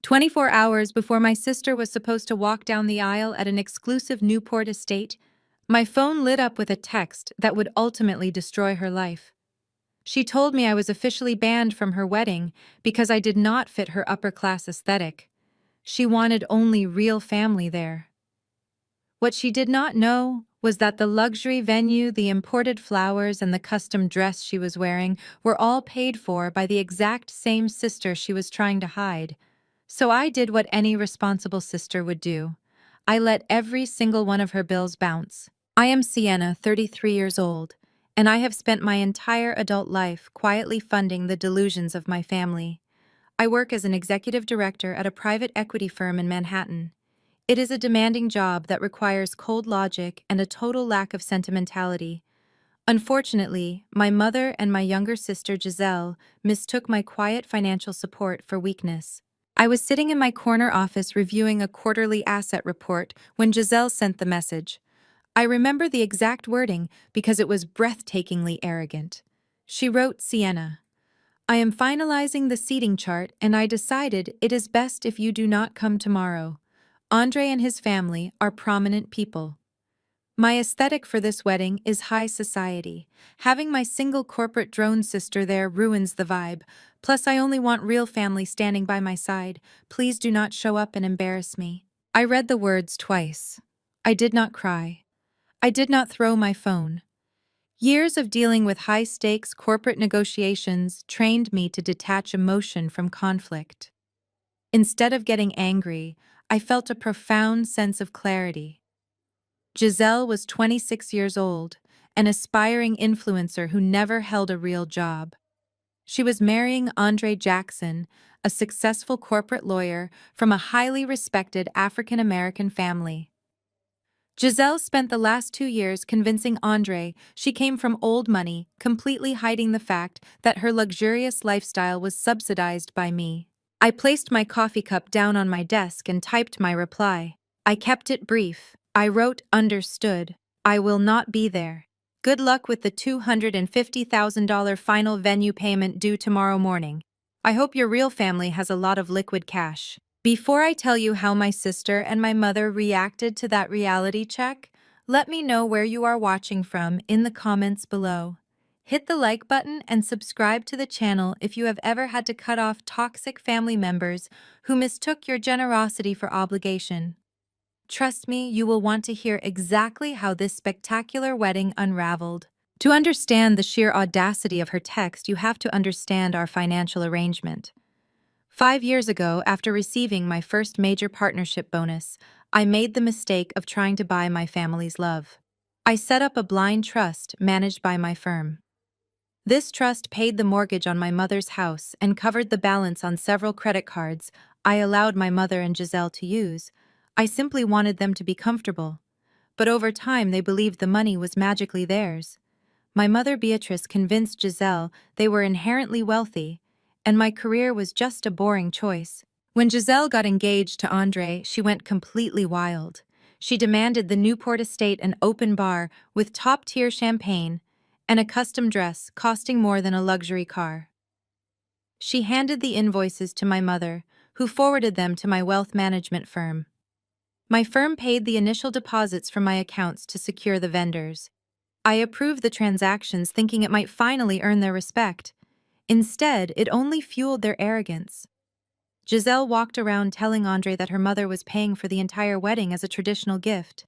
24 hours before my sister was supposed to walk down the aisle at an exclusive Newport estate, my phone lit up with a text that would ultimately destroy her life. She told me I was officially banned from her wedding because I did not fit her upper-class aesthetic. She wanted only real family there. What she did not know was that the luxury venue, the imported flowers, and the custom dress she was wearing were all paid for by the exact same sister she was trying to hide. So I did what any responsible sister would do. I let every single one of her bills bounce. I am Sienna, 33 years old, and I have spent my entire adult life quietly funding the delusions of my family. I work as an executive director at a private equity firm in Manhattan. It is a demanding job that requires cold logic and a total lack of sentimentality. Unfortunately, my mother and my younger sister Giselle mistook my quiet financial support for weakness. I was sitting in my corner office reviewing a quarterly asset report when Giselle sent the message. I remember the exact wording because it was breathtakingly arrogant. She wrote, "Sienna, I am finalizing the seating chart and I decided it is best if you do not come tomorrow. Andre and his family are prominent people. My aesthetic for this wedding is high society. Having my single corporate drone sister there ruins the vibe. Plus, I only want real family standing by my side. Please do not show up and embarrass me." I read the words twice. I did not cry. I did not throw my phone. Years of dealing with high-stakes corporate negotiations trained me to detach emotion from conflict. Instead of getting angry, I felt a profound sense of clarity. Giselle was 26 years old, an aspiring influencer who never held a real job. She was marrying Andre Jackson, a successful corporate lawyer from a highly respected African-American family. Giselle spent the last 2 years convincing Andre she came from old money, completely hiding the fact that her luxurious lifestyle was subsidized by me. I placed my coffee cup down on my desk and typed my reply. I kept it brief. I wrote, "Understood. I will not be there. Good luck with the $250,000 final venue payment due tomorrow morning. I hope your real family has a lot of liquid cash." Before I tell you how my sister and my mother reacted to that reality check, let me know where you are watching from in the comments below. Hit the like button and subscribe to the channel if you have ever had to cut off toxic family members who mistook your generosity for obligation. Trust me, you will want to hear exactly how this spectacular wedding unraveled. To understand the sheer audacity of her text, you have to understand our financial arrangement. 5 years ago, after receiving my first major partnership bonus, I made the mistake of trying to buy my family's love. I set up a blind trust managed by my firm. This trust paid the mortgage on my mother's house and covered the balance on several credit cards I allowed my mother and Giselle to use. I simply wanted them to be comfortable. But over time, they believed the money was magically theirs. My mother Beatrice convinced Giselle they were inherently wealthy, and my career was just a boring choice. When Giselle got engaged to Andre, she went completely wild. She demanded the Newport estate an open bar with top-tier champagne and a custom dress costing more than a luxury car. She handed the invoices to my mother, who forwarded them to my wealth management firm. My firm paid the initial deposits from my accounts to secure the vendors. I approved the transactions thinking it might finally earn their respect. Instead, it only fueled their arrogance. Giselle walked around telling Andre that her mother was paying for the entire wedding as a traditional gift.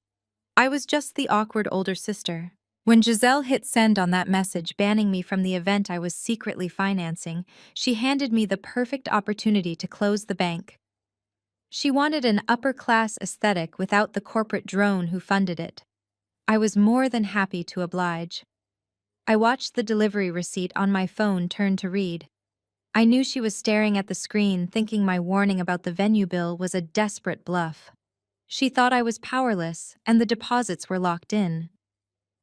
I was just the awkward older sister. When Giselle hit send on that message banning me from the event I was secretly financing, she handed me the perfect opportunity to close the bank. She wanted an upper-class aesthetic without the corporate drone who funded it. I was more than happy to oblige. I watched the delivery receipt on my phone turn to read. I knew she was staring at the screen, thinking my warning about the venue bill was a desperate bluff. She thought I was powerless, and the deposits were locked in.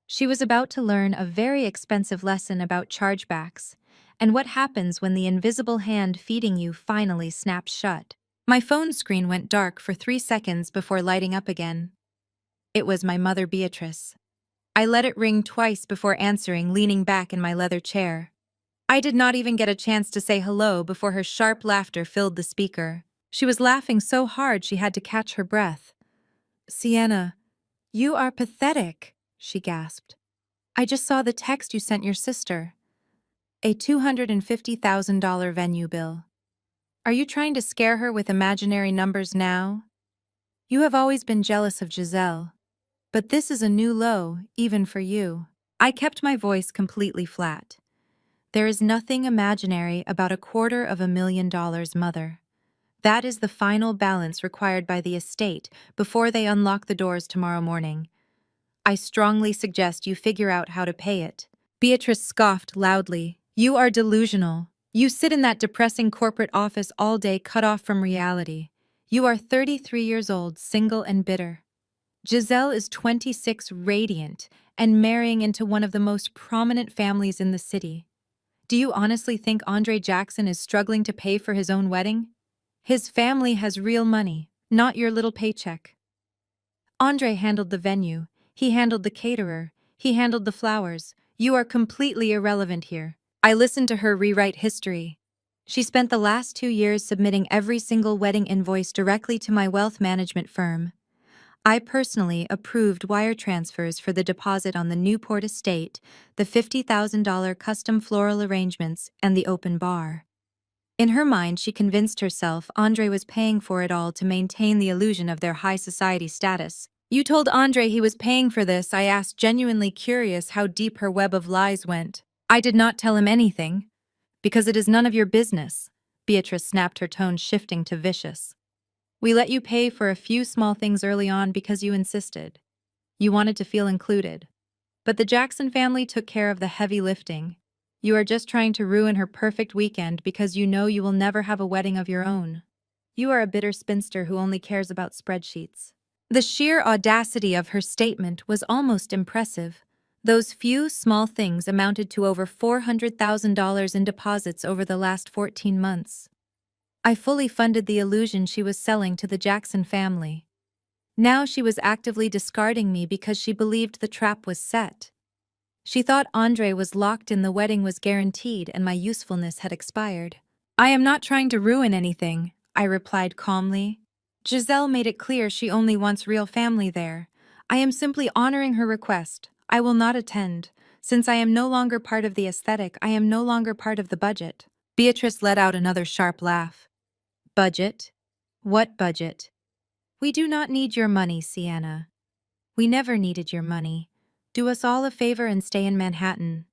She was about to learn a very expensive lesson about chargebacks, and what happens when the invisible hand feeding you finally snaps shut. My phone screen went dark for 3 seconds before lighting up again. It was my mother Beatrice. I let it ring twice before answering, leaning back in my leather chair. I did not even get a chance to say hello before her sharp laughter filled the speaker. She was laughing so hard she had to catch her breath. "Sienna, you are pathetic," she gasped. "I just saw the text you sent your sister. A $250,000 venue bill. Are you trying to scare her with imaginary numbers now? You have always been jealous of Giselle, but this is a new low, even for you." I kept my voice completely flat. "There is nothing imaginary about $250,000, mother. That is the final balance required by the estate before they unlock the doors tomorrow morning. I strongly suggest you figure out how to pay it." Beatrice scoffed loudly. "You are delusional. You sit in that depressing corporate office all day cut off from reality. You are 33 years old, single and bitter. Giselle is 26, radiant, and marrying into one of the most prominent families in the city. Do you honestly think Andre Jackson is struggling to pay for his own wedding? His family has real money, not your little paycheck. Andre handled the venue, he handled the caterer, he handled the flowers. You are completely irrelevant here." I listened to her rewrite history. She spent the last 2 years submitting every single wedding invoice directly to my wealth management firm. I personally approved wire transfers for the deposit on the Newport estate, the $50,000 custom floral arrangements, and the open bar. In her mind, she convinced herself Andre was paying for it all to maintain the illusion of their high society status. "You told Andre he was paying for this," I asked, genuinely curious how deep her web of lies went. "I did not tell him anything, because it is none of your business." Beatrice snapped, her tone shifting to vicious. "We let you pay for a few small things early on because you insisted. You wanted to feel included. But the Jackson family took care of the heavy lifting. You are just trying to ruin her perfect weekend because you know you will never have a wedding of your own. You are a bitter spinster who only cares about spreadsheets." The sheer audacity of her statement was almost impressive. Those few small things amounted to over $400,000 in deposits over the last 14 months. I fully funded the illusion she was selling to the Jackson family. Now she was actively discarding me because she believed the trap was set. She thought Andre was locked in, the wedding was guaranteed, and my usefulness had expired. "I am not trying to ruin anything," I replied calmly. "Giselle made it clear she only wants real family there. I am simply honoring her request. I will not attend. Since I am no longer part of the aesthetic, I am no longer part of the budget." Beatrice let out another sharp laugh. "Budget? What budget? We do not need your money, Sienna. We never needed your money. Do us all a favor and stay in Manhattan.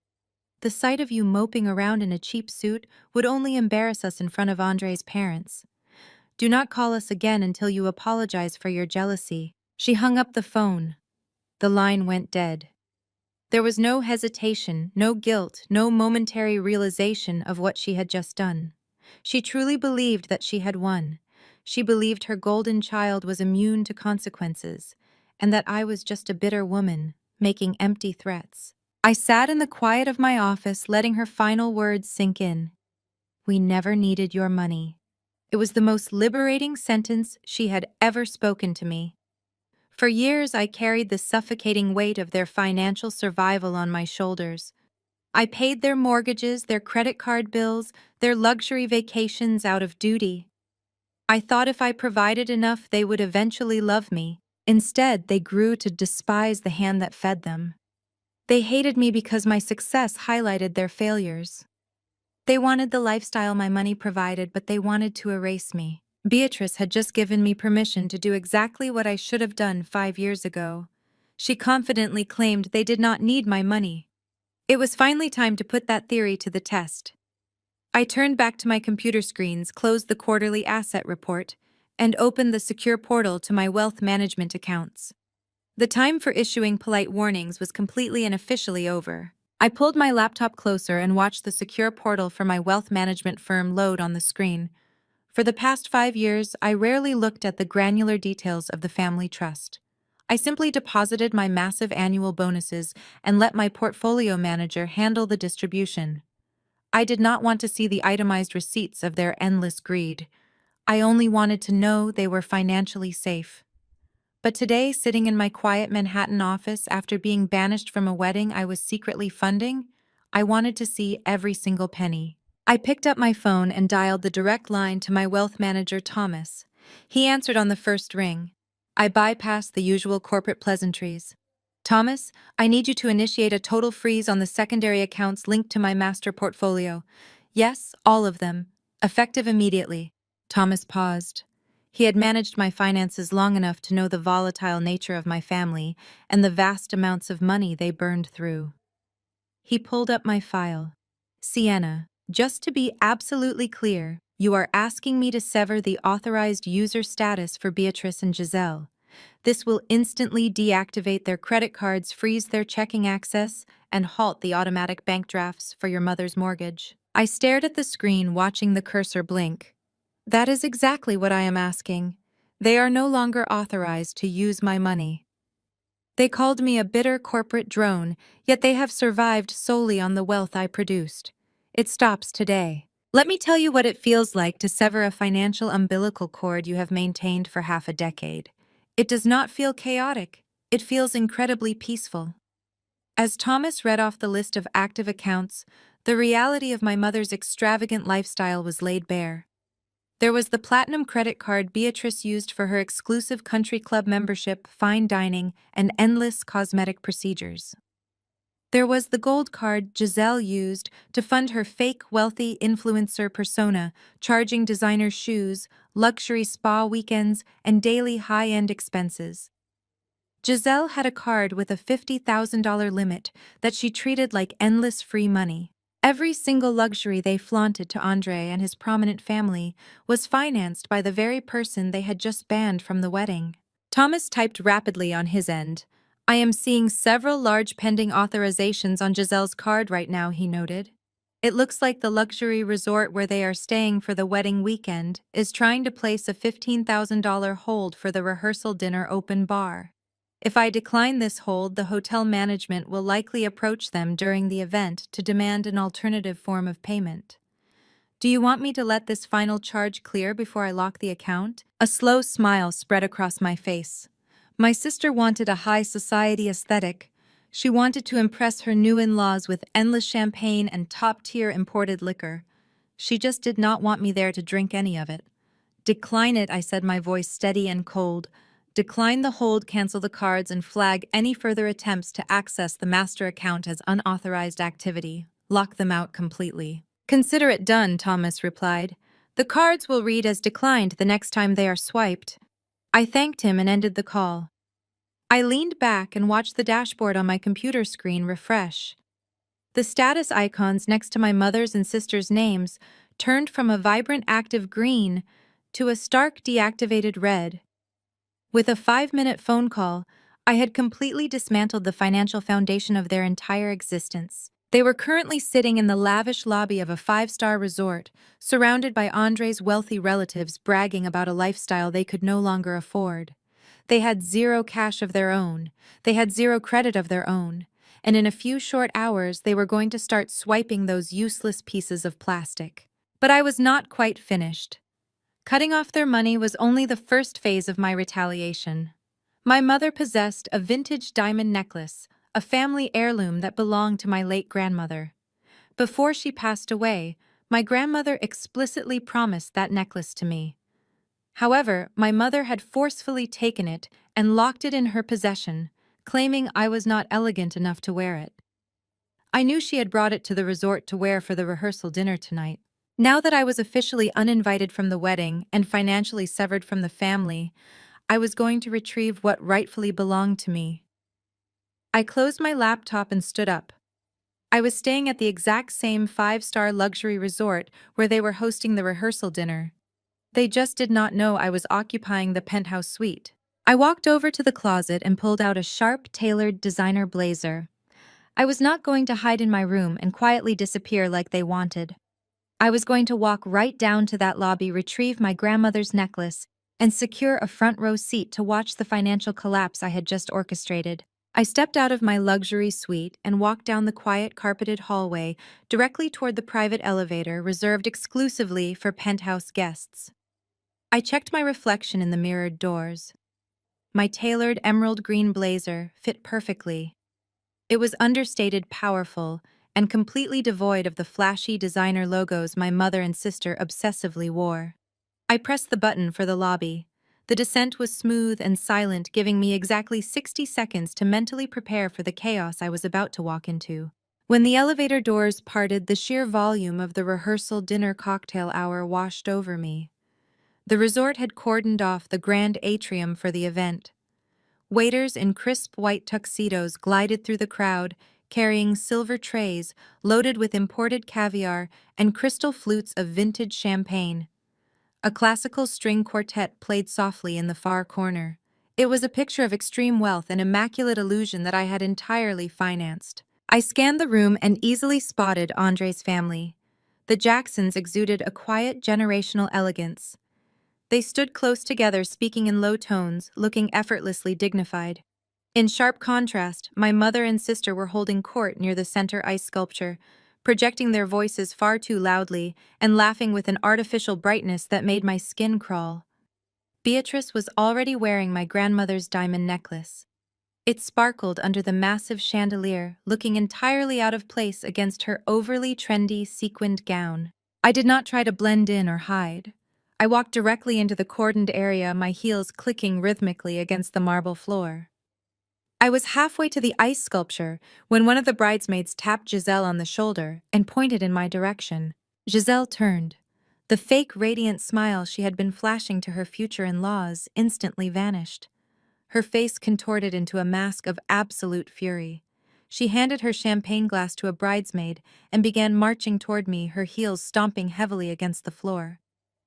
The sight of you moping around in a cheap suit would only embarrass us in front of Andre's parents. Do not call us again until you apologize for your jealousy." She hung up the phone. The line went dead. There was no hesitation, no guilt, no momentary realization of what she had just done. She truly believed that she had won. She believed her golden child was immune to consequences, and that I was just a bitter woman, making empty threats. I sat in the quiet of my office, letting her final words sink in. "We never needed your money." It was the most liberating sentence she had ever spoken to me. For years, I carried the suffocating weight of their financial survival on my shoulders. I paid their mortgages, their credit card bills, their luxury vacations out of duty. I thought if I provided enough, they would eventually love me. Instead, they grew to despise the hand that fed them. They hated me because my success highlighted their failures. They wanted the lifestyle my money provided, but they wanted to erase me. Beatrice had just given me permission to do exactly what I should have done 5 years ago. She confidently claimed they did not need my money. It was finally time to put that theory to the test. I turned back to my computer screens, closed the quarterly asset report, and opened the secure portal to my wealth management accounts. The time for issuing polite warnings was completely and officially over. I pulled my laptop closer and watched the secure portal for my wealth management firm load on the screen. For the past 5 years, I rarely looked at the granular details of the family trust. I simply deposited my massive annual bonuses and let my portfolio manager handle the distribution. I did not want to see the itemized receipts of their endless greed. I only wanted to know they were financially safe. But today, sitting in my quiet Manhattan office after being banished from a wedding I was secretly funding, I wanted to see every single penny. I picked up my phone and dialed the direct line to my wealth manager, Thomas. He answered on the first ring. I bypassed the usual corporate pleasantries. Thomas, I need you to initiate a total freeze on the secondary accounts linked to my master portfolio. Yes, all of them. Effective immediately. Thomas paused. He had managed my finances long enough to know the volatile nature of my family and the vast amounts of money they burned through. He pulled up my file. Sienna, just to be absolutely clear, you are asking me to sever the authorized user status for Beatrice and Giselle. This will instantly deactivate their credit cards, freeze their checking access, and halt the automatic bank drafts for your mother's mortgage. I stared at the screen, watching the cursor blink. That is exactly what I am asking. They are no longer authorized to use my money. They called me a bitter corporate drone, yet they have survived solely on the wealth I produced. It stops today. Let me tell you what it feels like to sever a financial umbilical cord you have maintained for half a decade. It does not feel chaotic. It feels incredibly peaceful. As Thomas read off the list of active accounts, the reality of my mother's extravagant lifestyle was laid bare. There was the platinum credit card Beatrice used for her exclusive country club membership, fine dining, and endless cosmetic procedures. There was the gold card Giselle used to fund her fake wealthy influencer persona, charging designer shoes, luxury spa weekends, and daily high-end expenses. Giselle had a card with a $50,000 limit that she treated like endless free money. Every single luxury they flaunted to Andre and his prominent family was financed by the very person they had just banned from the wedding. Thomas typed rapidly on his end. I am seeing several large pending authorizations on Giselle's card right now, he noted. It looks like the luxury resort where they are staying for the wedding weekend is trying to place a $15,000 hold for the rehearsal dinner open bar. If I decline this hold, the hotel management will likely approach them during the event to demand an alternative form of payment. Do you want me to let this final charge clear before I lock the account? A slow smile spread across my face. My sister wanted a high society aesthetic. She wanted to impress her new in-laws with endless champagne and top-tier imported liquor. She just did not want me there to drink any of it. Decline it, I said, my voice steady and cold. Decline the hold, cancel the cards, and flag any further attempts to access the master account as unauthorized activity. Lock them out completely. Consider it done, Thomas replied. The cards will read as declined the next time they are swiped. I thanked him and ended the call. I leaned back and watched the dashboard on my computer screen refresh. The status icons next to my mother's and sister's names turned from a vibrant active green to a stark deactivated red. With a 5-minute phone call, I had completely dismantled the financial foundation of their entire existence. They were currently sitting in the lavish lobby of a 5-star resort, surrounded by Andre's wealthy relatives bragging about a lifestyle they could no longer afford. They had zero cash of their own, they had zero credit of their own, and in a few short hours they were going to start swiping those useless pieces of plastic. But I was not quite finished. Cutting off their money was only the first phase of my retaliation. My mother possessed a vintage diamond necklace, a family heirloom that belonged to my late grandmother. Before she passed away, my grandmother explicitly promised that necklace to me. However, my mother had forcefully taken it and locked it in her possession, claiming I was not elegant enough to wear it. I knew she had brought it to the resort to wear for the rehearsal dinner tonight. Now that I was officially uninvited from the wedding and financially severed from the family, I was going to retrieve what rightfully belonged to me. I closed my laptop and stood up. I was staying at the exact same 5-star luxury resort where they were hosting the rehearsal dinner. They just did not know I was occupying the penthouse suite. I walked over to the closet and pulled out a sharp, tailored designer blazer. I was not going to hide in my room and quietly disappear like they wanted. I was going to walk right down to that lobby, retrieve my grandmother's necklace, and secure a front-row seat to watch the financial collapse I had just orchestrated. I stepped out of my luxury suite and walked down the quiet, carpeted hallway directly toward the private elevator reserved exclusively for penthouse guests. I checked my reflection in the mirrored doors. My tailored emerald green blazer fit perfectly. It was understated, powerful, and completely devoid of the flashy designer logos my mother and sister obsessively wore. I pressed the button for the lobby. The descent was smooth and silent, giving me exactly 60 seconds to mentally prepare for the chaos I was about to walk into. When the elevator doors parted, the sheer volume of the rehearsal dinner cocktail hour washed over me. The resort had cordoned off the grand atrium for the event. Waiters in crisp white tuxedos glided through the crowd, carrying silver trays loaded with imported caviar and crystal flutes of vintage champagne. A classical string quartet played softly in the far corner. It was a picture of extreme wealth and immaculate illusion that I had entirely financed. I scanned the room and easily spotted Andre's family. The Jacksons exuded a quiet, generational elegance. They stood close together, speaking in low tones, looking effortlessly dignified. In sharp contrast, my mother and sister were holding court near the center ice sculpture, projecting their voices far too loudly and laughing with an artificial brightness that made my skin crawl. Beatrice was already wearing my grandmother's diamond necklace. It sparkled under the massive chandelier, looking entirely out of place against her overly trendy sequined gown. I did not try to blend in or hide. I walked directly into the cordoned area, my heels clicking rhythmically against the marble floor. I was halfway to the ice sculpture when one of the bridesmaids tapped Giselle on the shoulder and pointed in my direction. Giselle turned. The fake radiant smile she had been flashing to her future in-laws instantly vanished. Her face contorted into a mask of absolute fury. She handed her champagne glass to a bridesmaid and began marching toward me, her heels stomping heavily against the floor.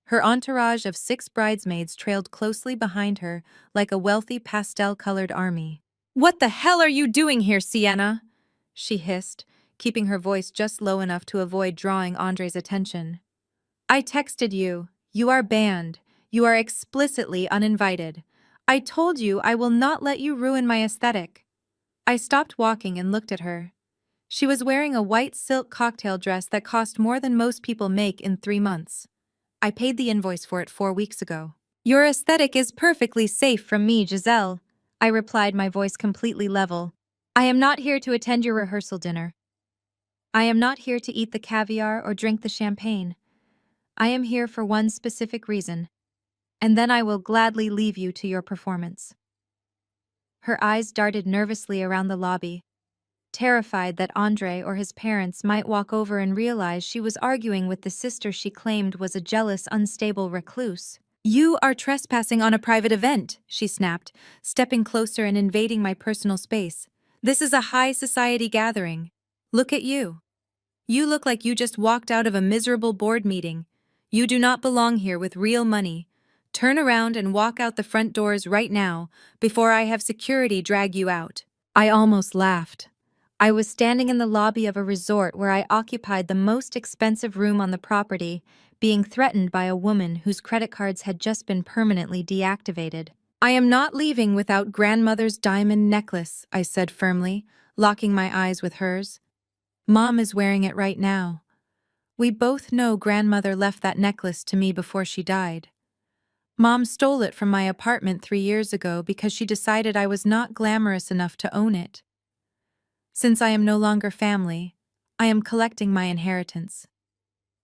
Her entourage of 6 bridesmaids trailed closely behind her like a wealthy pastel-colored army. "What the hell are you doing here, Sienna?" she hissed, keeping her voice just low enough to avoid drawing Andre's attention. "I texted you. You are banned. You are explicitly uninvited. I told you I will not let you ruin my aesthetic." I stopped walking and looked at her. She was wearing a white silk cocktail dress that cost more than most people make in 3 months. I paid the invoice for it 4 weeks ago. "Your aesthetic is perfectly safe from me, Giselle," I replied, my voice completely level. "I am not here to attend your rehearsal dinner. I am not here to eat the caviar or drink the champagne. I am here for one specific reason, and then I will gladly leave you to your performance." Her eyes darted nervously around the lobby, terrified that Andre or his parents might walk over and realize she was arguing with the sister she claimed was a jealous, unstable recluse. "You are trespassing on a private event," she snapped, stepping closer and invading my personal space. "This is a high society gathering. Look at you. You look like you just walked out of a miserable board meeting. You do not belong here with real money. Turn around and walk out the front doors right now, before I have security drag you out." I almost laughed. I was standing in the lobby of a resort where I occupied the most expensive room on the property, being threatened by a woman whose credit cards had just been permanently deactivated. "I am not leaving without grandmother's diamond necklace," I said firmly, locking my eyes with hers. "Mom is wearing it right now. We both know grandmother left that necklace to me before she died. Mom stole it from my apartment 3 years ago because she decided I was not glamorous enough to own it. Since I am no longer family, I am collecting my inheritance.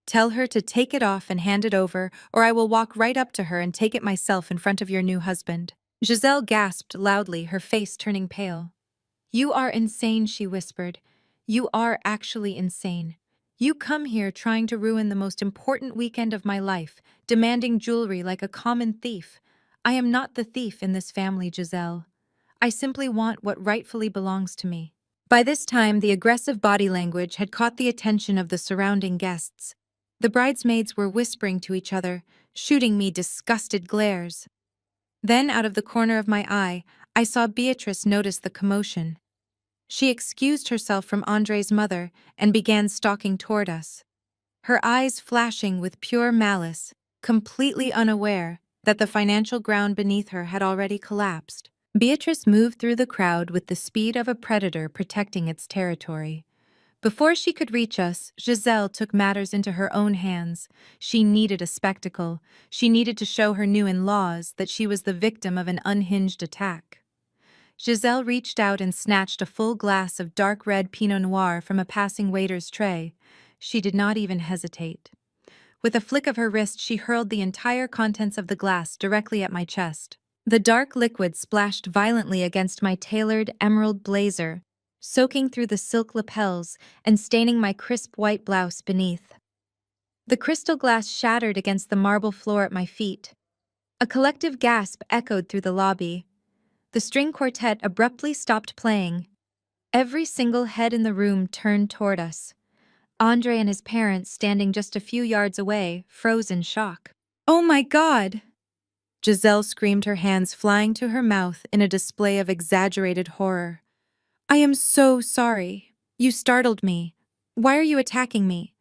Tell her to take it off and hand it over, or I will walk right up to her and take it myself in front of your new husband." Giselle gasped loudly, her face turning pale. "You are insane," she whispered. "You are actually insane. You come here trying to ruin the most important weekend of my life, demanding jewelry like a common thief. I am not the thief in this family, Giselle. I simply want what rightfully belongs to me." By this time, the aggressive body language had caught the attention of the surrounding guests. The bridesmaids were whispering to each other, shooting me disgusted glares. Then, out of the corner of my eye, I saw Beatrice notice the commotion. She excused herself from Andre's mother and began stalking toward us, her eyes flashing with pure malice, completely unaware that the financial ground beneath her had already collapsed. Beatrice moved through the crowd with the speed of a predator protecting its territory. Before she could reach us, Giselle took matters into her own hands. She needed a spectacle. She needed to show her new in-laws that she was the victim of an unhinged attack. Giselle reached out and snatched a full glass of dark red Pinot Noir from a passing waiter's tray. She did not even hesitate. With a flick of her wrist, she hurled the entire contents of the glass directly at my chest. The dark liquid splashed violently against my tailored emerald blazer, soaking through the silk lapels and staining my crisp white blouse beneath. The crystal glass shattered against the marble floor at my feet. A collective gasp echoed through the lobby. The string quartet abruptly stopped playing. Every single head in the room turned toward us. Andre and his parents, standing just a few yards away, froze in shock. "Oh my God!" Giselle screamed, her hands flying to her mouth in a display of exaggerated horror. "I am so sorry. You startled me. Why are you attacking me?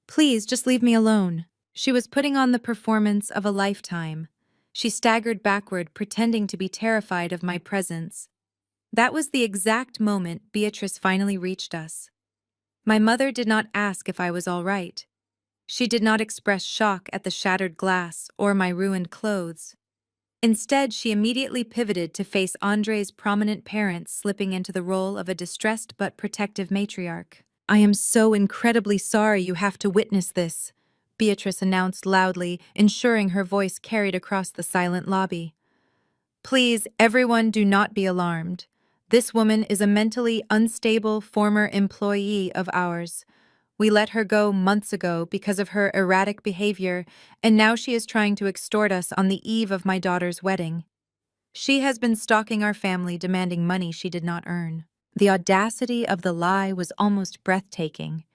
Please, just leave me alone." She was putting on the performance of a lifetime. She staggered backward, pretending to be terrified of my presence. That was the exact moment Beatrice finally reached us. My mother did not ask if I was all right. She did not express shock at the shattered glass or my ruined clothes. Instead, she immediately pivoted to face Andre's prominent parents, slipping into the role of a distressed but protective matriarch. "I am so incredibly sorry you have to witness this," Beatrice announced loudly, ensuring her voice carried across the silent lobby. "Please, everyone, do not be alarmed. This woman is a mentally unstable former employee of ours. We let her go months ago because of her erratic behavior, and now she is trying to extort us on the eve of my daughter's wedding. She has been stalking our family, demanding money she did not earn." The audacity of the lie was almost breathtaking.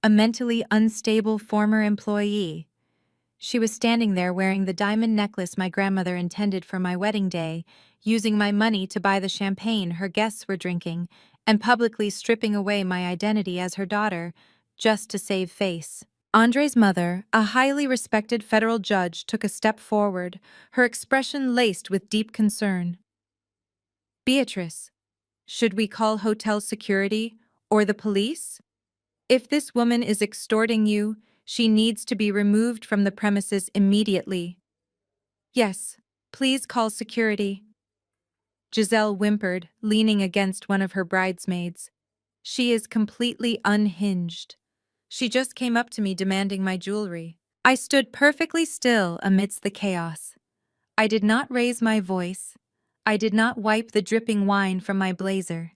A mentally unstable former employee. She was standing there wearing the diamond necklace my grandmother intended for my wedding day, using my money to buy the champagne her guests were drinking, and publicly stripping away my identity as her daughter, just to save face. Andre's mother, a highly respected federal judge, took a step forward, her expression laced with deep concern. "Beatrice, should we call hotel security or the police? If this woman is extorting you, she needs to be removed from the premises immediately." "Yes, please call security," Giselle whimpered, leaning against one of her bridesmaids. "She is completely unhinged. She just came up to me demanding my jewelry." I stood perfectly still amidst the chaos. I did not raise my voice. I did not wipe the dripping wine from my blazer.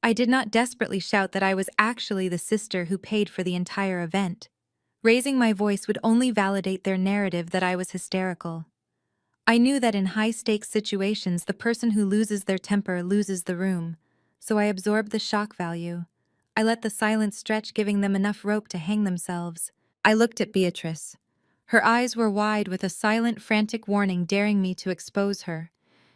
I did not desperately shout that I was actually the sister who paid for the entire event. Raising my voice would only validate their narrative that I was hysterical. I knew that in high-stakes situations, the person who loses their temper loses the room, so I absorbed the shock value. I let the silence stretch, giving them enough rope to hang themselves. I looked at Beatrice. Her eyes were wide with a silent, frantic warning, daring me to expose her.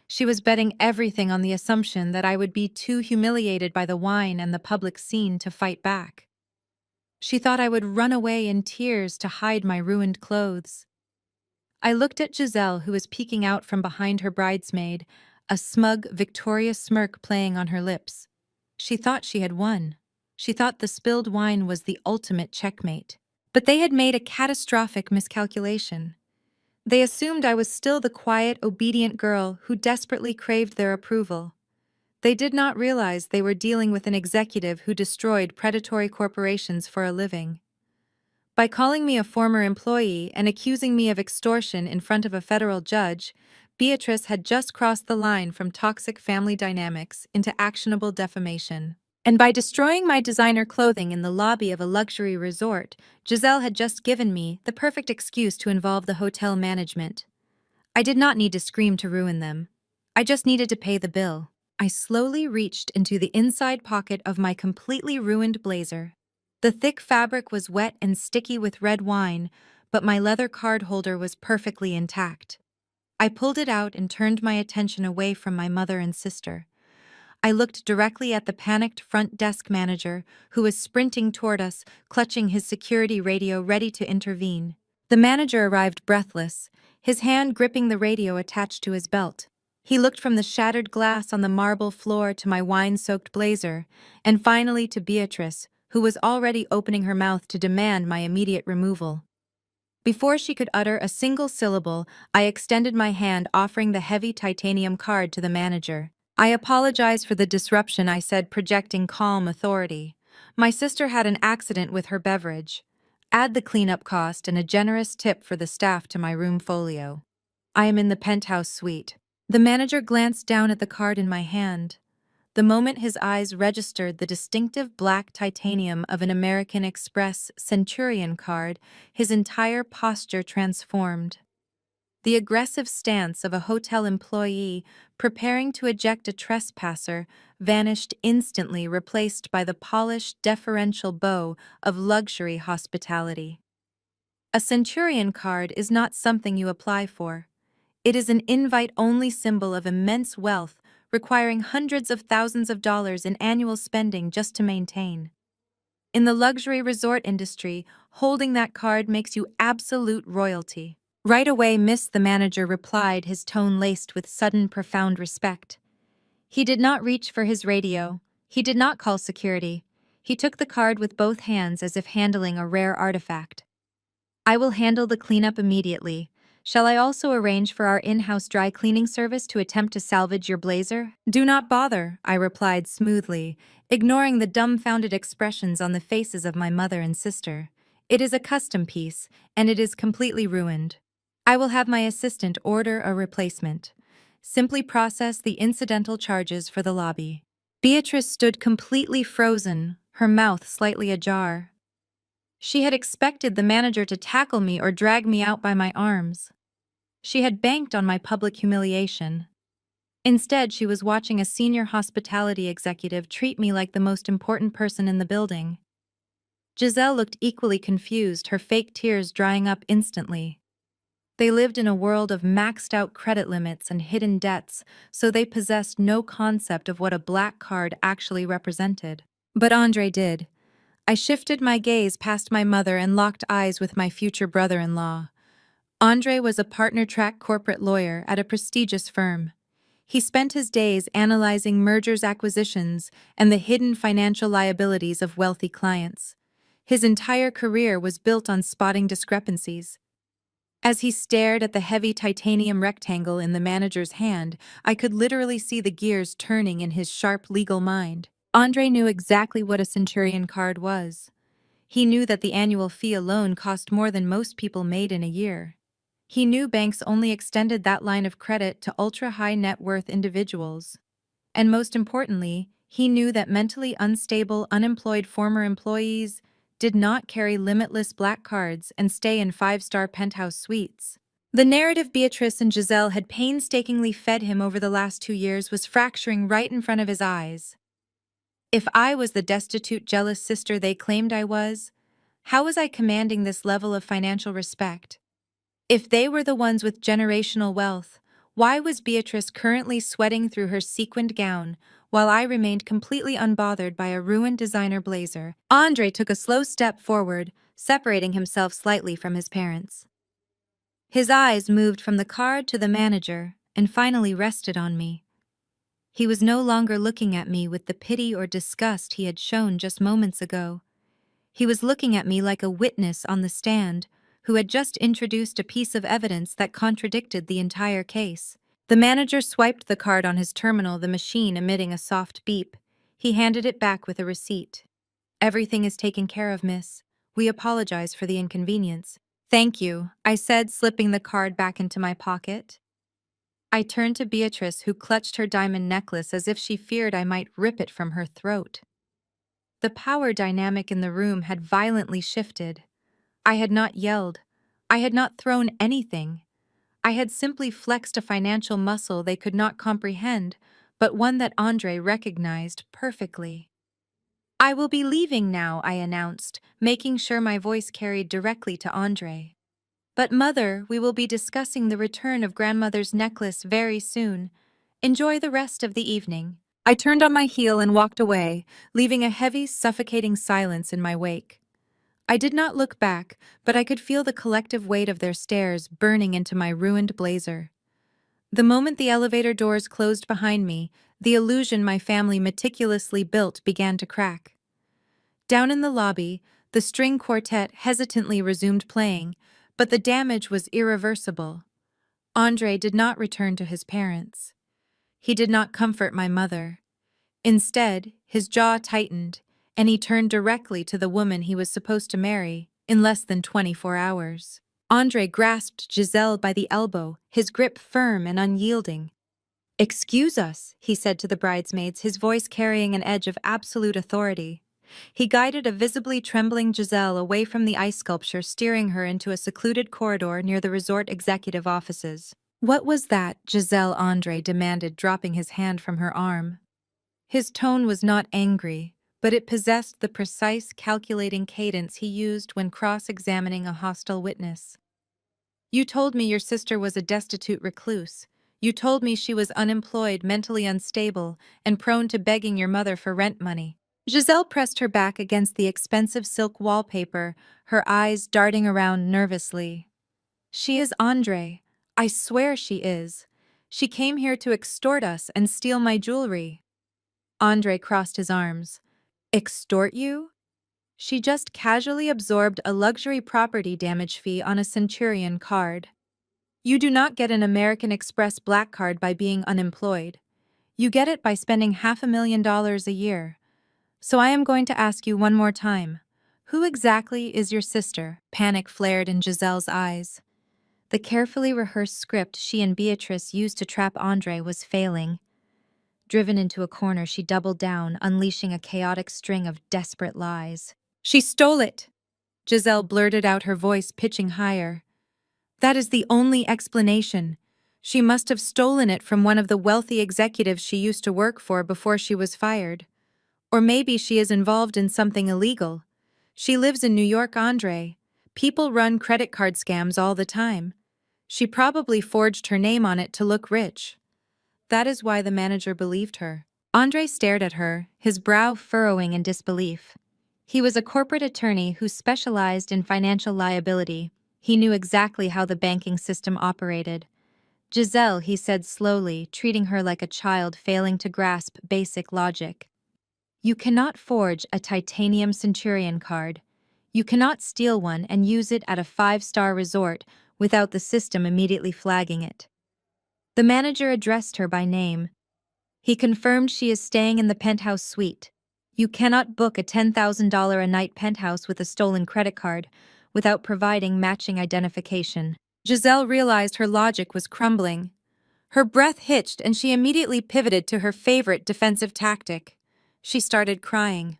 She was betting everything on the assumption that I would be too humiliated by the wine and the public scene to fight back. She thought I would run away in tears to hide my ruined clothes. I looked at Giselle, who was peeking out from behind her bridesmaid, a smug, victorious smirk playing on her lips. She thought she had won. She thought the spilled wine was the ultimate checkmate. But they had made a catastrophic miscalculation. They assumed I was still the quiet, obedient girl who desperately craved their approval. They did not realize they were dealing with an executive who destroyed predatory corporations for a living. By calling me a former employee and accusing me of extortion in front of a federal judge, Beatrice had just crossed the line from toxic family dynamics into actionable defamation. And by destroying my designer clothing in the lobby of a luxury resort, Giselle had just given me the perfect excuse to involve the hotel management. I did not need to scream to ruin them. I just needed to pay the bill. I slowly reached into the inside pocket of my completely ruined blazer. The thick fabric was wet and sticky with red wine, but my leather card holder was perfectly intact. I pulled it out and turned my attention away from my mother and sister. I looked directly at the panicked front desk manager, who was sprinting toward us, clutching his security radio ready to intervene. The manager arrived breathless, his hand gripping the radio attached to his belt. He looked from the shattered glass on the marble floor to my wine-soaked blazer, and finally to Beatrice, who was already opening her mouth to demand my immediate removal. Before she could utter a single syllable, I extended my hand, offering the heavy titanium card to the manager. I apologize for the disruption, I said, projecting calm authority. My sister had an accident with her beverage. Add the cleanup cost and a generous tip for the staff to my room folio. I am in the penthouse suite. The manager glanced down at the card in my hand. The moment his eyes registered the distinctive black titanium of an American Express Centurion card, his entire posture transformed. The aggressive stance of a hotel employee preparing to eject a trespasser vanished instantly, replaced by the polished, deferential bow of luxury hospitality. A Centurion card is not something you apply for. It is an invite-only symbol of immense wealth, requiring hundreds of thousands of dollars in annual spending just to maintain. In the luxury resort industry, holding that card makes you absolute royalty. Right away, Miss, the manager replied, his tone laced with sudden, profound respect. He did not reach for his radio. He did not call security. He took the card with both hands as if handling a rare artifact. I will handle the cleanup immediately. Shall I also arrange for our in-house dry cleaning service to attempt to salvage your blazer? Do not bother, I replied smoothly, ignoring the dumbfounded expressions on the faces of my mother and sister. It is a custom piece, and it is completely ruined. I will have my assistant order a replacement. Simply process the incidental charges for the lobby. Beatrice stood completely frozen, her mouth slightly ajar. She had expected the manager to tackle me or drag me out by my arms. She had banked on my public humiliation. Instead, she was watching a senior hospitality executive treat me like the most important person in the building. Giselle looked equally confused, her fake tears drying up instantly. They lived in a world of maxed-out credit limits and hidden debts, so they possessed no concept of what a black card actually represented. But Andre did. I shifted my gaze past my mother and locked eyes with my future brother-in-law. Andre was a partner-track corporate lawyer at a prestigious firm. He spent his days analyzing mergers, acquisitions, and the hidden financial liabilities of wealthy clients. His entire career was built on spotting discrepancies. As he stared at the heavy titanium rectangle in the manager's hand, I could literally see the gears turning in his sharp legal mind. Andre knew exactly what a Centurion card was. He knew that the annual fee alone cost more than most people made in a year. He knew banks only extended that line of credit to ultra-high net worth individuals. And most importantly, he knew that mentally unstable, unemployed former employees did not carry limitless black cards and stay in five-star penthouse suites. The narrative Beatrice and Giselle had painstakingly fed him over the last 2 years was fracturing right in front of his eyes. If I was the destitute, jealous sister they claimed I was, how was I commanding this level of financial respect? If they were the ones with generational wealth, why was Beatrice currently sweating through her sequined gown, while I remained completely unbothered by a ruined designer blazer? Andre took a slow step forward, separating himself slightly from his parents. His eyes moved from the card to the manager and finally rested on me. He was no longer looking at me with the pity or disgust he had shown just moments ago. He was looking at me like a witness on the stand who had just introduced a piece of evidence that contradicted the entire case. The manager swiped the card on his terminal, the machine emitting a soft beep. He handed it back with a receipt. "Everything is taken care of, miss. We apologize for the inconvenience." "Thank you," I said, slipping the card back into my pocket. I turned to Beatrice, who clutched her diamond necklace as if she feared I might rip it from her throat. The power dynamic in the room had violently shifted. I had not yelled. I had not thrown anything. I had simply flexed a financial muscle they could not comprehend, but one that Andre recognized perfectly. "I will be leaving now," I announced, making sure my voice carried directly to Andre. "But Mother, we will be discussing the return of Grandmother's necklace very soon. Enjoy the rest of the evening." I turned on my heel and walked away, leaving a heavy, suffocating silence in my wake. I did not look back, but I could feel the collective weight of their stares burning into my ruined blazer. The moment the elevator doors closed behind me, the illusion my family meticulously built began to crack. Down in the lobby, the string quartet hesitantly resumed playing, but the damage was irreversible. Andre did not return to his parents. He did not comfort my mother. Instead, his jaw tightened, and he turned directly to the woman he was supposed to marry in less than 24 hours. Andre grasped Giselle by the elbow, his grip firm and unyielding. "Excuse us," he said to the bridesmaids, his voice carrying an edge of absolute authority. He guided a visibly trembling Giselle away from the ice sculpture, steering her into a secluded corridor near the resort executive offices. "What was that?" Giselle Andre demanded, dropping his hand from her arm. His tone was not angry, but it possessed the precise, calculating cadence he used when cross-examining a hostile witness. "You told me your sister was a destitute recluse. You told me she was unemployed, mentally unstable, and prone to begging your mother for rent money." Giselle pressed her back against the expensive silk wallpaper, her eyes darting around nervously. "She is Andre. I swear she is. She came here to extort us and steal my jewelry." Andre crossed his arms. "Extort you?" "She just casually absorbed a luxury property damage fee on a Centurion card. You do not get an American Express black card by being unemployed. You get it by spending $500,000 a year. So I am going to ask you one more time. Who exactly is your sister?" Panic flared in Giselle's eyes. The carefully rehearsed script she and Beatrice used to trap Andre was failing. Driven into a corner, she doubled down, unleashing a chaotic string of desperate lies. "She stole it!" Giselle blurted out, her voice pitching higher. "That is the only explanation. She must have stolen it from one of the wealthy executives she used to work for before she was fired. Or maybe she is involved in something illegal. She lives in New York, Andre. People run credit card scams all the time. She probably forged her name on it to look rich. That is why the manager believed her." Andre stared at her, his brow furrowing in disbelief. He was a corporate attorney who specialized in financial liability. He knew exactly how the banking system operated. "Giselle," he said slowly, treating her like a child failing to grasp basic logic. "You cannot forge a titanium Centurion card. You cannot steal one and use it at a 5-star resort without the system immediately flagging it." The manager addressed her by name. He confirmed she is staying in the penthouse suite. "You cannot book a $10,000 a night penthouse with a stolen credit card without providing matching identification." Giselle realized her logic was crumbling. Her breath hitched and she immediately pivoted to her favorite defensive tactic. She started crying.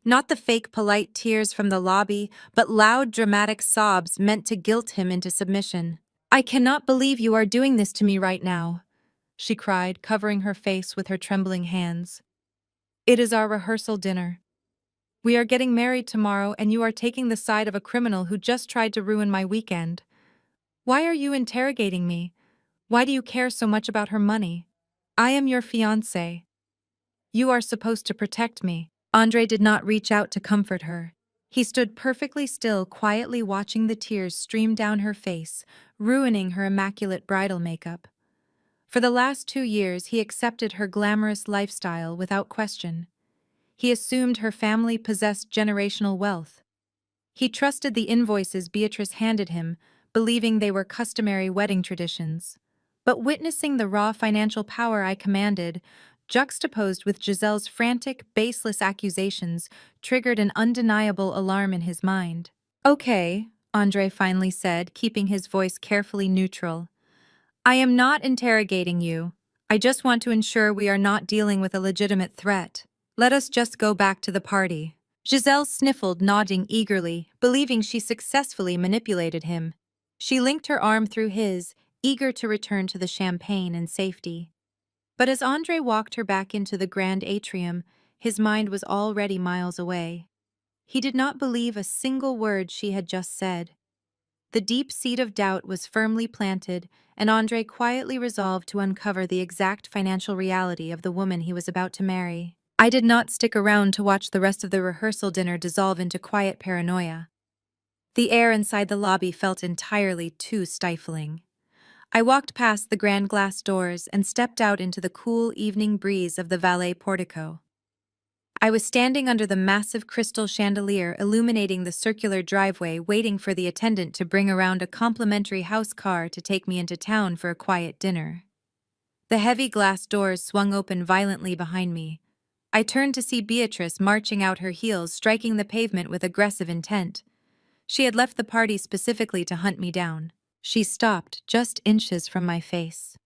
Not the fake polite tears from the lobby, but loud dramatic sobs meant to guilt him into submission. "I cannot believe you are doing this to me right now," she cried, covering her face with her trembling hands. "It is our rehearsal dinner. We are getting married tomorrow and you are taking the side of a criminal who just tried to ruin my weekend. Why are you interrogating me? Why do you care so much about her money? I am your fiancé. You are supposed to protect me." Andre did not reach out to comfort her. He stood perfectly still, quietly watching the tears stream down her face, ruining her immaculate bridal makeup. For the last 2 years, he accepted her glamorous lifestyle without question. He assumed her family possessed generational wealth. He trusted the invoices Beatrice handed him, believing they were customary wedding traditions. But witnessing the raw financial power I commanded, juxtaposed with Giselle's frantic, baseless accusations, triggered an undeniable alarm in his mind. "Okay," Andre finally said, keeping his voice carefully neutral. "I am not interrogating you. I just want to ensure we are not dealing with a legitimate threat. Let us just go back to the party." Giselle sniffled, nodding eagerly, believing she successfully manipulated him. She linked her arm through his, eager to return to the champagne and safety. But as Andre walked her back into the grand atrium, his mind was already miles away. He did not believe a single word she had just said. The deep seed of doubt was firmly planted, and Andre quietly resolved to uncover the exact financial reality of the woman he was about to marry. I did not stick around to watch the rest of the rehearsal dinner dissolve into quiet paranoia. The air inside the lobby felt entirely too stifling. I walked past the grand glass doors and stepped out into the cool evening breeze of the valet portico. I was standing under the massive crystal chandelier illuminating the circular driveway, waiting for the attendant to bring around a complimentary house car to take me into town for a quiet dinner. The heavy glass doors swung open violently behind me. I turned to see Beatrice marching out her heels, striking the pavement with aggressive intent. She had left the party specifically to hunt me down. She stopped just inches from my face.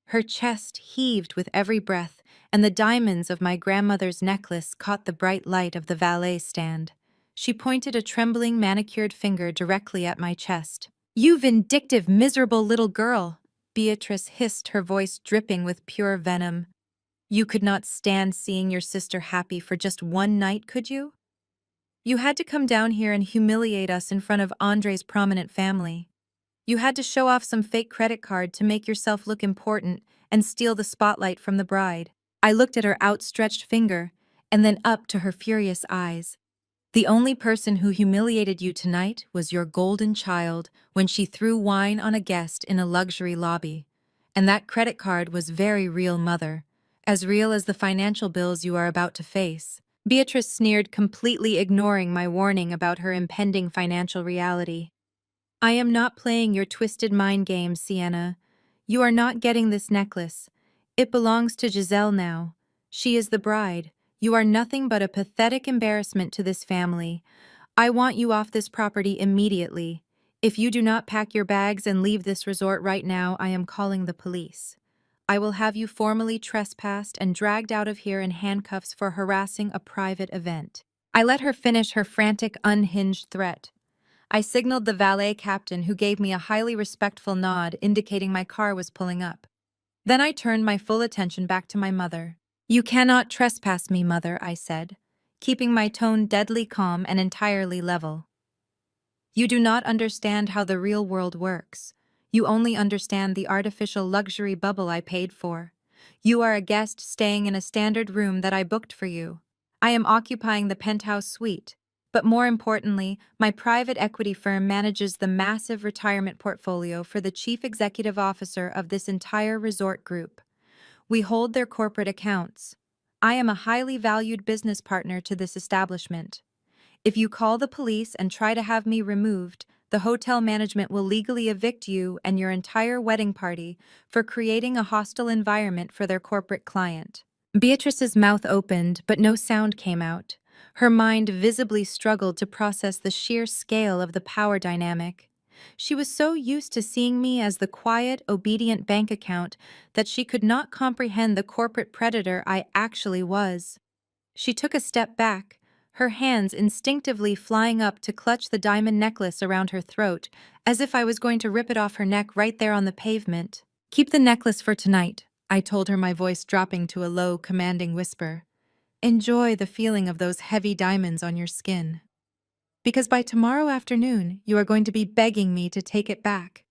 Her chest heaved with every breath, and the diamonds of my grandmother's necklace caught the bright light of the valet stand. She pointed a trembling, manicured finger directly at my chest. "You vindictive, miserable little girl!" Beatrice hissed, her voice dripping with pure venom. "You could not stand seeing your sister happy for just one night, could you? You had to come down here and humiliate us in front of Andre's prominent family. You had to show off some fake credit card to make yourself look important and steal the spotlight from the bride." I looked at her outstretched finger and then up to her furious eyes. "The only person who humiliated you tonight was your golden child when she threw wine on a guest in a luxury lobby. And that credit card was very real, mother. As real as the financial bills you are about to face." Beatrice sneered, completely ignoring my warning about her impending financial reality. "I am not playing your twisted mind games, Sienna. You are not getting this necklace. It belongs to Giselle now. She is the bride. You are nothing but a pathetic embarrassment to this family. I want you off this property immediately. If you do not pack your bags and leave this resort right now, I am calling the police. I will have you formally trespassed and dragged out of here in handcuffs for harassing a private event." I let her finish her frantic, unhinged threat. I signaled the valet captain, who gave me a highly respectful nod indicating my car was pulling up. Then I turned my full attention back to my mother. "You cannot trespass me, mother," I said, keeping my tone deadly calm and entirely level. "You do not understand how the real world works. You only understand the artificial luxury bubble I paid for. You are a guest staying in a standard room that I booked for you. I am occupying the penthouse suite. But more importantly, my private equity firm manages the massive retirement portfolio for the chief executive officer of this entire resort group. We hold their corporate accounts. I am a highly valued business partner to this establishment. If you call the police and try to have me removed, the hotel management will legally evict you and your entire wedding party for creating a hostile environment for their corporate client." Beatrice's mouth opened, but no sound came out. Her mind visibly struggled to process the sheer scale of the power dynamic. She was so used to seeing me as the quiet, obedient bank account that she could not comprehend the corporate predator I actually was. She took a step back, her hands instinctively flying up to clutch the diamond necklace around her throat, as if I was going to rip it off her neck right there on the pavement. "Keep the necklace for tonight," I told her, my voice dropping to a low, commanding whisper. "Enjoy the feeling of those heavy diamonds on your skin. Because by tomorrow afternoon, you are going to be begging me to take it back.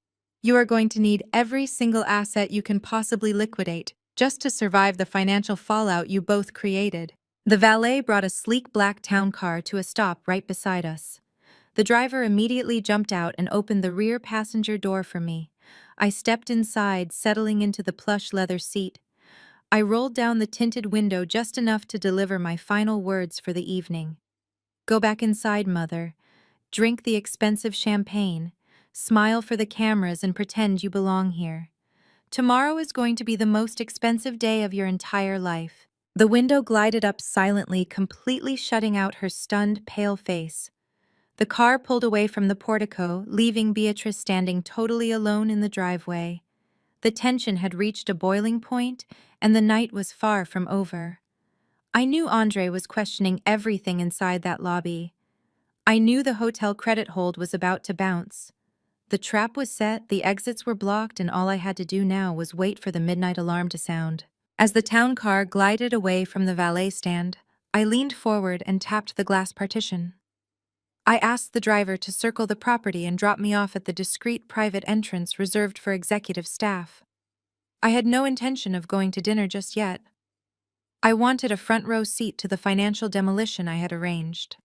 You are going to need every single asset you can possibly liquidate just to survive the financial fallout you both created." The valet brought a sleek black town car to a stop right beside us. The driver immediately jumped out and opened the rear passenger door for me. I stepped inside, settling into the plush leather seat. I rolled down the tinted window just enough to deliver my final words for the evening. "Go back inside, mother. Drink the expensive champagne. Smile for the cameras and pretend you belong here. Tomorrow is going to be the most expensive day of your entire life." The window glided up silently, completely shutting out her stunned, pale face. The car pulled away from the portico, leaving Beatrice standing totally alone in the driveway. The tension had reached a boiling point, and the night was far from over. I knew Andre was questioning everything inside that lobby. I knew the hotel credit hold was about to bounce. The trap was set, the exits were blocked, and all I had to do now was wait for the midnight alarm to sound. As the town car glided away from the valet stand, I leaned forward and tapped the glass partition. I asked the driver to circle the property and drop me off at the discreet private entrance reserved for executive staff. I had no intention of going to dinner just yet. I wanted a front row seat to the financial demolition I had arranged.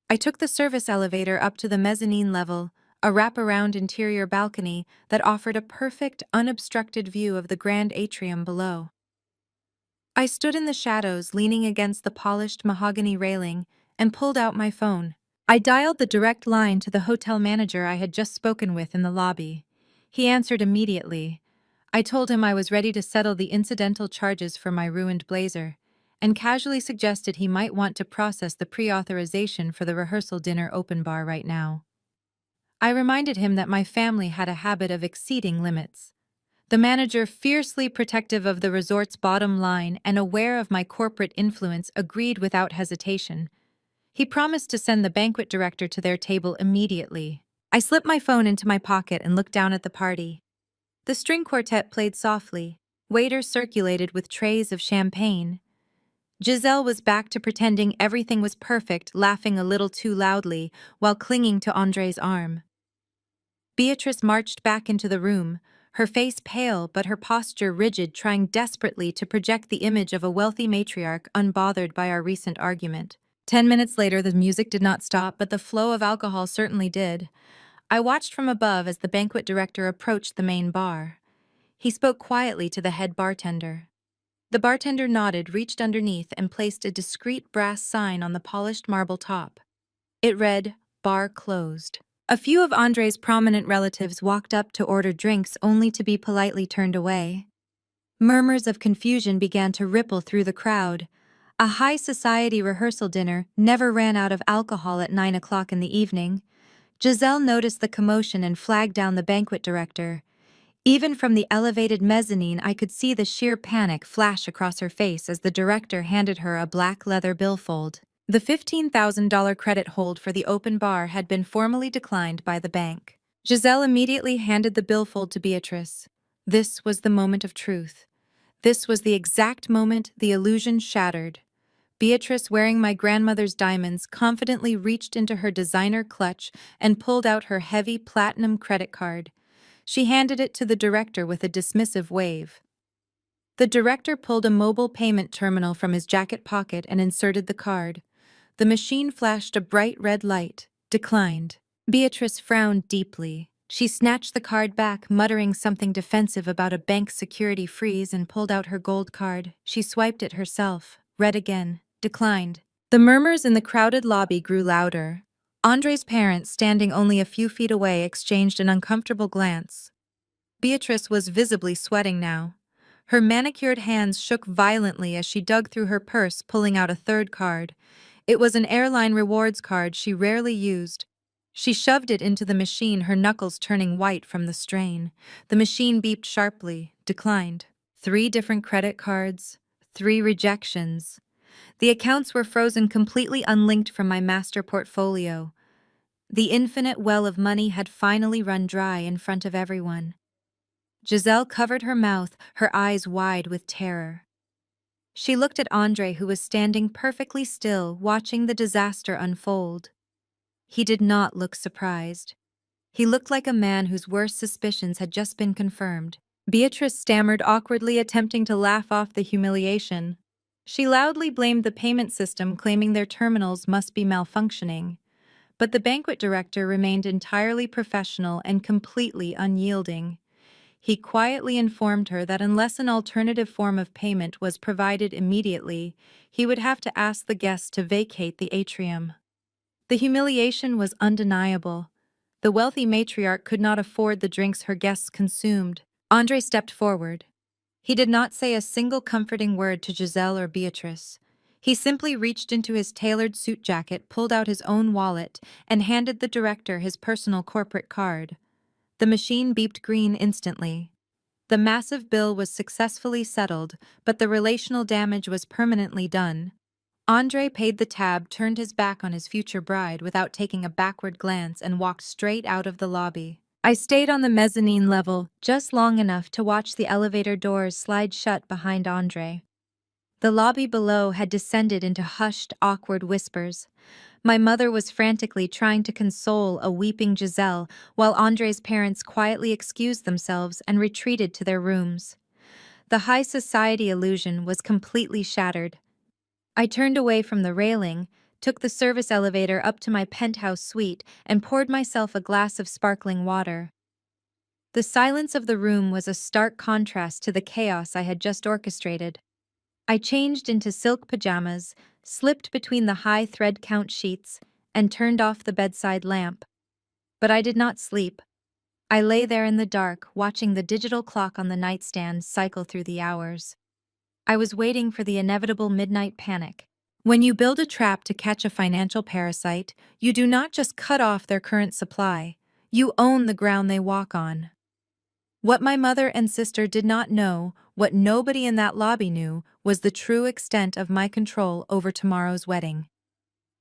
I took the service elevator up to the mezzanine level, a wraparound interior balcony that offered a perfect, unobstructed view of the grand atrium below. I stood in the shadows, leaning against the polished mahogany railing, and pulled out my phone. I dialed the direct line to the hotel manager I had just spoken with in the lobby. He answered immediately. I told him I was ready to settle the incidental charges for my ruined blazer, and casually suggested he might want to process the pre-authorization for the rehearsal dinner open bar right now. I reminded him that my family had a habit of exceeding limits. The manager, fiercely protective of the resort's bottom line and aware of my corporate influence, agreed without hesitation. He promised to send the banquet director to their table immediately. I slipped my phone into my pocket and looked down at the party. The string quartet played softly. Waiters circulated with trays of champagne. Giselle was back to pretending everything was perfect, laughing a little too loudly while clinging to Andre's arm. Beatrice marched back into the room, her face pale but her posture rigid, trying desperately to project the image of a wealthy matriarch unbothered by our recent argument. 10 minutes later, the music did not stop, but the flow of alcohol certainly did. I watched from above as the banquet director approached the main bar. He spoke quietly to the head bartender. The bartender nodded, reached underneath, and placed a discreet brass sign on the polished marble top. It read, "Bar closed." A few of Andre's prominent relatives walked up to order drinks only to be politely turned away. Murmurs of confusion began to ripple through the crowd. A high society rehearsal dinner never ran out of alcohol at 9 o'clock in the evening. Giselle noticed the commotion and flagged down the banquet director. Even from the elevated mezzanine, I could see the sheer panic flash across her face as the director handed her a black leather billfold. The $15,000 credit hold for the open bar had been formally declined by the bank. Giselle immediately handed the billfold to Beatrice. This was the moment of truth. This was the exact moment the illusion shattered. Beatrice, wearing my grandmother's diamonds, confidently reached into her designer clutch and pulled out her heavy platinum credit card. She handed it to the director with a dismissive wave. The director pulled a mobile payment terminal from his jacket pocket and inserted the card. The machine flashed a bright red light. Declined. Beatrice frowned deeply. She snatched the card back, muttering something defensive about a bank security freeze, and pulled out her gold card. She swiped it herself. Read again. Declined. The murmurs in the crowded lobby grew louder. Andre's parents, standing only a few feet away, exchanged an uncomfortable glance. Beatrice was visibly sweating now. Her manicured hands shook violently as she dug through her purse, pulling out a third card. It was an airline rewards card she rarely used. She shoved it into the machine, her knuckles turning white from the strain. The machine beeped sharply. Declined. 3 different credit cards. 3 rejections. The accounts were frozen, completely unlinked from my master portfolio. The infinite well of money had finally run dry in front of everyone. Giselle covered her mouth, her eyes wide with terror. She looked at Andre, who was standing perfectly still, watching the disaster unfold. He did not look surprised. He looked like a man whose worst suspicions had just been confirmed. Beatrice stammered awkwardly, attempting to laugh off the humiliation. She loudly blamed the payment system, claiming their terminals must be malfunctioning. But the banquet director remained entirely professional and completely unyielding. He quietly informed her that unless an alternative form of payment was provided immediately, he would have to ask the guests to vacate the atrium. The humiliation was undeniable. The wealthy matriarch could not afford the drinks her guests consumed. Andre stepped forward. He did not say a single comforting word to Giselle or Beatrice. He simply reached into his tailored suit jacket, pulled out his own wallet, and handed the director his personal corporate card. The machine beeped green instantly. The massive bill was successfully settled, but the relational damage was permanently done. Andre paid the tab, turned his back on his future bride without taking a backward glance, and walked straight out of the lobby. I stayed on the mezzanine level just long enough to watch the elevator doors slide shut behind Andre. The lobby below had descended into hushed, awkward whispers. My mother was frantically trying to console a weeping Giselle, while Andre's parents quietly excused themselves and retreated to their rooms. The high society illusion was completely shattered. I turned away from the railing, took the service elevator up to my penthouse suite, and poured myself a glass of sparkling water. The silence of the room was a stark contrast to the chaos I had just orchestrated. I changed into silk pajamas, slipped between the high thread count sheets, and turned off the bedside lamp. But I did not sleep. I lay there in the dark, watching the digital clock on the nightstand cycle through the hours. I was waiting for the inevitable midnight panic. When you build a trap to catch a financial parasite, you do not just cut off their current supply, you own the ground they walk on. What my mother and sister did not know, what nobody in that lobby knew, was the true extent of my control over tomorrow's wedding.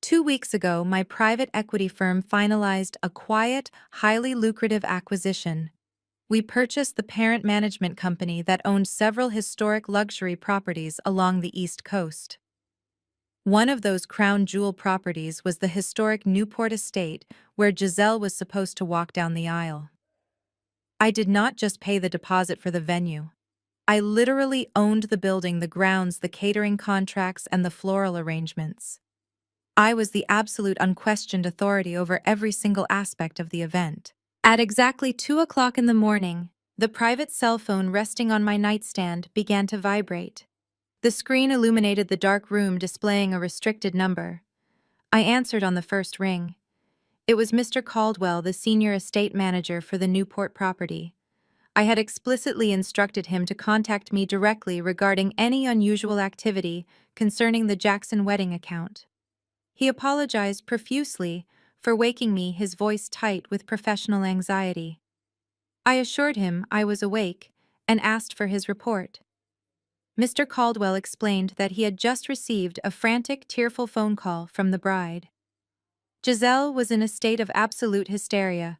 2 weeks ago, my private equity firm finalized a quiet, highly lucrative acquisition. We purchased the parent management company that owned several historic luxury properties along the East Coast. One of those crown jewel properties was the historic Newport estate where Giselle was supposed to walk down the aisle. I did not just pay the deposit for the venue. I literally owned the building, the grounds, the catering contracts, and the floral arrangements. I was the absolute unquestioned authority over every single aspect of the event. At exactly 2 o'clock in the morning, the private cell phone resting on my nightstand began to vibrate. The screen illuminated the dark room, displaying a restricted number. I answered on the first ring. It was Mr. Caldwell, the senior estate manager for the Newport property. I had explicitly instructed him to contact me directly regarding any unusual activity concerning the Jackson wedding account. He apologized profusely for waking me, his voice tight with professional anxiety. I assured him I was awake and asked for his report. Mr. Caldwell explained that he had just received a frantic, tearful phone call from the bride. Giselle was in a state of absolute hysteria.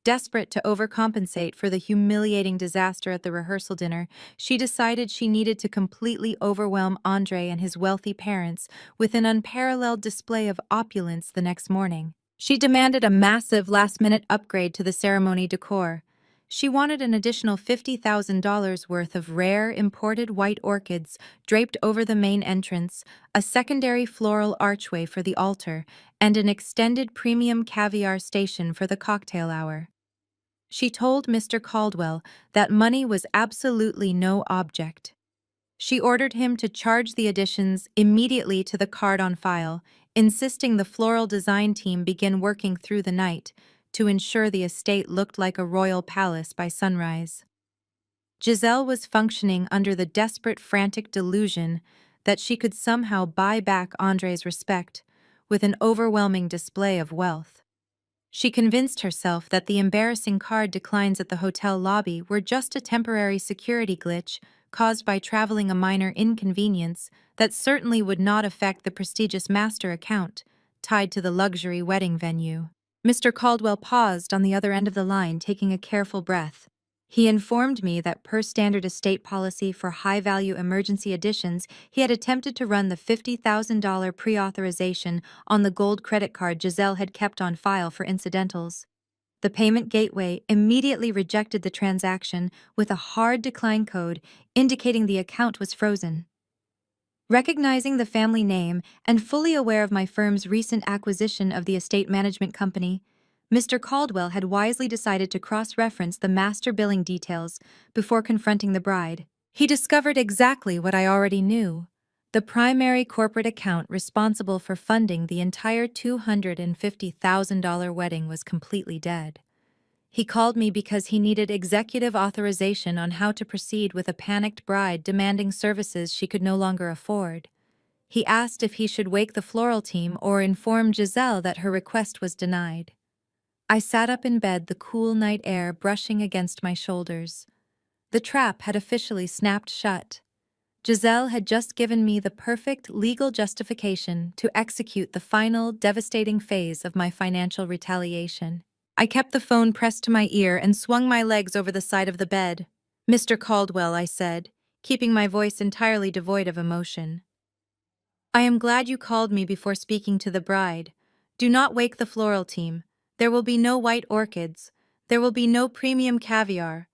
Desperate to overcompensate for the humiliating disaster at the rehearsal dinner, she decided she needed to completely overwhelm Andre and his wealthy parents with an unparalleled display of opulence the next morning. She demanded a massive last-minute upgrade to the ceremony decor. She wanted an additional $50,000 worth of rare, imported white orchids draped over the main entrance, a secondary floral archway for the altar, and an extended premium caviar station for the cocktail hour. She told Mr. Caldwell that money was absolutely no object. She ordered him to charge the additions immediately to the card on file, insisting the floral design team begin working through the night to ensure the estate looked like a royal palace by sunrise. Giselle was functioning under the desperate, frantic delusion that she could somehow buy back Andre's respect with an overwhelming display of wealth. She convinced herself that the embarrassing card declines at the hotel lobby were just a temporary security glitch caused by traveling a minor inconvenience that certainly would not affect the prestigious master account tied to the luxury wedding venue. Mr. Caldwell paused on the other end of the line, taking a careful breath. He informed me that per standard estate policy for high-value emergency additions, he had attempted to run the $50,000 pre-authorization on the gold credit card Giselle had kept on file for incidentals. The payment gateway immediately rejected the transaction with a hard decline code indicating the account was frozen. Recognizing the family name and fully aware of my firm's recent acquisition of the estate management company, Mr. Caldwell had wisely decided to cross-reference the master billing details before confronting the bride. He discovered exactly what I already knew. The primary corporate account responsible for funding the entire $250,000 wedding was completely dead. He called me because he needed executive authorization on how to proceed with a panicked bride demanding services she could no longer afford. He asked if he should wake the floral team or inform Giselle that her request was denied. I sat up in bed, the cool night air brushing against my shoulders. The trap had officially snapped shut. Giselle had just given me the perfect legal justification to execute the final, devastating phase of my financial retaliation. I kept the phone pressed to my ear and swung my legs over the side of the bed. "Mr. Caldwell," I said, keeping my voice entirely devoid of emotion. "I am glad you called me before speaking to the bride. Do not wake the floral team. There will be no white orchids. There will be no premium caviar.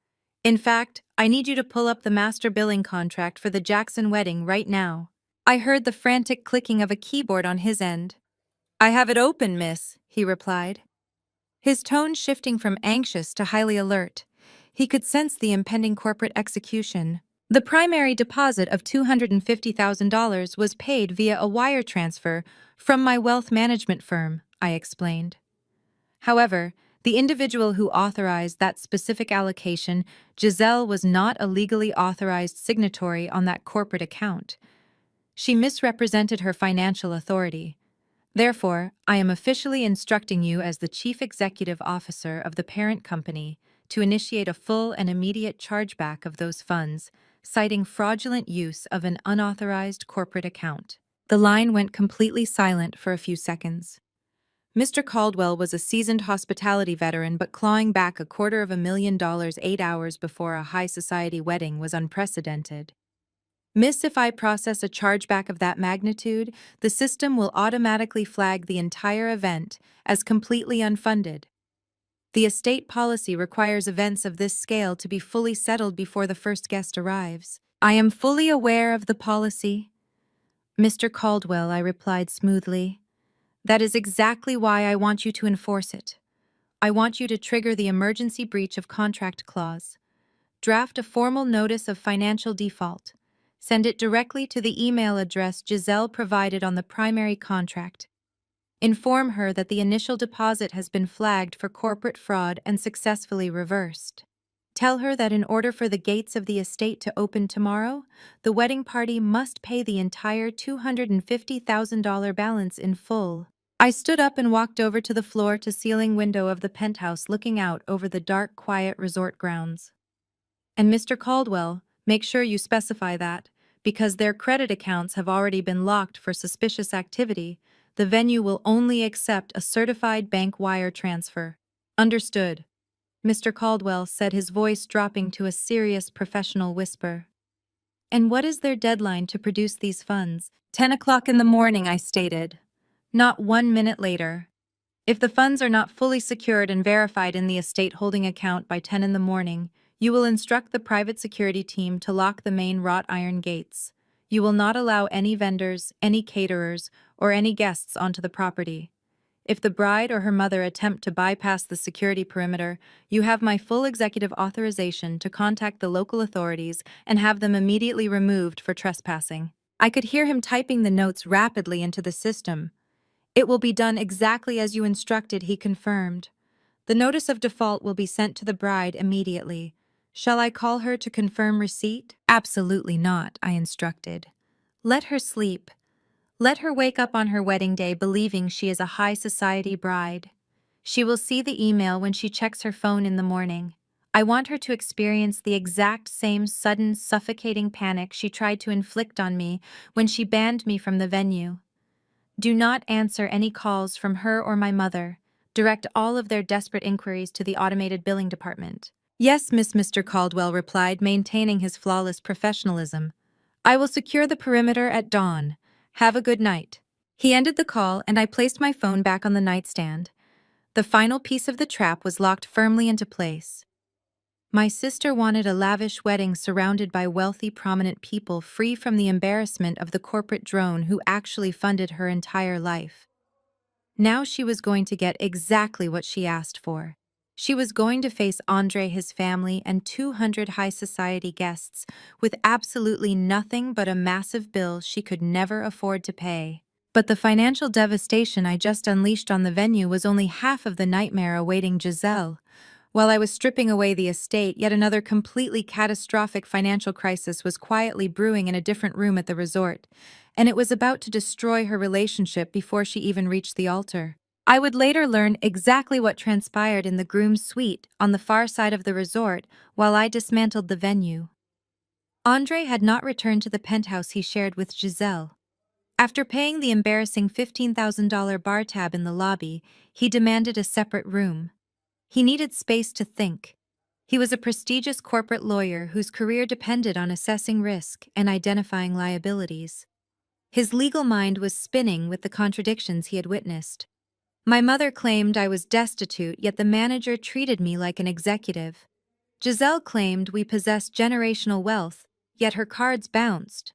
In fact, I need you to pull up the master billing contract for the Jackson wedding right now." I heard the frantic clicking of a keyboard on his end. "I have it open, miss," he replied, his tone shifting from anxious to highly alert. He could sense the impending corporate execution. The primary deposit of $250,000 was paid via a wire transfer from my wealth management firm, I explained. However, The individual who authorized that specific allocation, Giselle, was not a legally authorized signatory on that corporate account. She misrepresented her financial authority. Therefore, I am officially instructing you as the Chief Executive Officer of the parent company to initiate a full and immediate chargeback of those funds, citing fraudulent use of an unauthorized corporate account. The line went completely silent for a few seconds. Mr. Caldwell was a seasoned hospitality veteran, but clawing back $250,000 8 hours before a high society wedding was unprecedented. Miss, if I process a chargeback of that magnitude, the system will automatically flag the entire event as completely unfunded. The estate policy requires events of this scale to be fully settled before the first guest arrives. I am fully aware of the policy, Mr. Caldwell, I replied smoothly. That is exactly why I want you to enforce it. I want you to trigger the emergency breach of contract clause. Draft a formal notice of financial default. Send it directly to the email address Giselle provided on the primary contract. Inform her that the initial deposit has been flagged for corporate fraud and successfully reversed. Tell her that in order for the gates of the estate to open tomorrow, the wedding party must pay the entire $250,000 balance in full. I stood up and walked over to the floor-to-ceiling window of the penthouse looking out over the dark, quiet resort grounds. And Mr. Caldwell, make sure you specify that, because their credit accounts have already been locked for suspicious activity, the venue will only accept a certified bank wire transfer. Understood, Mr. Caldwell said, his voice dropping to a serious professional whisper. And what is their deadline to produce these funds? 10 o'clock in the morning, I stated. Not 1 minute later. If the funds are not fully secured and verified in the estate holding account by 10 in the morning, you will instruct the private security team to lock the main wrought iron gates. You will not allow any vendors, any caterers, or any guests onto the property. If the bride or her mother attempt to bypass the security perimeter, you have my full executive authorization to contact the local authorities and have them immediately removed for trespassing. I could hear him typing the notes rapidly into the system. It will be done exactly as you instructed, he confirmed. The notice of default will be sent to the bride immediately. Shall I call her to confirm receipt? Absolutely not, I instructed. Let her sleep. Let her wake up on her wedding day believing she is a high society bride. She will see the email when she checks her phone in the morning. I want her to experience the exact same sudden, suffocating panic she tried to inflict on me when she banned me from the venue. Do not answer any calls from her or my mother. Direct all of their desperate inquiries to the automated billing department. Yes, Miss, Mr. Caldwell replied, maintaining his flawless professionalism. I will secure the perimeter at dawn. Have a good night. He ended the call, and I placed my phone back on the nightstand. The final piece of the trap was locked firmly into place. My sister wanted a lavish wedding surrounded by wealthy, prominent people, free from the embarrassment of the corporate drone who actually funded her entire life. Now she was going to get exactly what she asked for. She was going to face Andre, his family, and 200 high society guests with absolutely nothing but a massive bill she could never afford to pay. But the financial devastation I just unleashed on the venue was only half of the nightmare awaiting Giselle. While I was stripping away the estate, yet another completely catastrophic financial crisis was quietly brewing in a different room at the resort, and it was about to destroy her relationship before she even reached the altar. I would later learn exactly what transpired in the groom's suite on the far side of the resort while I dismantled the venue. Andre had not returned to the penthouse he shared with Giselle. After paying the embarrassing $15,000 bar tab in the lobby, he demanded a separate room. He needed space to think. He was a prestigious corporate lawyer whose career depended on assessing risk and identifying liabilities. His legal mind was spinning with the contradictions he had witnessed. My mother claimed I was destitute, yet the manager treated me like an executive. Giselle claimed we possessed generational wealth, yet her cards bounced.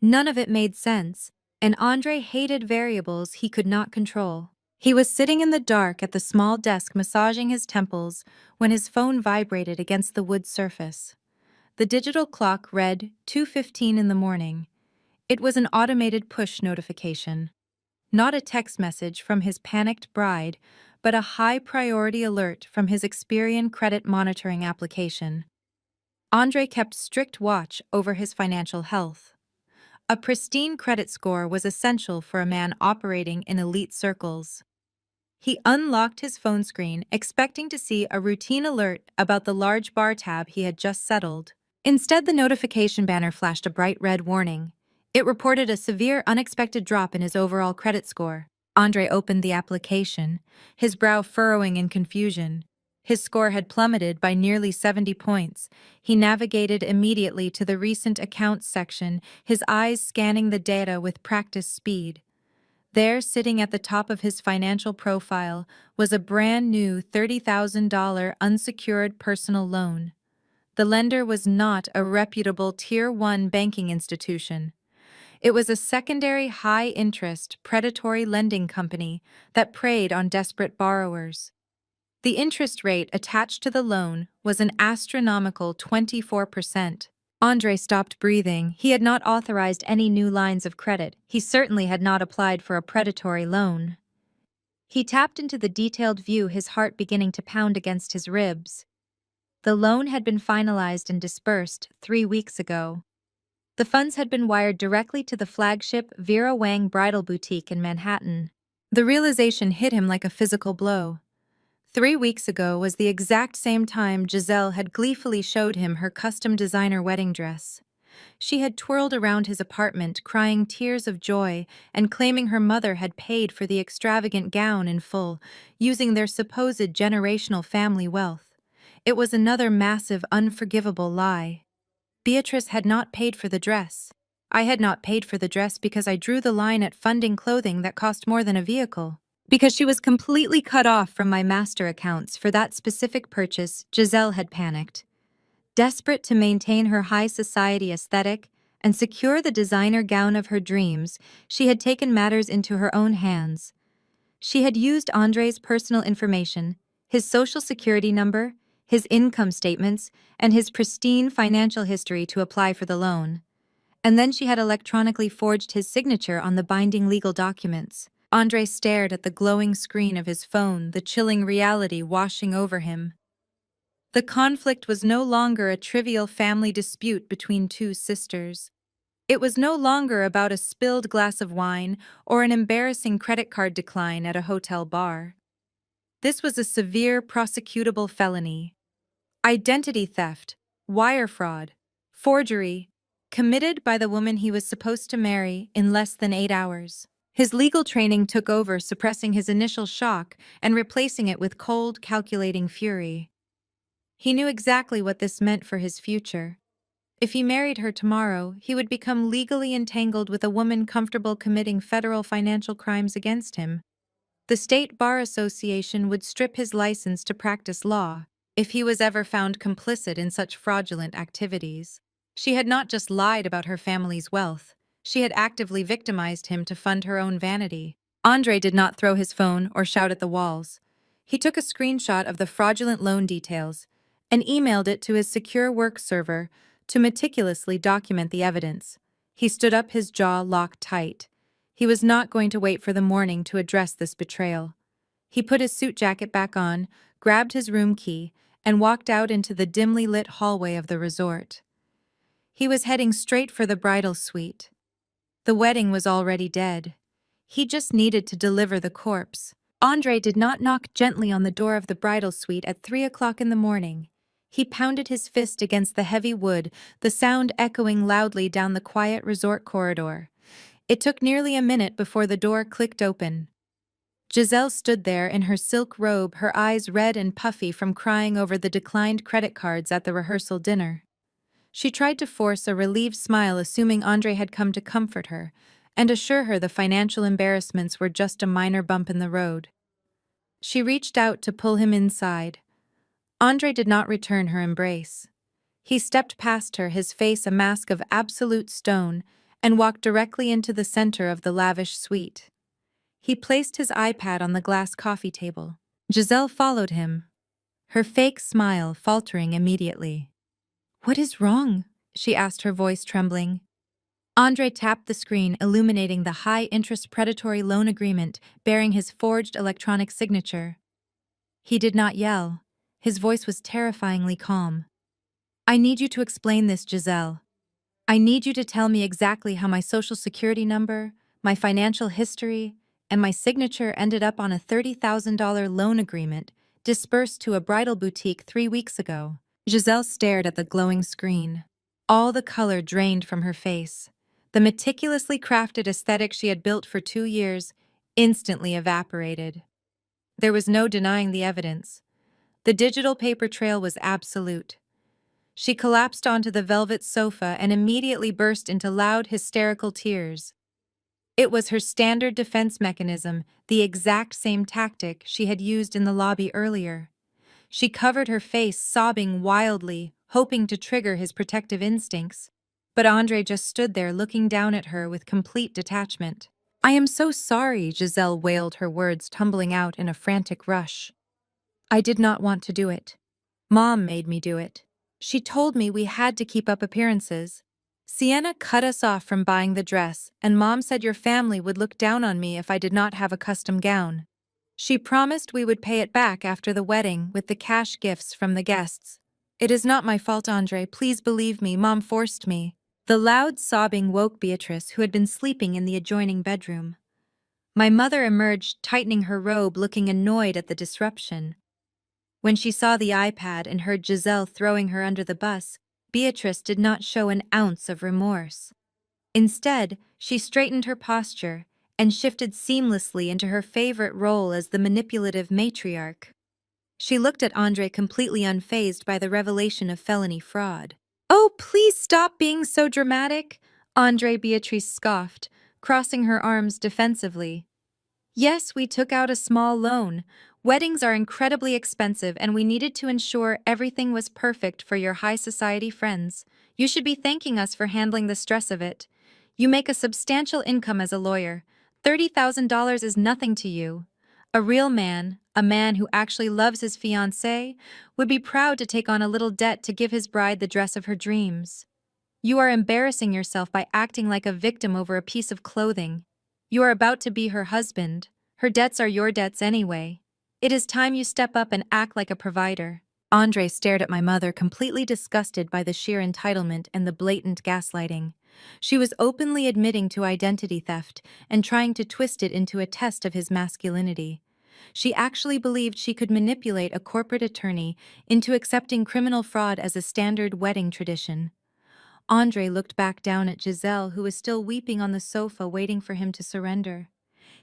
None of it made sense, and Andre hated variables he could not control. He was sitting in the dark at the small desk massaging his temples when his phone vibrated against the wood surface. The digital clock read 2:15 in the morning. It was an automated push notification. Not a text message from his panicked bride, but a high-priority alert from his Experian credit monitoring application. Andre kept strict watch over his financial health. A pristine credit score was essential for a man operating in elite circles. He unlocked his phone screen, expecting to see a routine alert about the large bar tab he had just settled. Instead, the notification banner flashed a bright red warning. It reported a severe, unexpected drop in his overall credit score. Andre opened the application, his brow furrowing in confusion. His score had plummeted by nearly 70 points. He navigated immediately to the recent accounts section, his eyes scanning the data with practiced speed. There, sitting at the top of his financial profile, was a brand new $30,000 unsecured personal loan. The lender was not a reputable Tier 1 banking institution. It was a secondary high-interest, predatory lending company that preyed on desperate borrowers. The interest rate attached to the loan was an astronomical 24%. Andre stopped breathing. He had not authorized any new lines of credit. He certainly had not applied for a predatory loan. He tapped into the detailed view, his heart beginning to pound against his ribs. The loan had been finalized and disbursed 3 weeks ago. The funds had been wired directly to the flagship Vera Wang bridal boutique in Manhattan. The realization hit him like a physical blow. 3 weeks ago was the exact same time Giselle had gleefully showed him her custom designer wedding dress. She had twirled around his apartment, crying tears of joy and claiming her mother had paid for the extravagant gown in full, using their supposed generational family wealth. It was another massive, unforgivable lie. Beatrice had not paid for the dress. I had not paid for the dress because I drew the line at funding clothing that cost more than a vehicle. Because she was completely cut off from my master accounts for that specific purchase, Giselle had panicked. Desperate to maintain her high society aesthetic and secure the designer gown of her dreams, she had taken matters into her own hands. She had used Andre's personal information, his social security number, his income statements, and his pristine financial history to apply for the loan. And then she had electronically forged his signature on the binding legal documents. Andre stared at the glowing screen of his phone, the chilling reality washing over him. The conflict was no longer a trivial family dispute between two sisters. It was no longer about a spilled glass of wine or an embarrassing credit card decline at a hotel bar. This was a severe prosecutable felony. Identity theft, wire fraud, forgery, committed by the woman he was supposed to marry in less than 8 hours. His legal training took over, suppressing his initial shock and replacing it with cold, calculating fury. He knew exactly what this meant for his future. If he married her tomorrow, he would become legally entangled with a woman comfortable committing federal financial crimes against him. The State Bar Association would strip his license to practice law if he was ever found complicit in such fraudulent activities. She had not just lied about her family's wealth. She had actively victimized him to fund her own vanity. Andre did not throw his phone or shout at the walls. He took a screenshot of the fraudulent loan details and emailed it to his secure work server to meticulously document the evidence. He stood up, his jaw locked tight. He was not going to wait for the morning to address this betrayal. He put his suit jacket back on, grabbed his room key, and walked out into the dimly lit hallway of the resort. He was heading straight for the bridal suite. The wedding was already dead. He just needed to deliver the corpse. Andre did not knock gently on the door of the bridal suite at 3 o'clock in the morning. He pounded his fist against the heavy wood, the sound echoing loudly down the quiet resort corridor. It took nearly a minute before the door clicked open. Giselle stood there in her silk robe, her eyes red and puffy from crying over the declined credit cards at the rehearsal dinner. She tried to force a relieved smile, assuming Andre had come to comfort her and assure her the financial embarrassments were just a minor bump in the road. She reached out to pull him inside. Andre did not return her embrace. He stepped past her, his face a mask of absolute stone, and walked directly into the center of the lavish suite. He placed his iPad on the glass coffee table. Giselle followed him, her fake smile faltering immediately. "What is wrong?" she asked, her voice trembling. Andre tapped the screen, illuminating the high-interest predatory loan agreement bearing his forged electronic signature. He did not yell. His voice was terrifyingly calm. I need you to explain this, Giselle. I need you to tell me exactly how my social security number, my financial history, and my signature ended up on a $30,000 loan agreement dispersed to a bridal boutique 3 weeks ago. Giselle stared at the glowing screen. All the color drained from her face. The meticulously crafted aesthetic she had built for 2 years instantly evaporated. There was no denying the evidence. The digital paper trail was absolute. She collapsed onto the velvet sofa and immediately burst into loud, hysterical tears. It was her standard defense mechanism, the exact same tactic she had used in the lobby earlier. She covered her face, sobbing wildly, hoping to trigger his protective instincts. But Andre just stood there looking down at her with complete detachment. I am so sorry, Giselle wailed, her words tumbling out in a frantic rush. I did not want to do it. Mom made me do it. She told me we had to keep up appearances. Sienna cut us off from buying the dress, and Mom said your family would look down on me if I did not have a custom gown. She promised we would pay it back after the wedding with the cash gifts from the guests. It is not my fault, Andre. Please believe me. Mom forced me. The loud sobbing woke Beatrice, who had been sleeping in the adjoining bedroom. My mother emerged, tightening her robe, looking annoyed at the disruption. When she saw the iPad and heard Giselle throwing her under the bus, Beatrice did not show an ounce of remorse. Instead, she straightened her posture and shifted seamlessly into her favorite role as the manipulative matriarch. She looked at Andre, completely unfazed by the revelation of felony fraud. Oh, please stop being so dramatic, Andre, Beatrice scoffed, crossing her arms defensively. Yes, we took out a small loan. Weddings are incredibly expensive, and we needed to ensure everything was perfect for your high society friends. You should be thanking us for handling the stress of it. You make a substantial income as a lawyer. $30,000 is nothing to you. A real man, a man who actually loves his fiancée, would be proud to take on a little debt to give his bride the dress of her dreams. You are embarrassing yourself by acting like a victim over a piece of clothing. You are about to be her husband. Her debts are your debts anyway. It is time you step up and act like a provider. Andre stared at my mother, completely disgusted by the sheer entitlement and the blatant gaslighting. She was openly admitting to identity theft and trying to twist it into a test of his masculinity. She actually believed she could manipulate a corporate attorney into accepting criminal fraud as a standard wedding tradition. Andre looked back down at Giselle, who was still weeping on the sofa, waiting for him to surrender.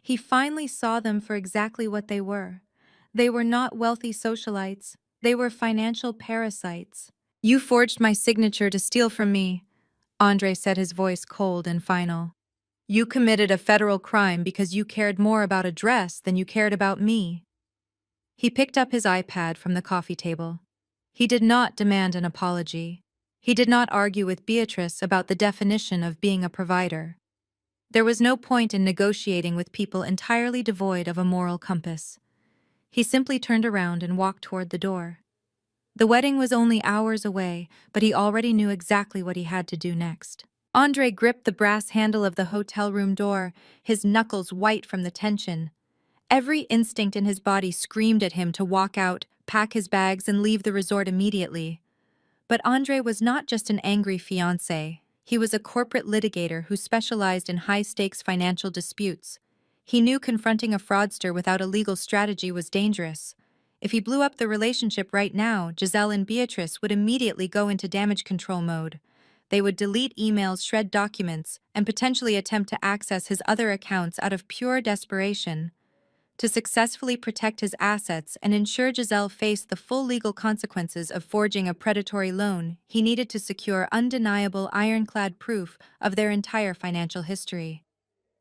He finally saw them for exactly what they were. They were not wealthy socialites. They were financial parasites. You forged my signature to steal from me, Andre said, his voice cold and final. You committed a federal crime because you cared more about a dress than you cared about me. He picked up his iPad from the coffee table. He did not demand an apology. He did not argue with Beatrice about the definition of being a provider. There was no point in negotiating with people entirely devoid of a moral compass. He simply turned around and walked toward the door. The wedding was only hours away, but he already knew exactly what he had to do next. Andre gripped the brass handle of the hotel room door, his knuckles white from the tension. Every instinct in his body screamed at him to walk out, pack his bags, and leave the resort immediately. But Andre was not just an angry fiancé. He was a corporate litigator who specialized in high-stakes financial disputes. He knew confronting a fraudster without a legal strategy was dangerous. If he blew up the relationship right now, Giselle and Beatrice would immediately go into damage control mode. They would delete emails, shred documents, and potentially attempt to access his other accounts out of pure desperation. To successfully protect his assets and ensure Giselle faced the full legal consequences of forging a predatory loan, he needed to secure undeniable, ironclad proof of their entire financial history.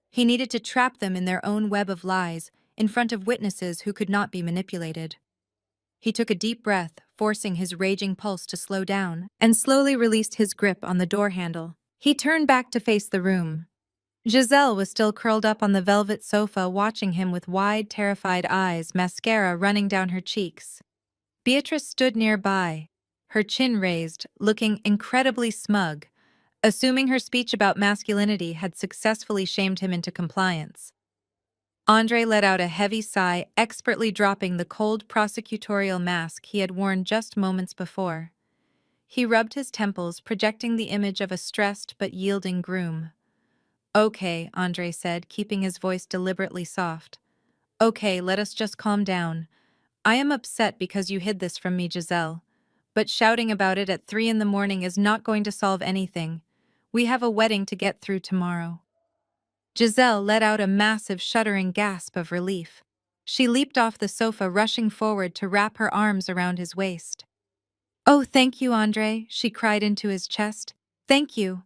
He needed to trap them in their own web of lies, in front of witnesses who could not be manipulated. He took a deep breath, forcing his raging pulse to slow down, and slowly released his grip on the door handle. He turned back to face the room. Giselle was still curled up on the velvet sofa, watching him with wide, terrified eyes, mascara running down her cheeks. Beatrice stood nearby, her chin raised, looking incredibly smug, assuming her speech about masculinity had successfully shamed him into compliance. Andre let out a heavy sigh, expertly dropping the cold prosecutorial mask he had worn just moments before. He rubbed his temples, projecting the image of a stressed but yielding groom. "Okay," Andre said, keeping his voice deliberately soft. "Okay, let us just calm down. I am upset because you hid this from me, Giselle. But shouting about it at 3 in the morning is not going to solve anything. We have a wedding to get through tomorrow." Giselle let out a massive, shuddering gasp of relief. She leaped off the sofa, rushing forward to wrap her arms around his waist. "Oh, thank you, Andre," she cried into his chest. "Thank you.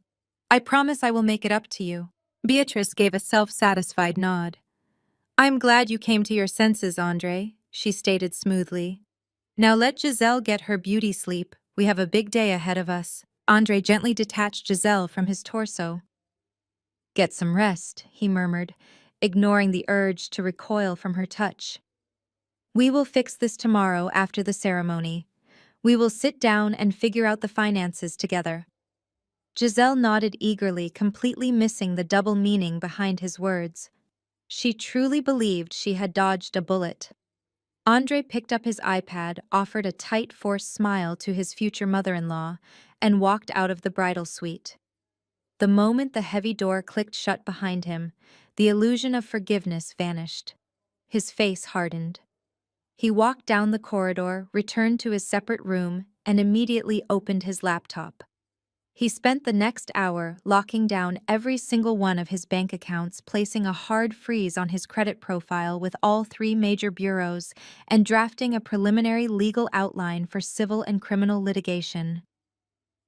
I promise I will make it up to you." Beatrice gave a self-satisfied nod. "I'm glad you came to your senses, Andre," she stated smoothly. "Now let Giselle get her beauty sleep. We have a big day ahead of us." Andre gently detached Giselle from his torso. "Get some rest," he murmured, ignoring the urge to recoil from her touch. "We will fix this tomorrow after the ceremony. We will sit down and figure out the finances together." Giselle nodded eagerly, completely missing the double meaning behind his words. She truly believed she had dodged a bullet. Andre picked up his iPad, offered a tight, forced smile to his future mother-in-law, and walked out of the bridal suite. The moment the heavy door clicked shut behind him, the illusion of forgiveness vanished. His face hardened. He walked down the corridor, returned to his separate room, and immediately opened his laptop. He spent the next hour locking down every single one of his bank accounts, placing a hard freeze on his credit profile with all 3 major bureaus, and drafting a preliminary legal outline for civil and criminal litigation.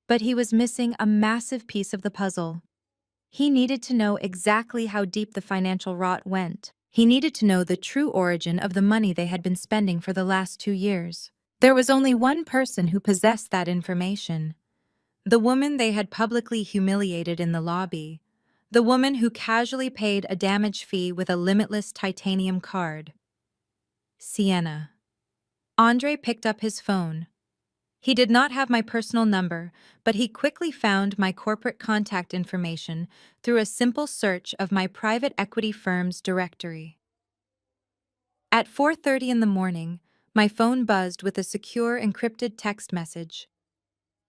But he was missing a massive piece of the puzzle. He needed to know exactly how deep the financial rot went. He needed to know the true origin of the money they had been spending for the last 2 years. There was only one person who possessed that information. The woman they had publicly humiliated in the lobby. The woman who casually paid a damage fee with a limitless titanium card. Sienna. Andre picked up his phone. He did not have my personal number, but he quickly found my corporate contact information through a simple search of my private equity firm's directory. At 4:30 in the morning, my phone buzzed with a secure encrypted text message.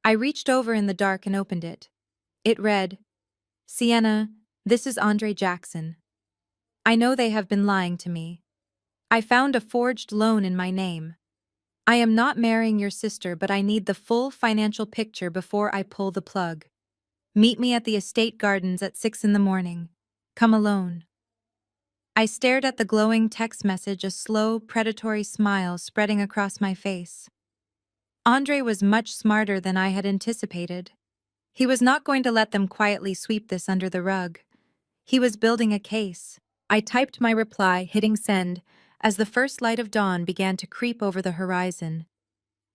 I reached over in the dark and opened it. It read, "Sienna, this is Andre Jackson. I know they have been lying to me. I found a forged loan in my name. I am not marrying your sister, but I need the full financial picture before I pull the plug. Meet me at the estate gardens at 6 in the morning. Come alone." I stared at the glowing text message, a slow, predatory smile spreading across my face. Andre was much smarter than I had anticipated. He was not going to let them quietly sweep this under the rug. He was building a case. I typed my reply, hitting send, as the first light of dawn began to creep over the horizon.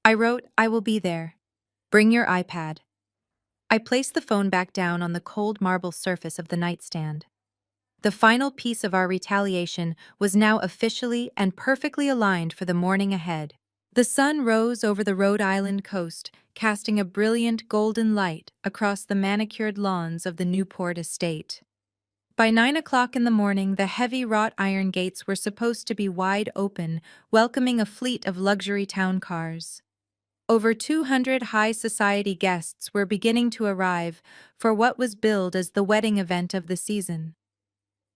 I wrote, "I will be there. Bring your iPad." I placed the phone back down on the cold marble surface of the nightstand. The final piece of our retaliation was now officially and perfectly aligned for the morning ahead. The sun rose over the Rhode Island coast, casting a brilliant golden light across the manicured lawns of the Newport estate. By 9 o'clock in the morning, the heavy wrought iron gates were supposed to be wide open, welcoming a fleet of luxury town cars. Over 200 high society guests were beginning to arrive for what was billed as the wedding event of the season.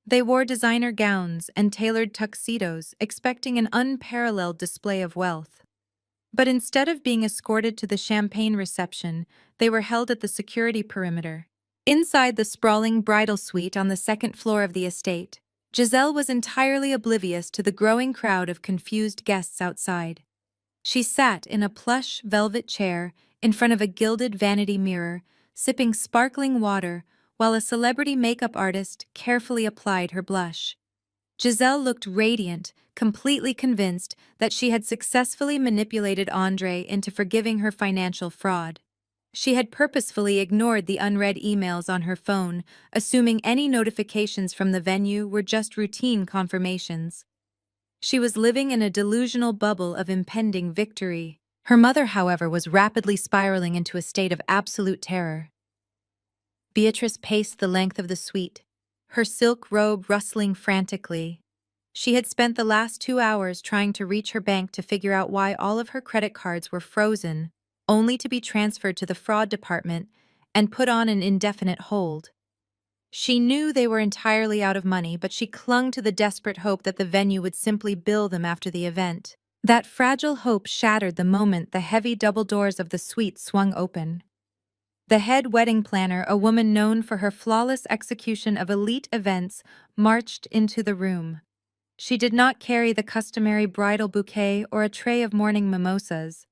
They wore designer gowns and tailored tuxedos, expecting an unparalleled display of wealth. But instead of being escorted to the champagne reception, they were held at the security perimeter. Inside the sprawling bridal suite on the second floor of the estate, Giselle was entirely oblivious to the growing crowd of confused guests outside. She sat in a plush velvet chair in front of a gilded vanity mirror, sipping sparkling water while a celebrity makeup artist carefully applied her blush. Giselle looked radiant, completely convinced that she had successfully manipulated Andre into forgiving her financial fraud. She had purposefully ignored the unread emails on her phone, assuming any notifications from the venue were just routine confirmations. She was living in a delusional bubble of impending victory. Her mother, however, was rapidly spiraling into a state of absolute terror. Beatrice paced the length of the suite, her silk robe rustling frantically. She had spent the last 2 hours trying to reach her bank to figure out why all of her credit cards were frozen, only to be transferred to the fraud department and put on an indefinite hold. She knew they were entirely out of money, but she clung to the desperate hope that the venue would simply bill them after the event. That fragile hope shattered the moment the heavy double doors of the suite swung open. The head wedding planner, a woman known for her flawless execution of elite events, marched into the room. She did not carry the customary bridal bouquet or a tray of morning mimosas.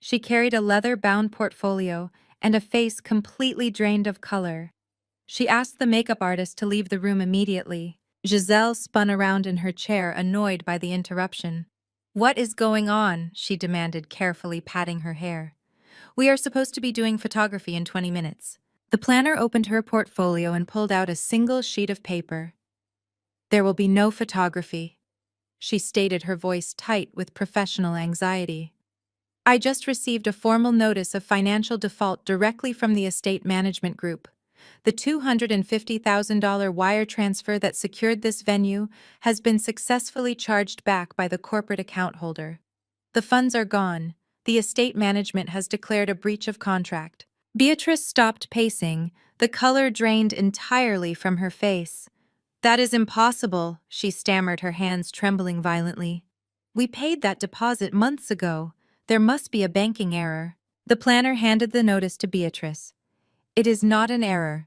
She carried a leather-bound portfolio and a face completely drained of color. She asked the makeup artist to leave the room immediately. Giselle spun around in her chair, annoyed by the interruption. "What is going on?" she demanded, carefully patting her hair. "We are supposed to be doing photography in 20 minutes. The planner opened her portfolio and pulled out a single sheet of paper. "There will be no photography," she stated, her voice tight with professional anxiety. "I just received a formal notice of financial default directly from the estate management group. The $250,000 wire transfer that secured this venue has been successfully charged back by the corporate account holder. The funds are gone. The estate management has declared a breach of contract." Beatrice stopped pacing, the color drained entirely from her face. "That is impossible," she stammered, her hands trembling violently. "We paid that deposit months ago. There must be a banking error." The planner handed the notice to Beatrice. "It is not an error.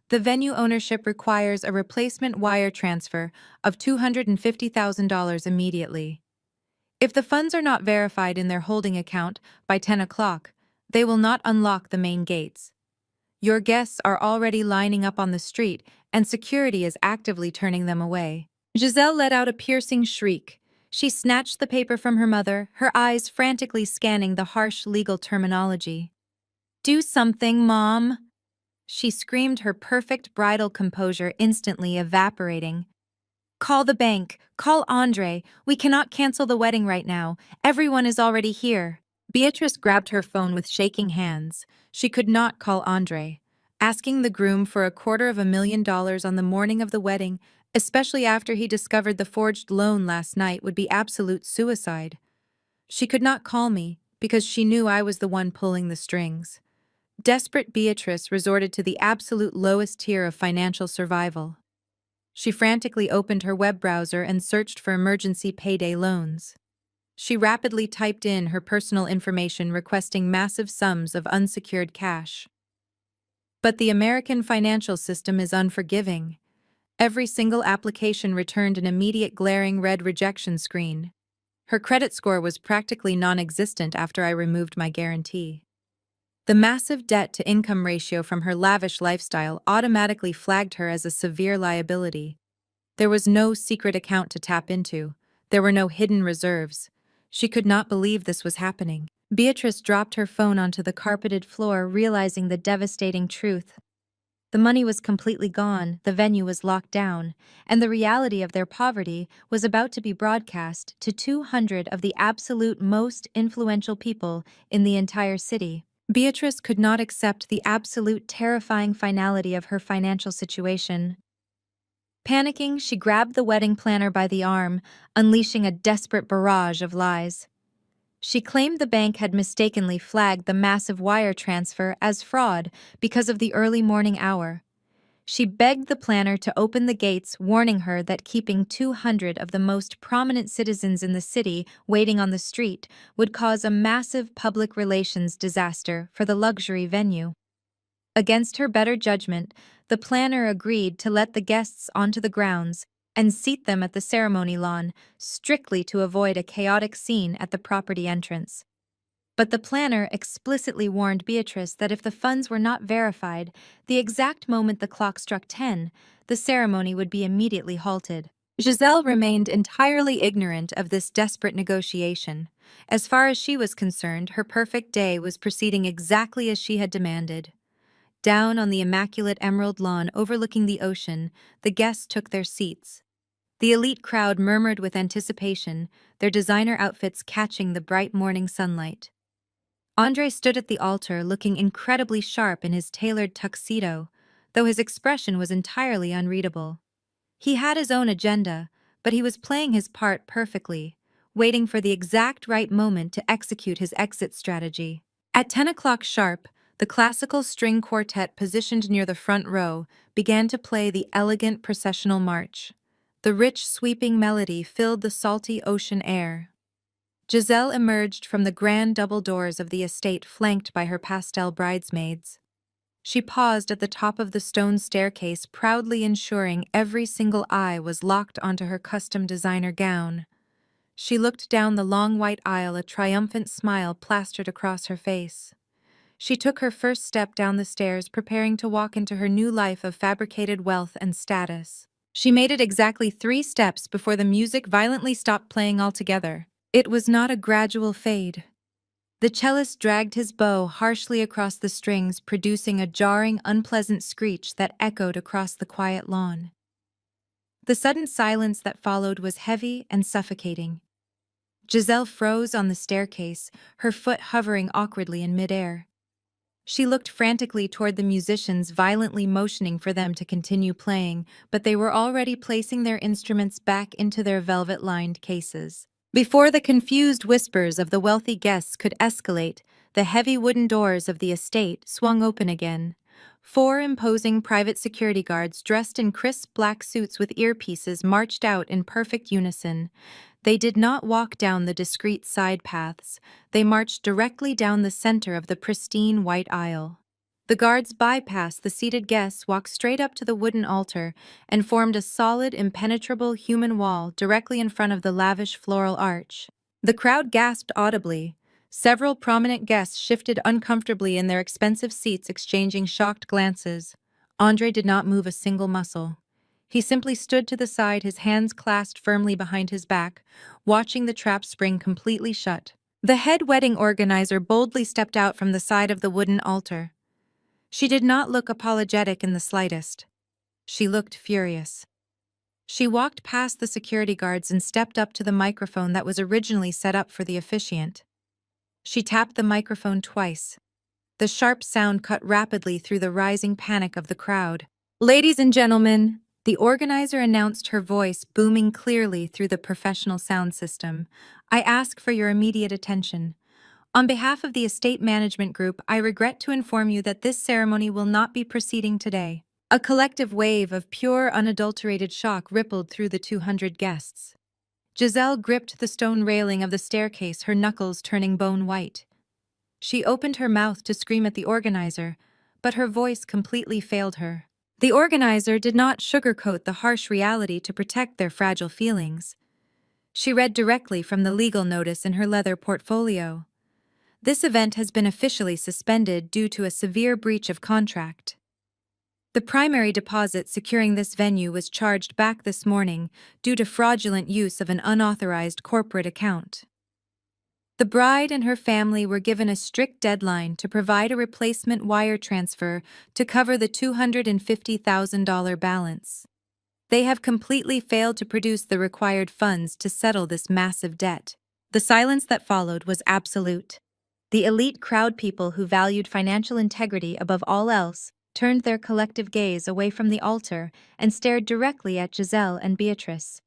The venue ownership requires a replacement wire transfer of $250,000 immediately. If the funds are not verified in their holding account by 10 o'clock, they will not unlock the main gates. Your guests are already lining up on the street, and security is actively turning them away." Giselle let out a piercing shriek. She snatched the paper from her mother, her eyes frantically scanning the harsh legal terminology. "Do something, Mom!" she screamed, her perfect bridal composure instantly evaporating. "Call the bank. Call Andre. We cannot cancel the wedding right now. Everyone is already here." Beatrice grabbed her phone with shaking hands. She could not call Andre. Asking the groom for $250,000 on the morning of the wedding, especially after he discovered the forged loan last night, would be absolute suicide. "She could not call me because she knew I was the one pulling the strings." Desperate Beatrice resorted to the absolute lowest tier of financial survival. She frantically opened her web browser and searched for emergency payday loans. She rapidly typed in her personal information, requesting massive sums of unsecured cash. But the American financial system is unforgiving. Every single application returned an immediate glaring red rejection screen. Her credit score was practically non-existent after I removed my guarantee. The massive debt-to-income ratio from her lavish lifestyle automatically flagged her as a severe liability. There was no secret account to tap into. There were no hidden reserves. She could not believe this was happening. Beatrice dropped her phone onto the carpeted floor, realizing the devastating truth. The money was completely gone, the venue was locked down, and the reality of their poverty was about to be broadcast to 200 of the absolute most influential people in the entire city. Beatrice could not accept the absolute terrifying finality of her financial situation. Panicking, she grabbed the wedding planner by the arm, unleashing a desperate barrage of lies. She claimed the bank had mistakenly flagged the massive wire transfer as fraud because of the early morning hour. She begged the planner to open the gates, warning her that keeping 200 of the most prominent citizens in the city waiting on the street would cause a massive public relations disaster for the luxury venue. Against her better judgment, the planner agreed to let the guests onto the grounds and seat them at the ceremony lawn, strictly to avoid a chaotic scene at the property entrance. But the planner explicitly warned Beatrice that if the funds were not verified, the exact moment the clock struck 10, the ceremony would be immediately halted. Giselle remained entirely ignorant of this desperate negotiation. As far as she was concerned, her perfect day was proceeding exactly as she had demanded. Down on the immaculate emerald lawn overlooking the ocean, the guests took their seats. The elite crowd murmured with anticipation, their designer outfits catching the bright morning sunlight. Andre stood at the altar, looking incredibly sharp in his tailored tuxedo, though his expression was entirely unreadable. He had his own agenda, but he was playing his part perfectly, waiting for the exact right moment to execute his exit strategy. At 10 o'clock sharp, the classical string quartet positioned near the front row began to play the elegant processional march. The rich, sweeping melody filled the salty ocean air. Giselle emerged from the grand double doors of the estate flanked by her pastel bridesmaids. She paused at the top of the stone staircase, proudly ensuring every single eye was locked onto her custom designer gown. She looked down the long white aisle, a triumphant smile plastered across her face. She took her first step down the stairs, preparing to walk into her new life of fabricated wealth and status. She made it exactly 3 steps before the music violently stopped playing altogether. It was not a gradual fade. The cellist dragged his bow harshly across the strings, producing a jarring, unpleasant screech that echoed across the quiet lawn. The sudden silence that followed was heavy and suffocating. Giselle froze on the staircase, her foot hovering awkwardly in midair. She looked frantically toward the musicians, violently motioning for them to continue playing, but they were already placing their instruments back into their velvet-lined cases. Before the confused whispers of the wealthy guests could escalate, the heavy wooden doors of the estate swung open again. 4 imposing private security guards dressed in crisp black suits with earpieces marched out in perfect unison. They did not walk down the discreet side paths, they marched directly down the center of the pristine white aisle. The guards bypassed the seated guests, walked straight up to the wooden altar, and formed a solid, impenetrable human wall directly in front of the lavish floral arch. The crowd gasped audibly. Several prominent guests shifted uncomfortably in their expensive seats, exchanging shocked glances. Andre did not move a single muscle. He simply stood to the side, his hands clasped firmly behind his back, watching the trap spring completely shut. The head wedding organizer boldly stepped out from the side of the wooden altar. She did not look apologetic in the slightest. She looked furious. She walked past the security guards and stepped up to the microphone that was originally set up for the officiant. She tapped the microphone twice. The sharp sound cut rapidly through the rising panic of the crowd. "Ladies and gentlemen," the organizer announced, her voice booming clearly through the professional sound system, "I ask for your immediate attention. On behalf of the estate management group, I regret to inform you that this ceremony will not be proceeding today." A collective wave of pure, unadulterated shock rippled through the 200 guests. Giselle gripped the stone railing of the staircase, her knuckles turning bone white. She opened her mouth to scream at the organizer, but her voice completely failed her. The organizer did not sugarcoat the harsh reality to protect their fragile feelings. She read directly from the legal notice in her leather portfolio. This event has been officially suspended due to a severe breach of contract. The primary deposit securing this venue was charged back this morning due to fraudulent use of an unauthorized corporate account. The bride and her family were given a strict deadline to provide a replacement wire transfer to cover the $250,000 balance. They have completely failed to produce the required funds to settle this massive debt. The silence that followed was absolute. The elite crowd people who valued financial integrity above all else turned their collective gaze away from the altar and stared directly at Giselle and Beatrice.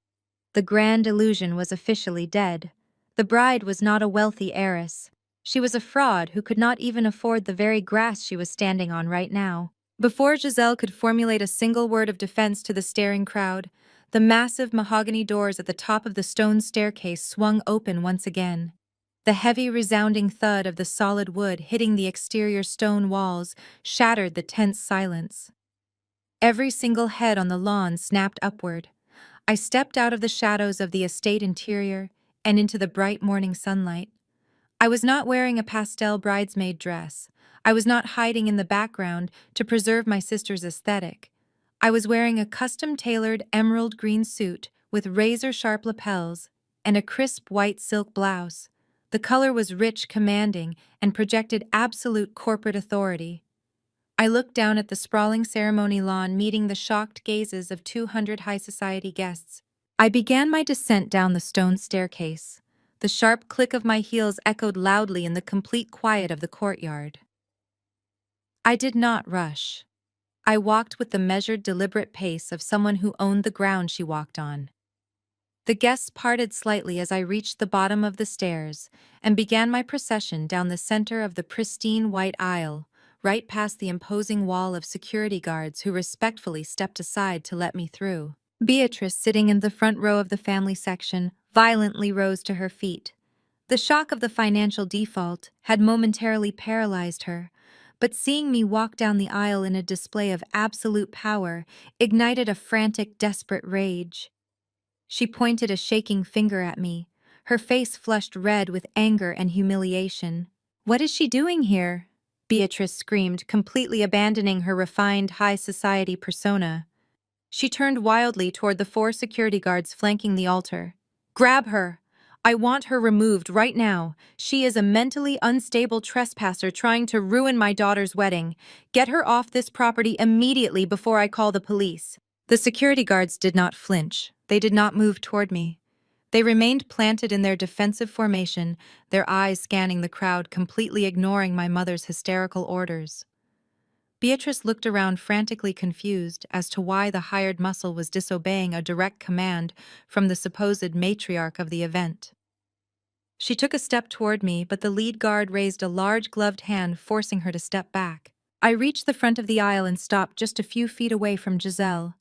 The grand illusion was officially dead. The bride was not a wealthy heiress. She was a fraud who could not even afford the very grass she was standing on right now. Before Giselle could formulate a single word of defense to the staring crowd, the massive mahogany doors at the top of the stone staircase swung open once again. The heavy, resounding thud of the solid wood hitting the exterior stone walls shattered the tense silence. Every single head on the lawn snapped upward. I stepped out of the shadows of the estate interior and into the bright morning sunlight. I was not wearing a pastel bridesmaid dress. I was not hiding in the background to preserve my sister's aesthetic. I was wearing a custom-tailored emerald green suit with razor-sharp lapels and a crisp white silk blouse. The color was rich, commanding, and projected absolute corporate authority. I looked down at the sprawling ceremony lawn, meeting the shocked gazes of 200 high society guests. I began my descent down the stone staircase. The sharp click of my heels echoed loudly in the complete quiet of the courtyard. I did not rush. I walked with the measured, deliberate pace of someone who owned the ground she walked on. The guests parted slightly as I reached the bottom of the stairs and began my procession down the center of the pristine white aisle, right past the imposing wall of security guards who respectfully stepped aside to let me through. Beatrice, sitting in the front row of the family section, violently rose to her feet. The shock of the financial default had momentarily paralyzed her, but seeing me walk down the aisle in a display of absolute power ignited a frantic, desperate rage. She pointed a shaking finger at me, her face flushed red with anger and humiliation. "What is she doing here?" Beatrice screamed, completely abandoning her refined, high society persona. She turned wildly toward the 4 security guards flanking the altar. "Grab her! I want her removed right now. She is a mentally unstable trespasser trying to ruin my daughter's wedding. Get her off this property immediately before I call the police." The security guards did not flinch. They did not move toward me. They remained planted in their defensive formation, their eyes scanning the crowd, completely ignoring my mother's hysterical orders. Beatrice looked around, frantically confused as to why the hired muscle was disobeying a direct command from the supposed matriarch of the event. She took a step toward me, but the lead guard raised a large gloved hand, forcing her to step back. I reached the front of the aisle and stopped just a few feet away from Giselle.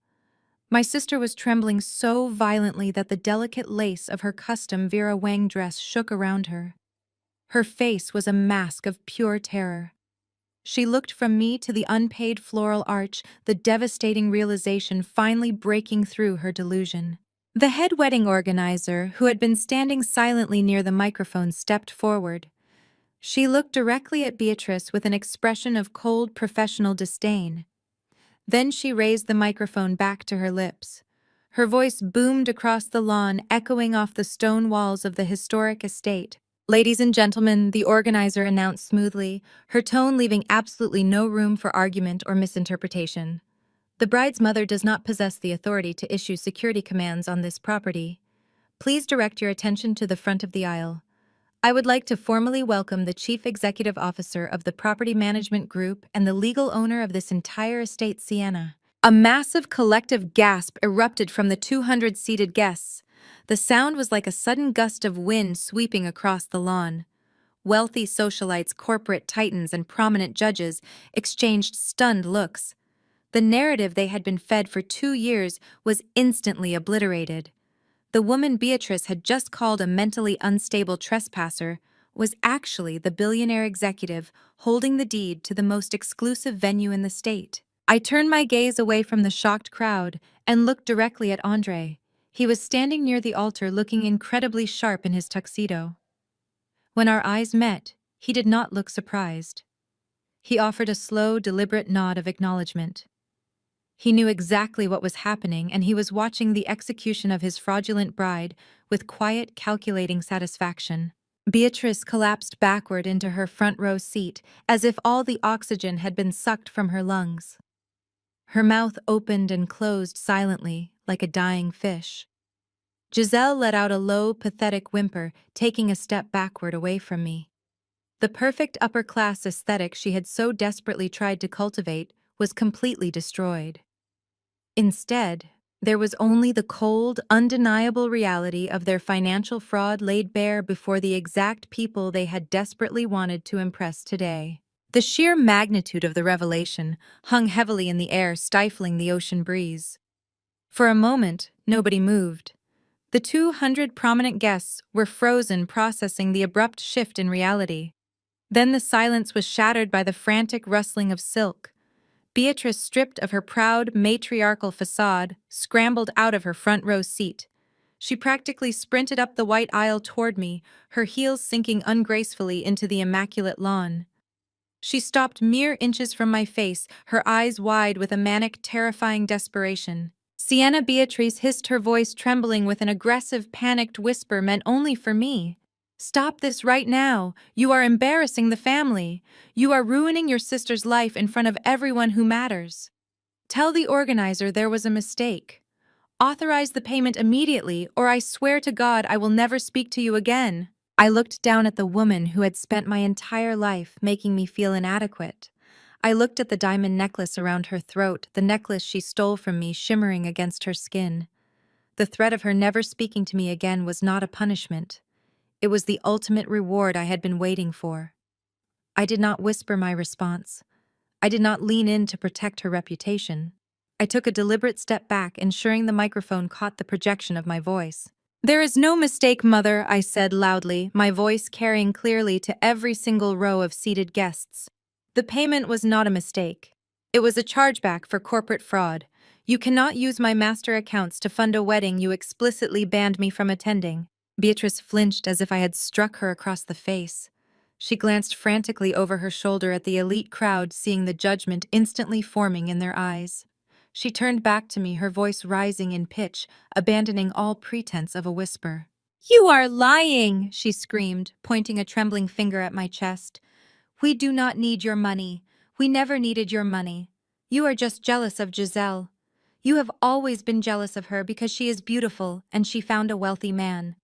My sister was trembling so violently that the delicate lace of her custom Vera Wang dress shook around her. Her face was a mask of pure terror. She looked from me to the unpaid floral arch, the devastating realization finally breaking through her delusion. The head wedding organizer, who had been standing silently near the microphone, stepped forward. She looked directly at Beatrice with an expression of cold, professional disdain. Then she raised the microphone back to her lips. Her voice boomed across the lawn, echoing off the stone walls of the historic estate. "Ladies and gentlemen," the organizer announced smoothly, her tone leaving absolutely no room for argument or misinterpretation. "The bride's mother does not possess the authority to issue security commands on this property. Please direct your attention to the front of the aisle. I would like to formally welcome the Chief Executive Officer of the Property Management Group and the legal owner of this entire estate, Sienna." A massive collective gasp erupted from the 200 seated guests. The sound was like a sudden gust of wind sweeping across the lawn. Wealthy socialites, corporate titans, and prominent judges exchanged stunned looks. The narrative they had been fed for 2 years was instantly obliterated. The woman Beatrice had just called a mentally unstable trespasser was actually the billionaire executive holding the deed to the most exclusive venue in the state. I turned my gaze away from the shocked crowd and looked directly at André. He was standing near the altar, looking incredibly sharp in his tuxedo. When our eyes met, he did not look surprised. He offered a slow, deliberate nod of acknowledgement. He knew exactly what was happening, and he was watching the execution of his fraudulent bride with quiet, calculating satisfaction. Beatrice collapsed backward into her front row seat, as if all the oxygen had been sucked from her lungs. Her mouth opened and closed silently, like a dying fish. Giselle let out a low, pathetic whimper, taking a step backward away from me. The perfect upper-class aesthetic she had so desperately tried to cultivate was completely destroyed. Instead, there was only the cold, undeniable reality of their financial fraud laid bare before the exact people they had desperately wanted to impress today. The sheer magnitude of the revelation hung heavily in the air, stifling the ocean breeze. For a moment, nobody moved. The 200 prominent guests were frozen, processing the abrupt shift in reality. Then the silence was shattered by the frantic rustling of silk. Beatrice, stripped of her proud, matriarchal facade, scrambled out of her front row seat. She practically sprinted up the white aisle toward me, her heels sinking ungracefully into the immaculate lawn. She stopped mere inches from my face, her eyes wide with a manic, terrifying desperation. "Sienna," Beatrice hissed, her voice trembling with an aggressive, panicked whisper meant only for me. "Stop this right now. You are embarrassing the family. You are ruining your sister's life in front of everyone who matters. Tell the organizer there was a mistake. Authorize the payment immediately, or I swear to God I will never speak to you again." I looked down at the woman who had spent my entire life making me feel inadequate. I looked at the diamond necklace around her throat, the necklace she stole from me shimmering against her skin. The threat of her never speaking to me again was not a punishment. It was the ultimate reward I had been waiting for. I did not whisper my response. I did not lean in to protect her reputation. I took a deliberate step back, ensuring the microphone caught the projection of my voice. "There is no mistake, Mother," I said loudly, my voice carrying clearly to every single row of seated guests. "The payment was not a mistake. It was a chargeback for corporate fraud. You cannot use my master accounts to fund a wedding you explicitly banned me from attending." Beatrice flinched as if I had struck her across the face. She glanced frantically over her shoulder at the elite crowd, seeing the judgment instantly forming in their eyes. She turned back to me, her voice rising in pitch, abandoning all pretense of a whisper. "You are lying!" she screamed, pointing a trembling finger at my chest. "We do not need your money. We never needed your money. You are just jealous of Giselle. You have always been jealous of her because she is beautiful and she found a wealthy man.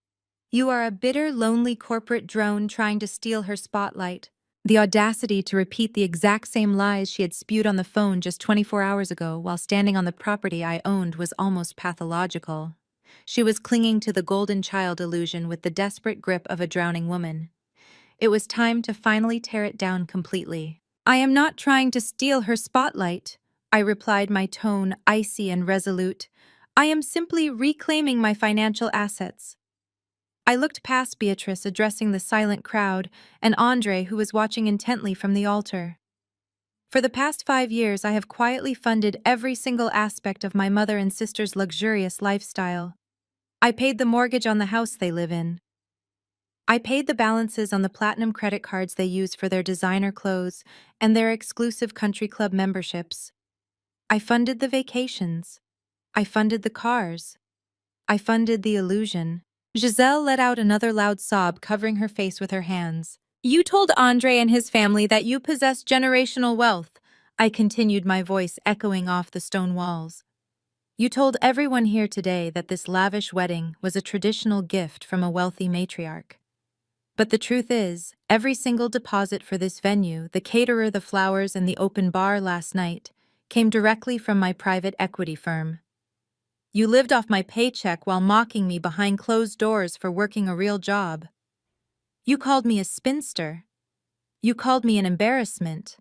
You are a bitter, lonely corporate drone trying to steal her spotlight." The audacity to repeat the exact same lies she had spewed on the phone just 24 hours ago while standing on the property I owned was almost pathological. She was clinging to the golden child illusion with the desperate grip of a drowning woman. It was time to finally tear it down completely. "I am not trying to steal her spotlight," I replied, my tone icy and resolute. "I am simply reclaiming my financial assets." I looked past Beatrice, addressing the silent crowd, and Andre, who was watching intently from the altar. "For the past 5 years, I have quietly funded every single aspect of my mother and sister's luxurious lifestyle. I paid the mortgage on the house they live in. I paid the balances on the platinum credit cards they use for their designer clothes and their exclusive country club memberships. I funded the vacations. I funded the cars. I funded the illusion." Giselle let out another loud sob, covering her face with her hands. "You told Andre and his family that you possess generational wealth," I continued, my voice echoing off the stone walls. "You told everyone here today that this lavish wedding was a traditional gift from a wealthy matriarch. But the truth is, every single deposit for this venue, the caterer, the flowers, and the open bar last night, came directly from my private equity firm. You lived off my paycheck while mocking me behind closed doors for working a real job. You called me a spinster. You called me an embarrassment.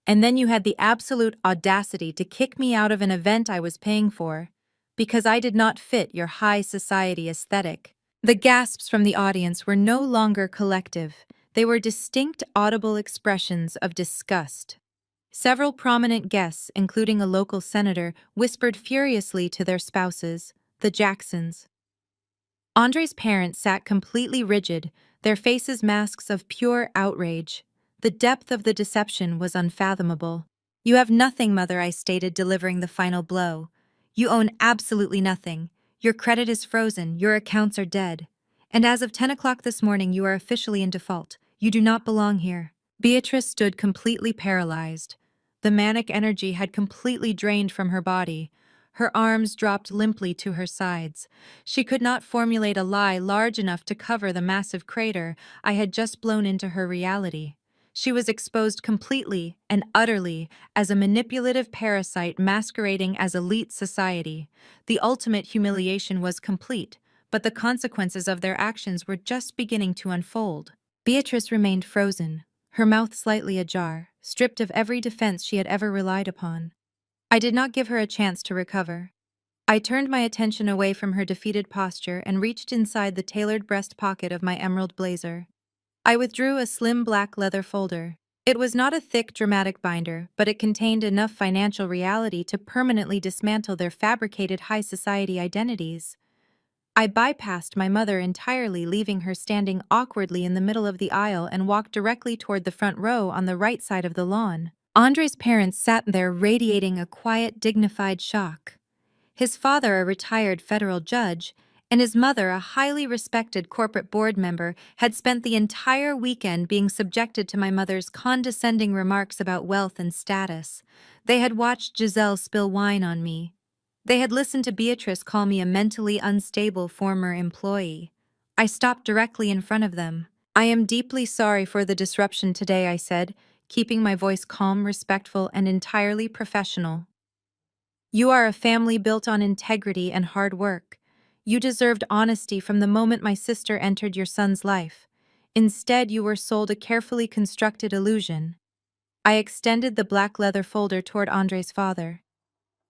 And then you had the absolute audacity to kick me out of an event I was paying for because I did not fit your high society aesthetic." The gasps from the audience were no longer collective. They were distinct, audible expressions of disgust. Several prominent guests, including a local senator, whispered furiously to their spouses, the Jacksons. Andre's parents sat completely rigid, their faces masks of pure outrage. The depth of the deception was unfathomable. "You have nothing, Mother," I stated, delivering the final blow. "You own absolutely nothing. Your credit is frozen, your accounts are dead. And as of 10 o'clock this morning, you are officially in default. You do not belong here." Beatrice stood completely paralyzed. The manic energy had completely drained from her body. Her arms dropped limply to her sides. She could not formulate a lie large enough to cover the massive crater I had just blown into her reality. She was exposed completely and utterly as a manipulative parasite masquerading as elite society. The ultimate humiliation was complete, but the consequences of their actions were just beginning to unfold. Beatrice remained frozen, her mouth slightly ajar, stripped of every defense she had ever relied upon. I did not give her a chance to recover. I turned my attention away from her defeated posture and reached inside the tailored breast pocket of my emerald blazer. I withdrew a slim black leather folder. It was not a thick, dramatic binder, but it contained enough financial reality to permanently dismantle their fabricated high society identities. I bypassed my mother entirely, leaving her standing awkwardly in the middle of the aisle, and walked directly toward the front row on the right side of the lawn. Andre's parents sat there radiating a quiet, dignified shock. His father, a retired federal judge, and his mother, a highly respected corporate board member, had spent the entire weekend being subjected to my mother's condescending remarks about wealth and status. They had watched Giselle spill wine on me. They had listened to Beatrice call me a mentally unstable former employee. I stopped directly in front of them. "I am deeply sorry for the disruption today," I said, keeping my voice calm, respectful, and entirely professional. "You are a family built on integrity and hard work. You deserved honesty from the moment my sister entered your son's life. Instead, you were sold a carefully constructed illusion. I extended the black leather folder toward Andre's father.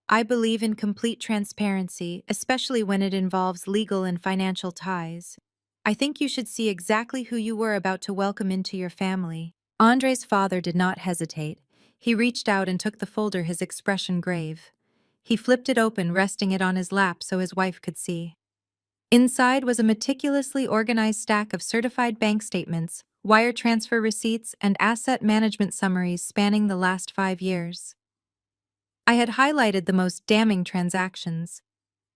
I believe in complete transparency, especially when it involves legal and financial ties. I think you should see exactly who you were about to welcome into your family. Andre's father did not hesitate. He reached out and took the folder, his expression grave. He flipped it open, resting it on his lap so his wife could see. Inside was a meticulously organized stack of certified bank statements, wire transfer receipts, and asset management summaries spanning the last 5 years. I had highlighted the most damning transactions.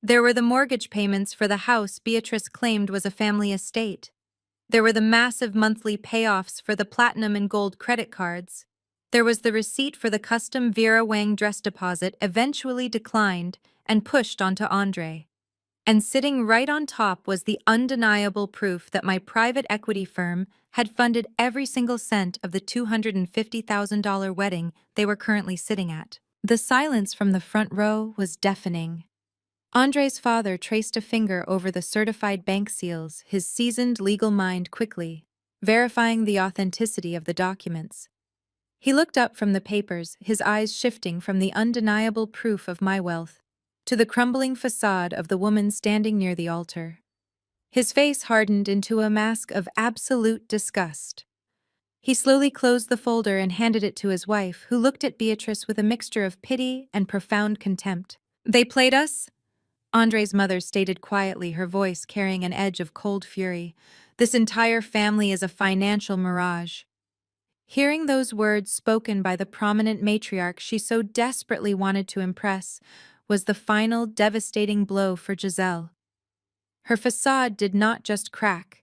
There were the mortgage payments for the house Beatrice claimed was a family estate. There were the massive monthly payoffs for the platinum and gold credit cards. There was the receipt for the custom Vera Wang dress deposit, eventually declined and pushed onto Andre. And sitting right on top was the undeniable proof that my private equity firm had funded every single cent of the $250,000 wedding they were currently sitting at. The silence from the front row was deafening. Andre's father traced a finger over the certified bank seals, his seasoned legal mind quickly, verifying the authenticity of the documents. He looked up from the papers, his eyes shifting from the undeniable proof of my wealth to the crumbling facade of the woman standing near the altar. His face hardened into a mask of absolute disgust. He slowly closed the folder and handed it to his wife, who looked at Beatrice with a mixture of pity and profound contempt. "They played us?" Andre's mother stated quietly, her voice carrying an edge of cold fury. "This entire family is a financial mirage." Hearing those words spoken by the prominent matriarch she so desperately wanted to impress was the final devastating blow for Giselle. Her facade did not just crack,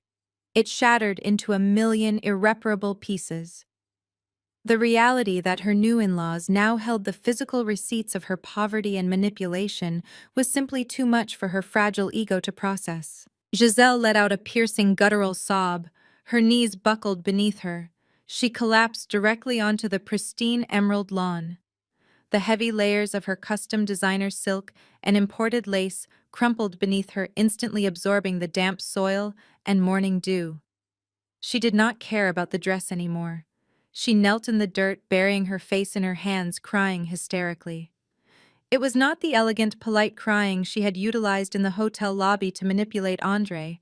it shattered into a million irreparable pieces. The reality that her new in-laws now held the physical receipts of her poverty and manipulation was simply too much for her fragile ego to process. Giselle let out a piercing guttural sob, her knees buckled beneath her. She collapsed directly onto the pristine emerald lawn. The heavy layers of her custom designer silk and imported lace crumpled beneath her, instantly absorbing the damp soil and morning dew. She did not care about the dress anymore. She knelt in the dirt, burying her face in her hands, crying hysterically. It was not the elegant, polite crying she had utilized in the hotel lobby to manipulate Andre.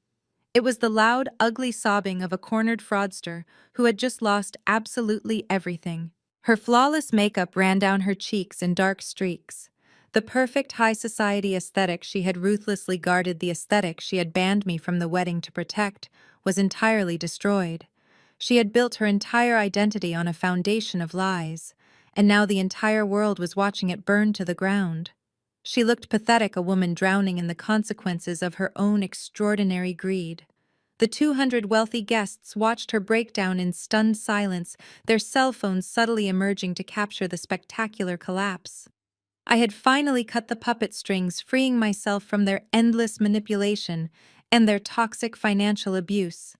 It was the loud, ugly sobbing of a cornered fraudster who had just lost absolutely everything. Her flawless makeup ran down her cheeks in dark streaks. The perfect high society aesthetic she had ruthlessly guarded, the aesthetic she had banned me from the wedding to protect, was entirely destroyed. She had built her entire identity on a foundation of lies, and now the entire world was watching it burn to the ground. She looked pathetic, a woman drowning in the consequences of her own extraordinary greed. The 200 wealthy guests watched her break down in stunned silence, their cell phones subtly emerging to capture the spectacular collapse. I had finally cut the puppet strings, freeing myself from their endless manipulation and their toxic financial abuse.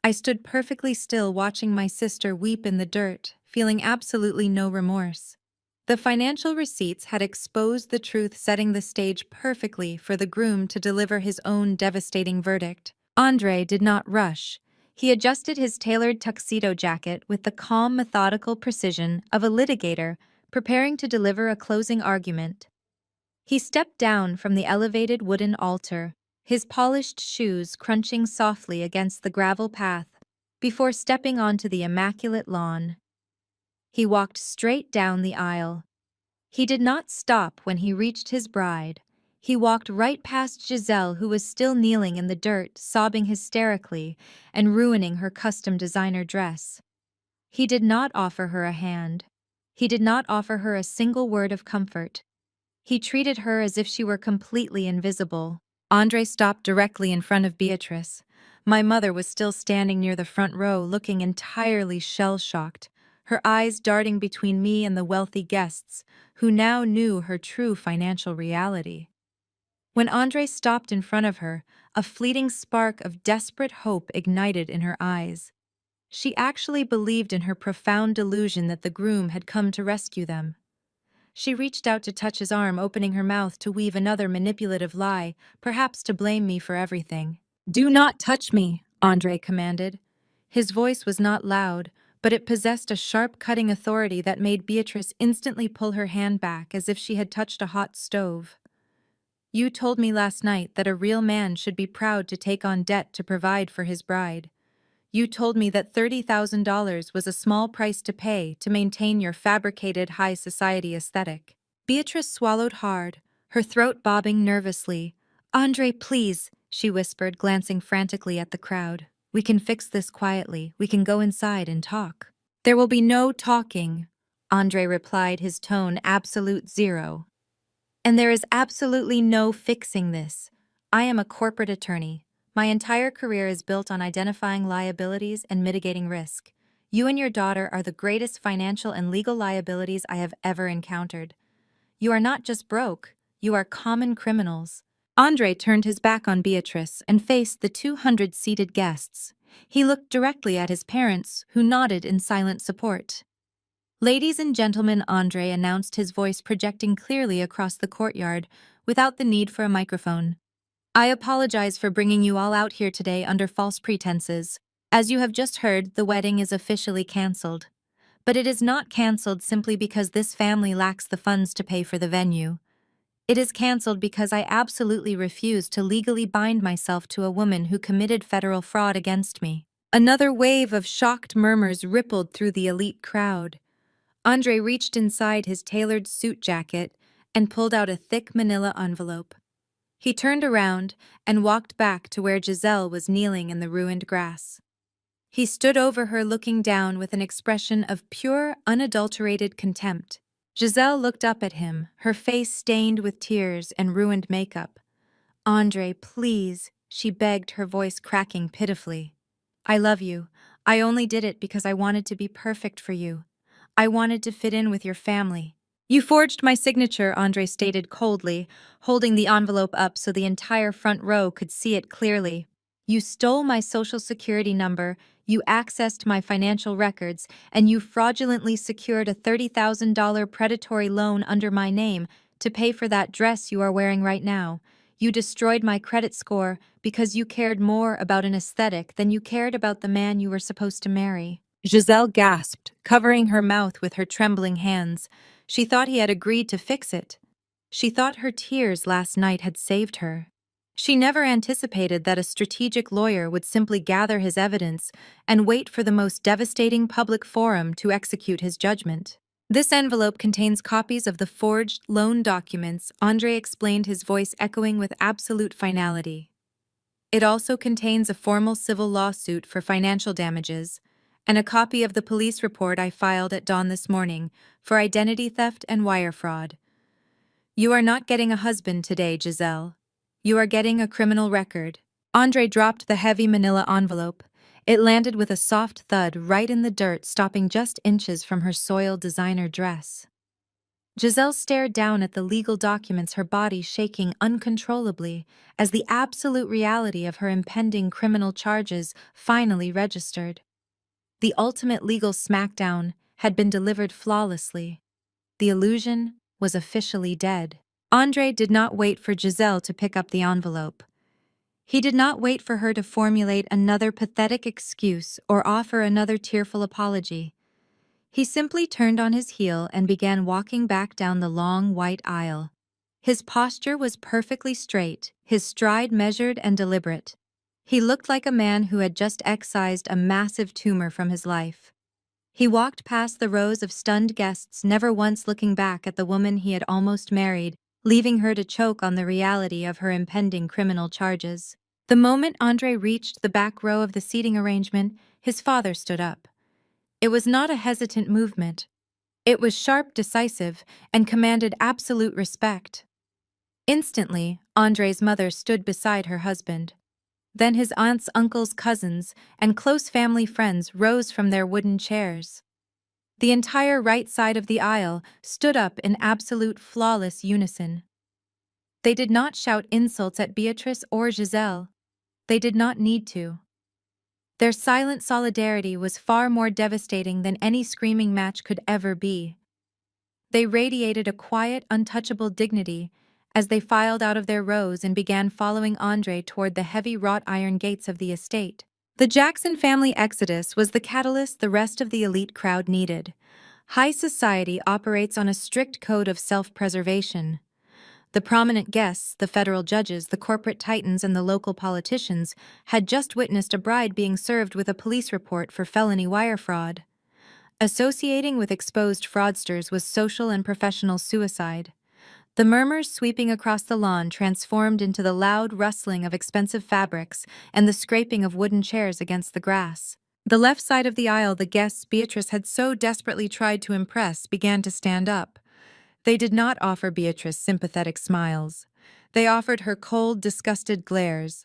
I stood perfectly still, watching my sister weep in the dirt, feeling absolutely no remorse. The financial receipts had exposed the truth, setting the stage perfectly for the groom to deliver his own devastating verdict. Andre did not rush. He adjusted his tailored tuxedo jacket with the calm, methodical precision of a litigator preparing to deliver a closing argument. He stepped down from the elevated wooden altar, his polished shoes crunching softly against the gravel path, before stepping onto the immaculate lawn. He walked straight down the aisle. He did not stop when he reached his bride. He walked right past Giselle, who was still kneeling in the dirt, sobbing hysterically and ruining her custom designer dress. He did not offer her a hand. He did not offer her a single word of comfort. He treated her as if she were completely invisible. Andre stopped directly in front of Beatrice. My mother was still standing near the front row, looking entirely shell-shocked, her eyes darting between me and the wealthy guests, who now knew her true financial reality. When Andre stopped in front of her, a fleeting spark of desperate hope ignited in her eyes. She actually believed in her profound delusion that the groom had come to rescue them. She reached out to touch his arm, opening her mouth to weave another manipulative lie, perhaps to blame me for everything. "Do not touch me," Andre commanded. His voice was not loud, but it possessed a sharp, cutting authority that made Beatrice instantly pull her hand back as if she had touched a hot stove. "You told me last night that a real man should be proud to take on debt to provide for his bride. You told me that $30,000 was a small price to pay to maintain your fabricated high society aesthetic." Beatrice swallowed hard, her throat bobbing nervously. "Andre, please," she whispered, glancing frantically at the crowd. "We can fix this quietly. We can go inside and talk." "There will be no talking," Andre replied, his tone absolute zero. "And there is absolutely no fixing this. I am a corporate attorney. My entire career is built on identifying liabilities and mitigating risk. You and your daughter are the greatest financial and legal liabilities I have ever encountered. You are not just broke, you are common criminals." Andre turned his back on Beatrice and faced the 200 seated guests. He looked directly at his parents, who nodded in silent support. "Ladies and gentlemen," Andre announced, his voice projecting clearly across the courtyard, without the need for a microphone. "I apologize for bringing you all out here today under false pretenses. As you have just heard, the wedding is officially cancelled. But it is not cancelled simply because this family lacks the funds to pay for the venue. It is cancelled because I absolutely refuse to legally bind myself to a woman who committed federal fraud against me." Another wave of shocked murmurs rippled through the elite crowd. Andre reached inside his tailored suit jacket and pulled out a thick manila envelope. He turned around and walked back to where Giselle was kneeling in the ruined grass. He stood over her, looking down with an expression of pure, unadulterated contempt. Giselle looked up at him, her face stained with tears and ruined makeup. "Andre, please," she begged, her voice cracking pitifully. "I love you. I only did it because I wanted to be perfect for you. I wanted to fit in with your family." "You forged my signature," Andre stated coldly, holding the envelope up so the entire front row could see it clearly. "You stole my social security number, you accessed my financial records, and you fraudulently secured a $30,000 predatory loan under my name to pay for that dress you are wearing right now. You destroyed my credit score because you cared more about an aesthetic than you cared about the man you were supposed to marry." Giselle gasped, covering her mouth with her trembling hands. She thought he had agreed to fix it. She thought her tears last night had saved her. She never anticipated that a strategic lawyer would simply gather his evidence and wait for the most devastating public forum to execute his judgment. "This envelope contains copies of the forged loan documents," Andre explained, his voice echoing with absolute finality. "It also contains a formal civil lawsuit for financial damages, and a copy of the police report I filed at dawn this morning for identity theft and wire fraud. You are not getting a husband today, Giselle. You are getting a criminal record." Andre dropped the heavy manila envelope. It landed with a soft thud right in the dirt, stopping just inches from her soiled designer dress. Giselle stared down at the legal documents, her body shaking uncontrollably as the absolute reality of her impending criminal charges finally registered. The ultimate legal smackdown had been delivered flawlessly. The illusion was officially dead. Andre did not wait for Giselle to pick up the envelope. He did not wait for her to formulate another pathetic excuse or offer another tearful apology. He simply turned on his heel and began walking back down the long white aisle. His posture was perfectly straight, his stride measured and deliberate. He looked like a man who had just excised a massive tumor from his life. He walked past the rows of stunned guests, never once looking back at the woman he had almost married, leaving her to choke on the reality of her impending criminal charges. The moment Andre reached the back row of the seating arrangement, his father stood up. It was not a hesitant movement. It was sharp, decisive, and commanded absolute respect. Instantly, Andre's mother stood beside her husband. Then his aunts, uncles, cousins, and close family friends rose from their wooden chairs. The entire right side of the aisle stood up in absolute flawless unison. They did not shout insults at Beatrice or Giselle. They did not need to. Their silent solidarity was far more devastating than any screaming match could ever be. They radiated a quiet, untouchable dignity as they filed out of their rows and began following Andre toward the heavy wrought iron gates of the estate. The Jackson family exodus was the catalyst the rest of the elite crowd needed. High society operates on a strict code of self-preservation. The prominent guests, the federal judges, the corporate titans, and the local politicians had just witnessed a bride being served with a police report for felony wire fraud. Associating with exposed fraudsters was social and professional suicide. The murmurs sweeping across the lawn transformed into the loud rustling of expensive fabrics and the scraping of wooden chairs against the grass. The left side of the aisle, the guests Beatrice had so desperately tried to impress, began to stand up. They did not offer Beatrice sympathetic smiles. They offered her cold, disgusted glares.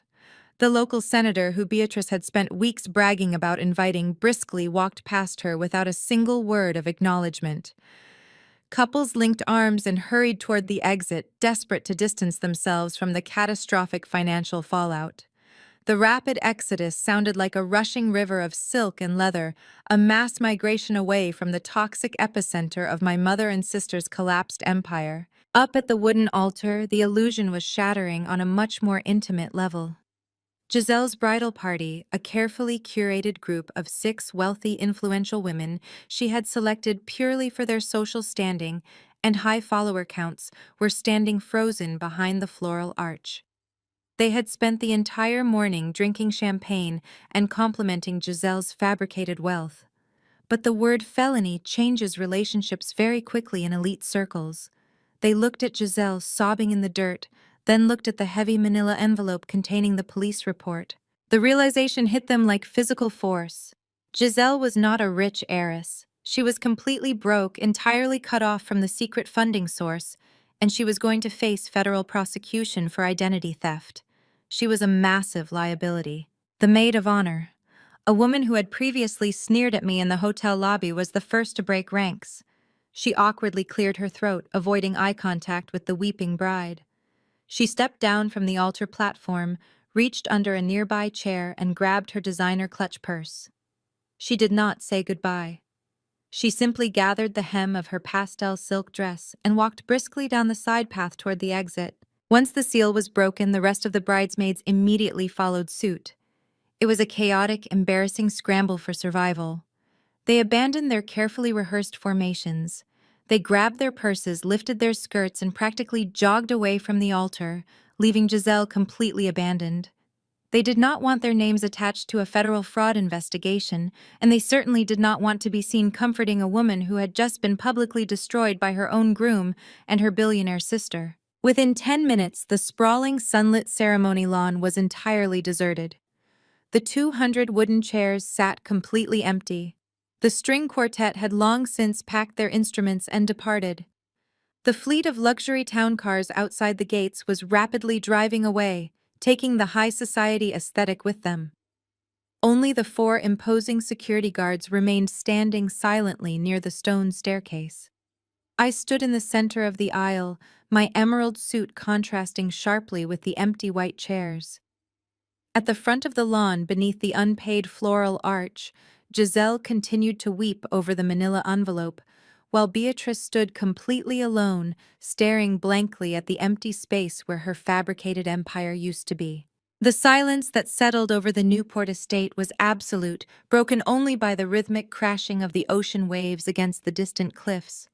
The local senator, who Beatrice had spent weeks bragging about inviting, briskly walked past her without a single word of acknowledgement. Couples linked arms and hurried toward the exit, desperate to distance themselves from the catastrophic financial fallout. The rapid exodus sounded like a rushing river of silk and leather, a mass migration away from the toxic epicenter of my mother and sister's collapsed empire. Up at the wooden altar, the illusion was shattering on a much more intimate level. Giselle's bridal party, a carefully curated group of 6 wealthy, influential women she had selected purely for their social standing and high follower counts, were standing frozen behind the floral arch. They had spent the entire morning drinking champagne and complimenting Giselle's fabricated wealth. But the word felony changes relationships very quickly in elite circles. They looked at Giselle sobbing in the dirt, then looked at the heavy manila envelope containing the police report. The realization hit them like physical force. Giselle was not a rich heiress. She was completely broke, entirely cut off from the secret funding source, and she was going to face federal prosecution for identity theft. She was a massive liability. The maid of honor, a woman who had previously sneered at me in the hotel lobby, was the first to break ranks. She awkwardly cleared her throat, avoiding eye contact with the weeping bride. She stepped down from the altar platform, reached under a nearby chair, and grabbed her designer clutch purse. She did not say goodbye. She simply gathered the hem of her pastel silk dress and walked briskly down the side path toward the exit. Once the seal was broken, the rest of the bridesmaids immediately followed suit. It was a chaotic, embarrassing scramble for survival. They abandoned their carefully rehearsed formations. They grabbed their purses, lifted their skirts, and practically jogged away from the altar, leaving Giselle completely abandoned. They did not want their names attached to a federal fraud investigation, and they certainly did not want to be seen comforting a woman who had just been publicly destroyed by her own groom and her billionaire sister. Within 10 minutes, the sprawling, sunlit ceremony lawn was entirely deserted. The 200 wooden chairs sat completely empty. The string quartet had long since packed their instruments and departed. The fleet of luxury town cars outside the gates was rapidly driving away, taking the high society aesthetic with them. Only the 4 imposing security guards remained standing silently near the stone staircase. I stood in the center of the aisle, my emerald suit contrasting sharply with the empty white chairs. At the front of the lawn, beneath the unpaid floral arch, Giselle continued to weep over the manila envelope, while Beatrice stood completely alone, staring blankly at the empty space where her fabricated empire used to be. The silence that settled over the Newport estate was absolute, broken only by the rhythmic crashing of the ocean waves against the distant cliffs.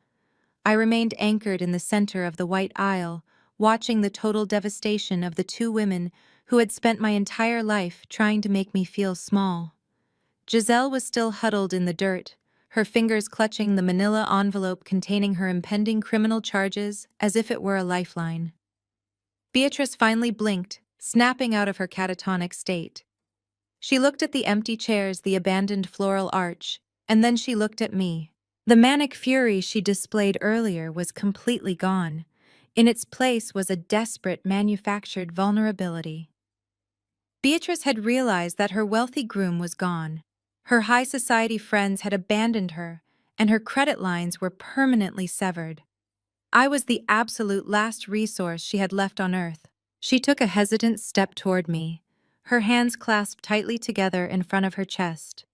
I remained anchored in the center of the white aisle, watching the total devastation of the 2 women who had spent my entire life trying to make me feel small. Giselle was still huddled in the dirt, her fingers clutching the manila envelope containing her impending criminal charges as if it were a lifeline. Beatrice finally blinked, snapping out of her catatonic state. She looked at the empty chairs, the abandoned floral arch, and then she looked at me. The manic fury she displayed earlier was completely gone. In its place was a desperate, manufactured vulnerability. Beatrice had realized that her wealthy groom was gone. Her high society friends had abandoned her, and her credit lines were permanently severed. I was the absolute last resource she had left on earth. She took a hesitant step toward me, her hands clasped tightly together in front of her chest.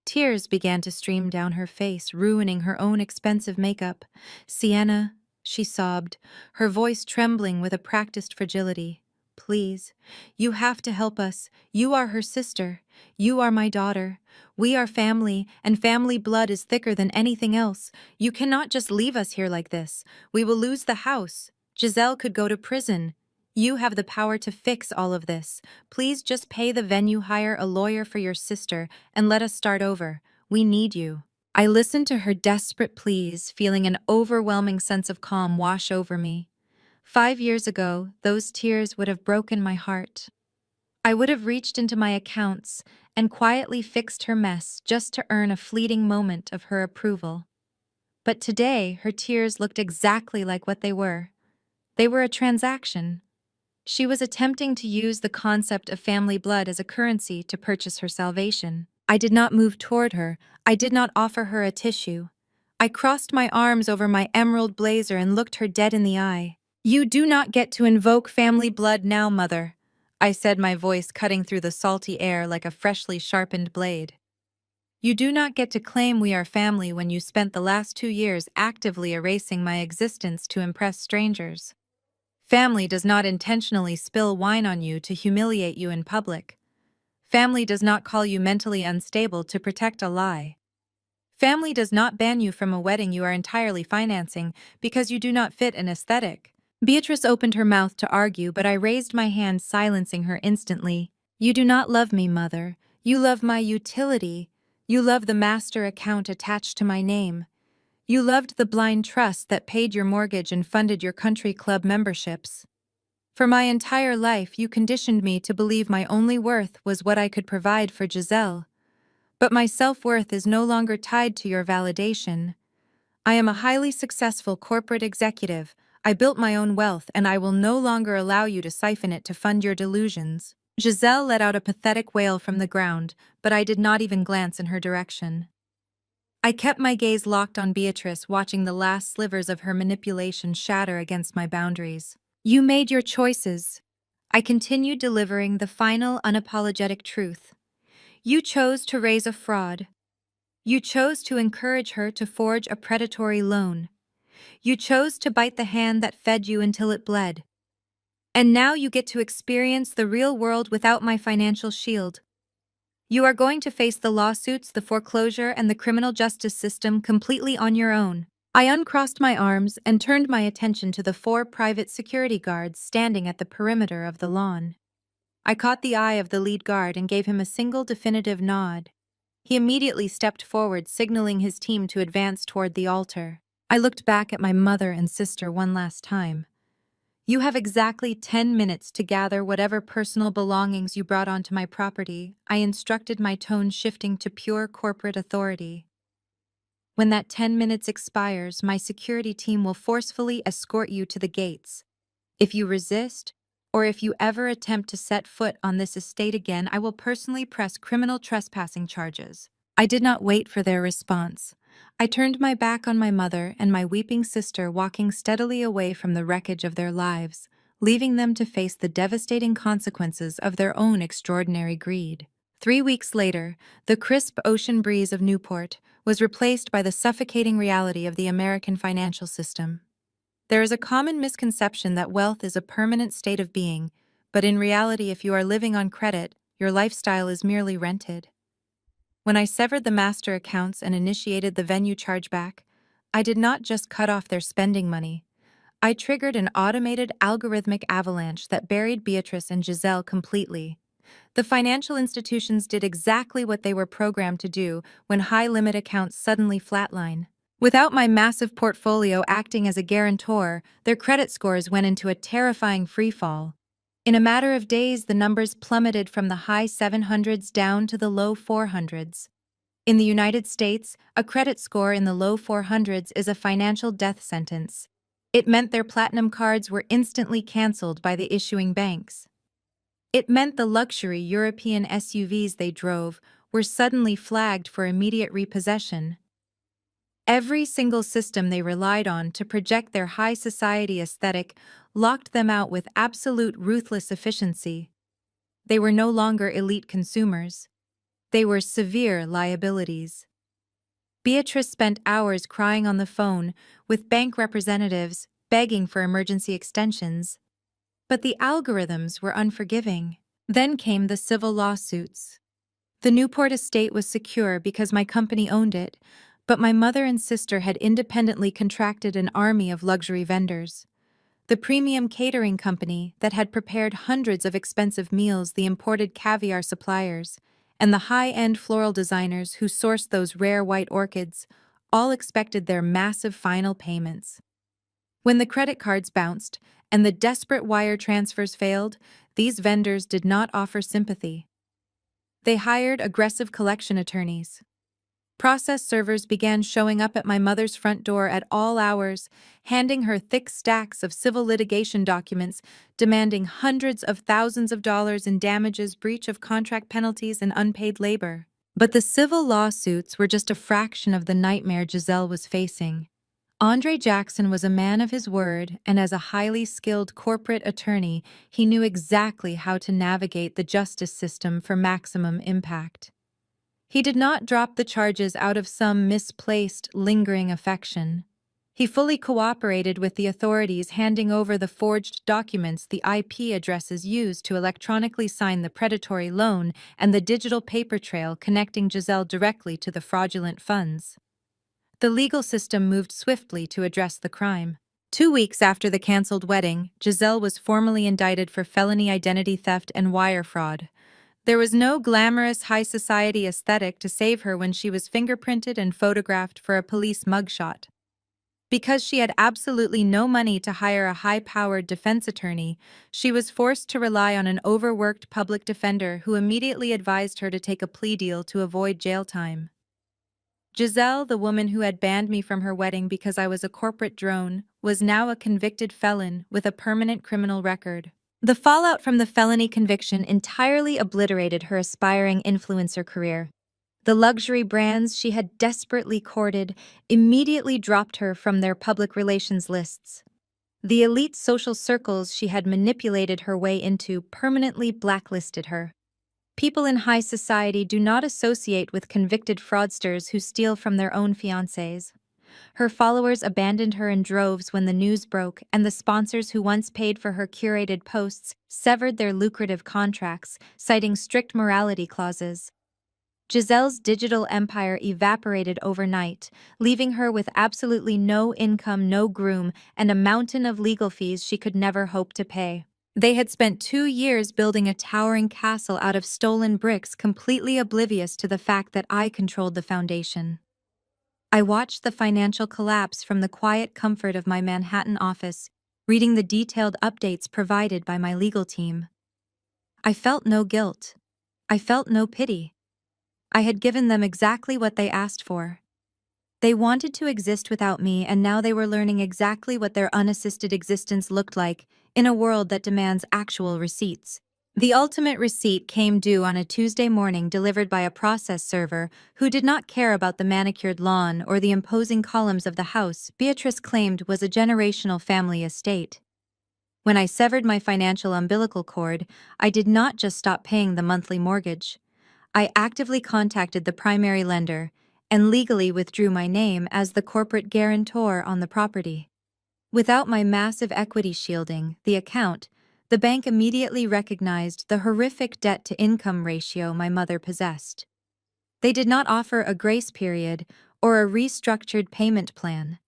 Tears began to stream down her face, ruining her own expensive makeup. "Sienna," she sobbed, her voice trembling with a practiced fragility. "Please, you have to help us. You are her sister. You are my daughter. We are family, and family blood is thicker than anything else. You cannot just leave us here like this. We will lose the house. Giselle could go to prison. You have the power to fix all of this. Please just pay the venue, hire a lawyer for your sister, and let us start over. We need you." I listened to her desperate pleas, feeling an overwhelming sense of calm wash over me. 5 years ago, those tears would have broken my heart. I would have reached into my accounts and quietly fixed her mess just to earn a fleeting moment of her approval. But today, her tears looked exactly like what they were. They were a transaction. She was attempting to use the concept of family blood as a currency to purchase her salvation. I did not move toward her. I did not offer her a tissue. I crossed my arms over my emerald blazer and looked her dead in the eye. "You do not get to invoke family blood now, Mother," I said, my voice cutting through the salty air like a freshly sharpened blade. "You do not get to claim we are family when you spent the last 2 years actively erasing my existence to impress strangers. Family does not intentionally spill wine on you to humiliate you in public. Family does not call you mentally unstable to protect a lie. Family does not ban you from a wedding you are entirely financing because you do not fit an aesthetic." Beatrice opened her mouth to argue, but I raised my hand, silencing her instantly. "You do not love me, Mother. You love my utility. You love the master account attached to my name. You loved the blind trust that paid your mortgage and funded your country club memberships. For my entire life, you conditioned me to believe my only worth was what I could provide for Giselle. But my self-worth is no longer tied to your validation. I am a highly successful corporate executive. I built my own wealth, and I will no longer allow you to siphon it to fund your delusions." Giselle let out a pathetic wail from the ground, but I did not even glance in her direction. I kept my gaze locked on Beatrice, watching the last slivers of her manipulation shatter against my boundaries. "You made your choices." I continued, delivering the final, unapologetic truth. "You chose to raise a fraud. You chose to encourage her to forge a predatory loan. You chose to bite the hand that fed you until it bled. And now you get to experience the real world without my financial shield. You are going to face the lawsuits, the foreclosure, and the criminal justice system completely on your own." I uncrossed my arms and turned my attention to the 4 private security guards standing at the perimeter of the lawn. I caught the eye of the lead guard and gave him a single definitive nod. He immediately stepped forward, signaling his team to advance toward the altar. I looked back at my mother and sister one last time. "You have exactly 10 minutes to gather whatever personal belongings you brought onto my property," I instructed, my tone shifting to pure corporate authority. "When that 10 minutes expires, my security team will forcefully escort you to the gates. If you resist, or if you ever attempt to set foot on this estate again, I will personally press criminal trespassing charges." I did not wait for their response. I turned my back on my mother and my weeping sister, walking steadily away from the wreckage of their lives, leaving them to face the devastating consequences of their own extraordinary greed. 3 weeks later, the crisp ocean breeze of Newport was replaced by the suffocating reality of the American financial system. There is a common misconception that wealth is a permanent state of being, but in reality, if you are living on credit, your lifestyle is merely rented. When I severed the master accounts and initiated the venue chargeback, I did not just cut off their spending money. I triggered an automated algorithmic avalanche that buried Beatrice and Giselle completely. The financial institutions did exactly what they were programmed to do when high-limit accounts suddenly flatline. Without my massive portfolio acting as a guarantor, their credit scores went into a terrifying freefall. In a matter of days, the numbers plummeted from the high 700s down to the low 400s. In the United States, a credit score in the low 400s is a financial death sentence. It meant their platinum cards were instantly canceled by the issuing banks. It meant the luxury European SUVs they drove were suddenly flagged for immediate repossession. Every single system they relied on to project their high society aesthetic locked them out with absolute ruthless efficiency. They were no longer elite consumers. They were severe liabilities. Beatrice spent hours crying on the phone with bank representatives, begging for emergency extensions. But the algorithms were unforgiving. Then came the civil lawsuits. The Newport estate was secure because my company owned it, but my mother and sister had independently contracted an army of luxury vendors. The premium catering company that had prepared hundreds of expensive meals, the imported caviar suppliers, and the high-end floral designers who sourced those rare white orchids, all expected their massive final payments. When the credit cards bounced and the desperate wire transfers failed, these vendors did not offer sympathy. They hired aggressive collection attorneys. Process servers began showing up at my mother's front door at all hours, handing her thick stacks of civil litigation documents, demanding hundreds of thousands of dollars in damages, breach of contract penalties, and unpaid labor. But the civil lawsuits were just a fraction of the nightmare Giselle was facing. Andre Jackson was a man of his word, and as a highly skilled corporate attorney, he knew exactly how to navigate the justice system for maximum impact. He did not drop the charges out of some misplaced, lingering affection. He fully cooperated with the authorities, handing over the forged documents, the IP addresses used to electronically sign the predatory loan, and the digital paper trail connecting Giselle directly to the fraudulent funds. The legal system moved swiftly to address the crime. 2 weeks after the canceled wedding, Giselle was formally indicted for felony identity theft and wire fraud. There was no glamorous high society aesthetic to save her when she was fingerprinted and photographed for a police mugshot. Because she had absolutely no money to hire a high-powered defense attorney, she was forced to rely on an overworked public defender who immediately advised her to take a plea deal to avoid jail time. Giselle, the woman who had banned me from her wedding because I was a corporate drone, was now a convicted felon with a permanent criminal record. The fallout from the felony conviction entirely obliterated her aspiring influencer career. The luxury brands she had desperately courted immediately dropped her from their public relations lists. The elite social circles she had manipulated her way into permanently blacklisted her. People in high society do not associate with convicted fraudsters who steal from their own fiancés. Her followers abandoned her in droves when the news broke, and the sponsors who once paid for her curated posts severed their lucrative contracts, citing strict morality clauses. Giselle's digital empire evaporated overnight, leaving her with absolutely no income, no groom, and a mountain of legal fees she could never hope to pay. They had spent 2 years building a towering castle out of stolen bricks, completely oblivious to the fact that I controlled the foundation. I watched the financial collapse from the quiet comfort of my Manhattan office, reading the detailed updates provided by my legal team. I felt no guilt. I felt no pity. I had given them exactly what they asked for. They wanted to exist without me, and now they were learning exactly what their unassisted existence looked like in a world that demands actual receipts. The ultimate receipt came due on a Tuesday morning, delivered by a process server who did not care about the manicured lawn or the imposing columns of the house Beatrice claimed was a generational family estate. When I severed my financial umbilical cord, I did not just stop paying the monthly mortgage. I actively contacted the primary lender and legally withdrew my name as the corporate guarantor on the property. Without my massive equity shielding the bank immediately recognized the horrific debt-to-income ratio my mother possessed. They did not offer a grace period or a restructured payment plan.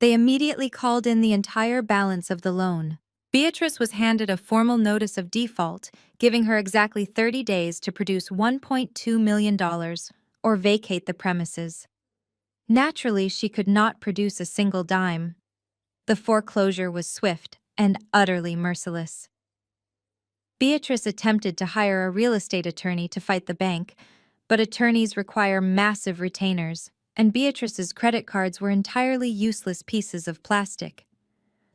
They immediately called in the entire balance of the loan. Beatrice was handed a formal notice of default, giving her exactly 30 days to produce $1.2 million or vacate the premises. Naturally, she could not produce a single dime. The foreclosure was swift and utterly merciless. Beatrice attempted to hire a real estate attorney to fight the bank, but attorneys require massive retainers, and Beatrice's credit cards were entirely useless pieces of plastic.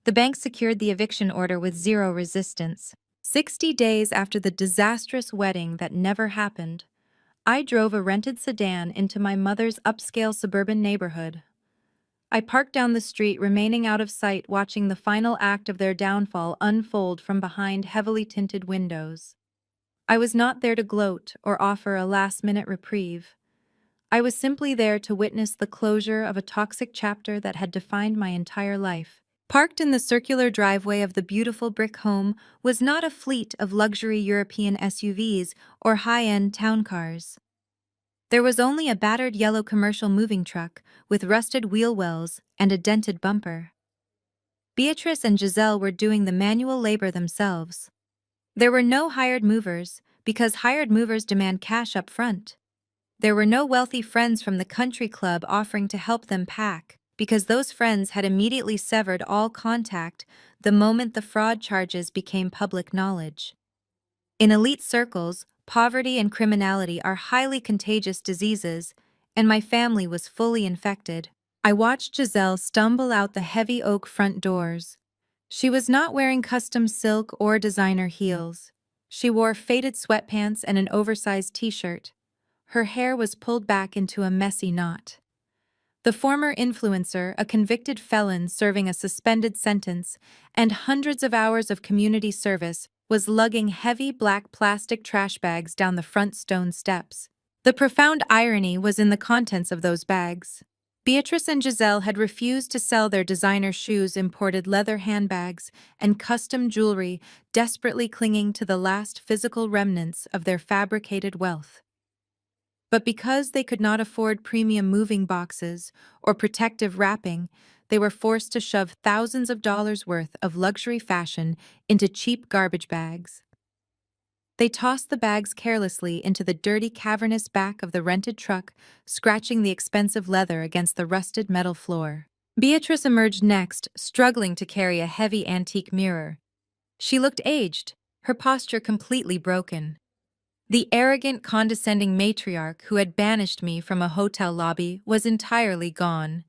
The bank secured the eviction order with zero resistance. 60 days after the disastrous wedding that never happened, I drove a rented sedan into my mother's upscale suburban neighborhood. I parked down the street, remaining out of sight, watching the final act of their downfall unfold from behind heavily tinted windows. I was not there to gloat or offer a last-minute reprieve. I was simply there to witness the closure of a toxic chapter that had defined my entire life. Parked in the circular driveway of the beautiful brick home was not a fleet of luxury European SUVs or high-end town cars. There was only a battered yellow commercial moving truck with rusted wheel wells and a dented bumper. Beatrice and Giselle were doing the manual labor themselves. There were no hired movers, because hired movers demand cash up front. There were no wealthy friends from the country club offering to help them pack, because those friends had immediately severed all contact the moment the fraud charges became public knowledge. In elite circles, poverty and criminality are highly contagious diseases, and my family was fully infected. I watched Giselle stumble out the heavy oak front doors. She was not wearing custom silk or designer heels. She wore faded sweatpants and an oversized t-shirt. Her hair was pulled back into a messy knot. The former influencer, a convicted felon serving a suspended sentence and hundreds of hours of community service, was lugging heavy black plastic trash bags down the front stone steps. The profound irony was in the contents of those bags. Beatrice and Giselle had refused to sell their designer shoes, imported leather handbags, and custom jewelry, desperately clinging to the last physical remnants of their fabricated wealth. But because they could not afford premium moving boxes or protective wrapping, they were forced to shove thousands of dollars worth of luxury fashion into cheap garbage bags. They tossed the bags carelessly into the dirty, cavernous back of the rented truck, scratching the expensive leather against the rusted metal floor. Beatrice emerged next, struggling to carry a heavy antique mirror. She looked aged, her posture completely broken. The arrogant, condescending matriarch who had banished me from a hotel lobby was entirely gone.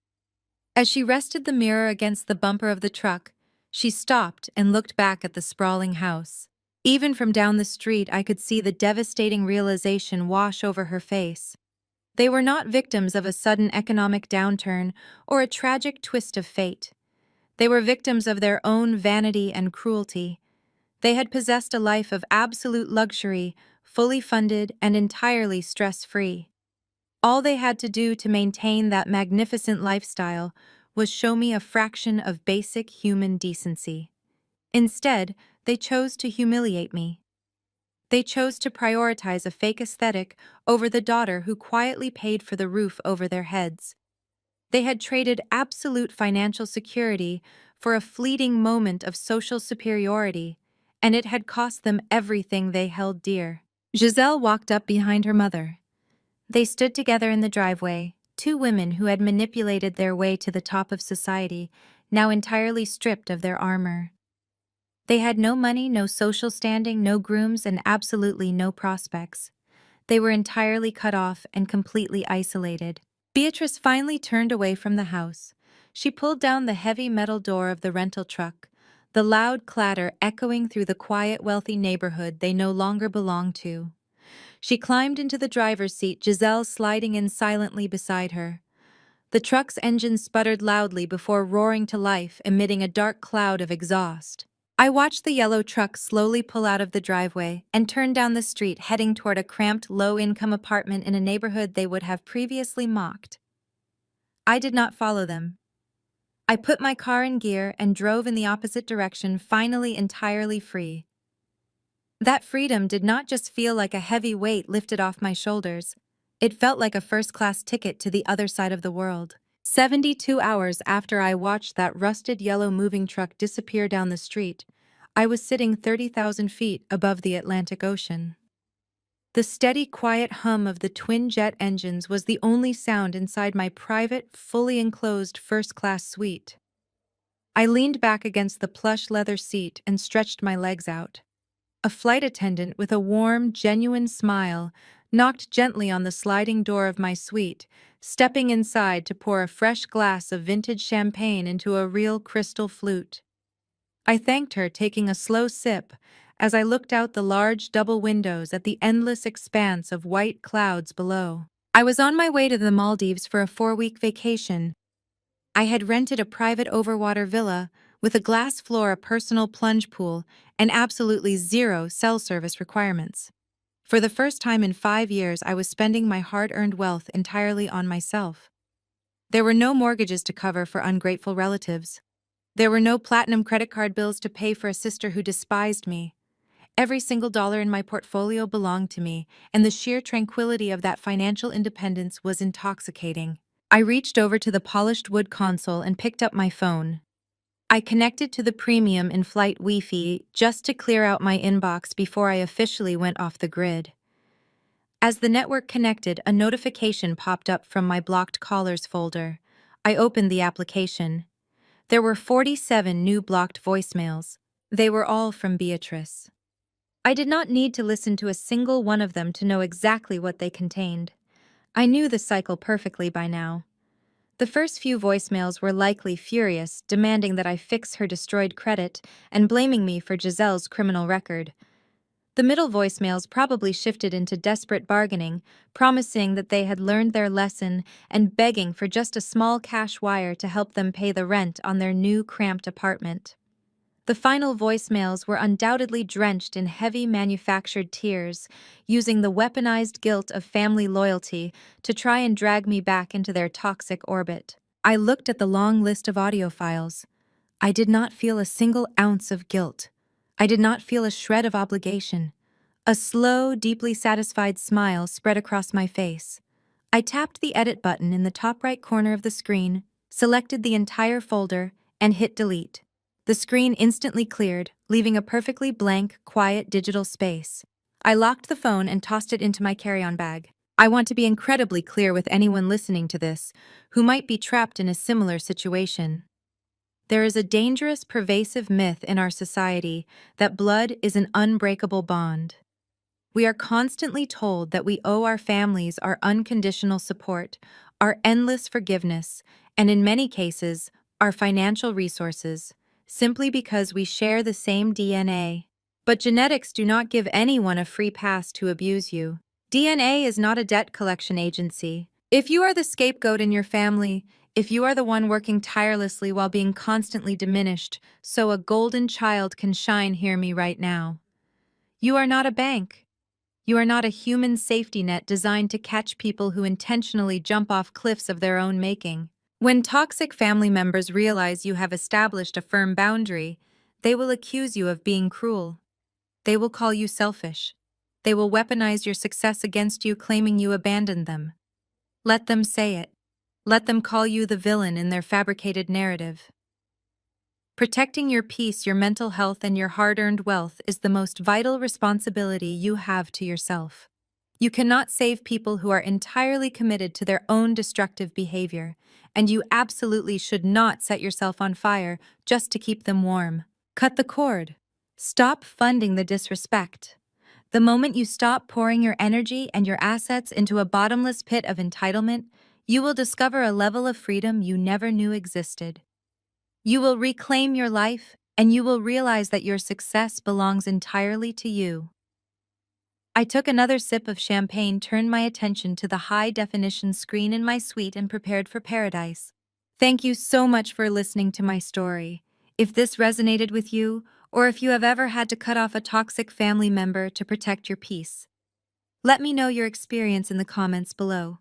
As she rested the mirror against the bumper of the truck, she stopped and looked back at the sprawling house. Even from down the street, I could see the devastating realization wash over her face. They were not victims of a sudden economic downturn or a tragic twist of fate. They were victims of their own vanity and cruelty. They had possessed a life of absolute luxury, fully funded and entirely stress-free. All they had to do to maintain that magnificent lifestyle was show me a fraction of basic human decency. Instead, they chose to humiliate me. They chose to prioritize a fake aesthetic over the daughter who quietly paid for the roof over their heads. They had traded absolute financial security for a fleeting moment of social superiority, and it had cost them everything they held dear. Giselle walked up behind her mother. They stood together in the driveway, two women who had manipulated their way to the top of society, now entirely stripped of their armor. They had no money, no social standing, no grooms, and absolutely no prospects. They were entirely cut off and completely isolated. Beatrice finally turned away from the house. She pulled down the heavy metal door of the rental truck, the loud clatter echoing through the quiet, wealthy neighborhood they no longer belonged to. She climbed into the driver's seat, Giselle sliding in silently beside her. The truck's engine sputtered loudly before roaring to life, emitting a dark cloud of exhaust. I watched the yellow truck slowly pull out of the driveway and turn down the street, heading toward a cramped, low-income apartment in a neighborhood they would have previously mocked. I did not follow them. I put my car in gear and drove in the opposite direction, finally entirely free. That freedom did not just feel like a heavy weight lifted off my shoulders. It felt like a first-class ticket to the other side of the world. 72 hours after I watched that rusted yellow moving truck disappear down the street, I was sitting 30,000 feet above the Atlantic Ocean. The steady, quiet hum of the twin-jet engines was the only sound inside my private, fully enclosed first-class suite. I leaned back against the plush leather seat and stretched my legs out. A flight attendant with a warm, genuine smile knocked gently on the sliding door of my suite, stepping inside to pour a fresh glass of vintage champagne into a real crystal flute. I thanked her, taking a slow sip, as I looked out the large double windows at the endless expanse of white clouds below. I was on my way to the Maldives for a 4-week vacation. I had rented a private overwater villa with a glass floor, a personal plunge pool, and absolutely zero cell service requirements. For the first time in 5 years, I was spending my hard-earned wealth entirely on myself. There were no mortgages to cover for ungrateful relatives. There were no platinum credit card bills to pay for a sister who despised me. Every single dollar in my portfolio belonged to me, and the sheer tranquility of that financial independence was intoxicating. I reached over to the polished wood console and picked up my phone. I connected to the premium in-flight Wi-Fi just to clear out my inbox before I officially went off the grid. As the network connected, a notification popped up from my blocked callers folder. I opened the application. There were 47 new blocked voicemails. They were all from Beatrice. I did not need to listen to a single one of them to know exactly what they contained. I knew the cycle perfectly by now. The first few voicemails were likely furious, demanding that I fix her destroyed credit and blaming me for Giselle's criminal record. The middle voicemails probably shifted into desperate bargaining, promising that they had learned their lesson and begging for just a small cash wire to help them pay the rent on their new cramped apartment. The final voicemails were undoubtedly drenched in heavy manufactured tears, using the weaponized guilt of family loyalty to try and drag me back into their toxic orbit. I looked at the long list of audio files. I did not feel a single ounce of guilt. I did not feel a shred of obligation. A slow, deeply satisfied smile spread across my face. I tapped the edit button in the top right corner of the screen, selected the entire folder, and hit delete. The screen instantly cleared, leaving a perfectly blank, quiet digital space. I locked the phone and tossed it into my carry-on bag. I want to be incredibly clear with anyone listening to this, who might be trapped in a similar situation. There is a dangerous, pervasive myth in our society that blood is an unbreakable bond. We are constantly told that we owe our families our unconditional support, our endless forgiveness, and in many cases, our financial resources, simply because we share the same DNA. But genetics do not give anyone a free pass to abuse you. DNA is not a debt collection agency. If you are the scapegoat in your family, if you are the one working tirelessly while being constantly diminished so a golden child can shine, hear me right now. You are not a bank. You are not a human safety net designed to catch people who intentionally jump off cliffs of their own making. When toxic family members realize you have established a firm boundary, they will accuse you of being cruel. They will call you selfish. They will weaponize your success against you, claiming you abandoned them. Let them say it. Let them call you the villain in their fabricated narrative. Protecting your peace, your mental health, and your hard-earned wealth is the most vital responsibility you have to yourself. You cannot save people who are entirely committed to their own destructive behavior, and you absolutely should not set yourself on fire just to keep them warm. Cut the cord. Stop funding the disrespect. The moment you stop pouring your energy and your assets into a bottomless pit of entitlement, you will discover a level of freedom you never knew existed. You will reclaim your life, and you will realize that your success belongs entirely to you. I took another sip of champagne, turned my attention to the high-definition screen in my suite, and prepared for paradise. Thank you so much for listening to my story. If this resonated with you, or if you have ever had to cut off a toxic family member to protect your peace, let me know your experience in the comments below.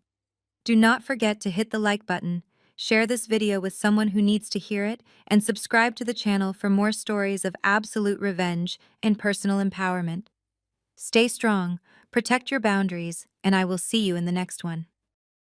Do not forget to hit the like button, share this video with someone who needs to hear it, and subscribe to the channel for more stories of absolute revenge and personal empowerment. Stay strong, protect your boundaries, and I will see you in the next one.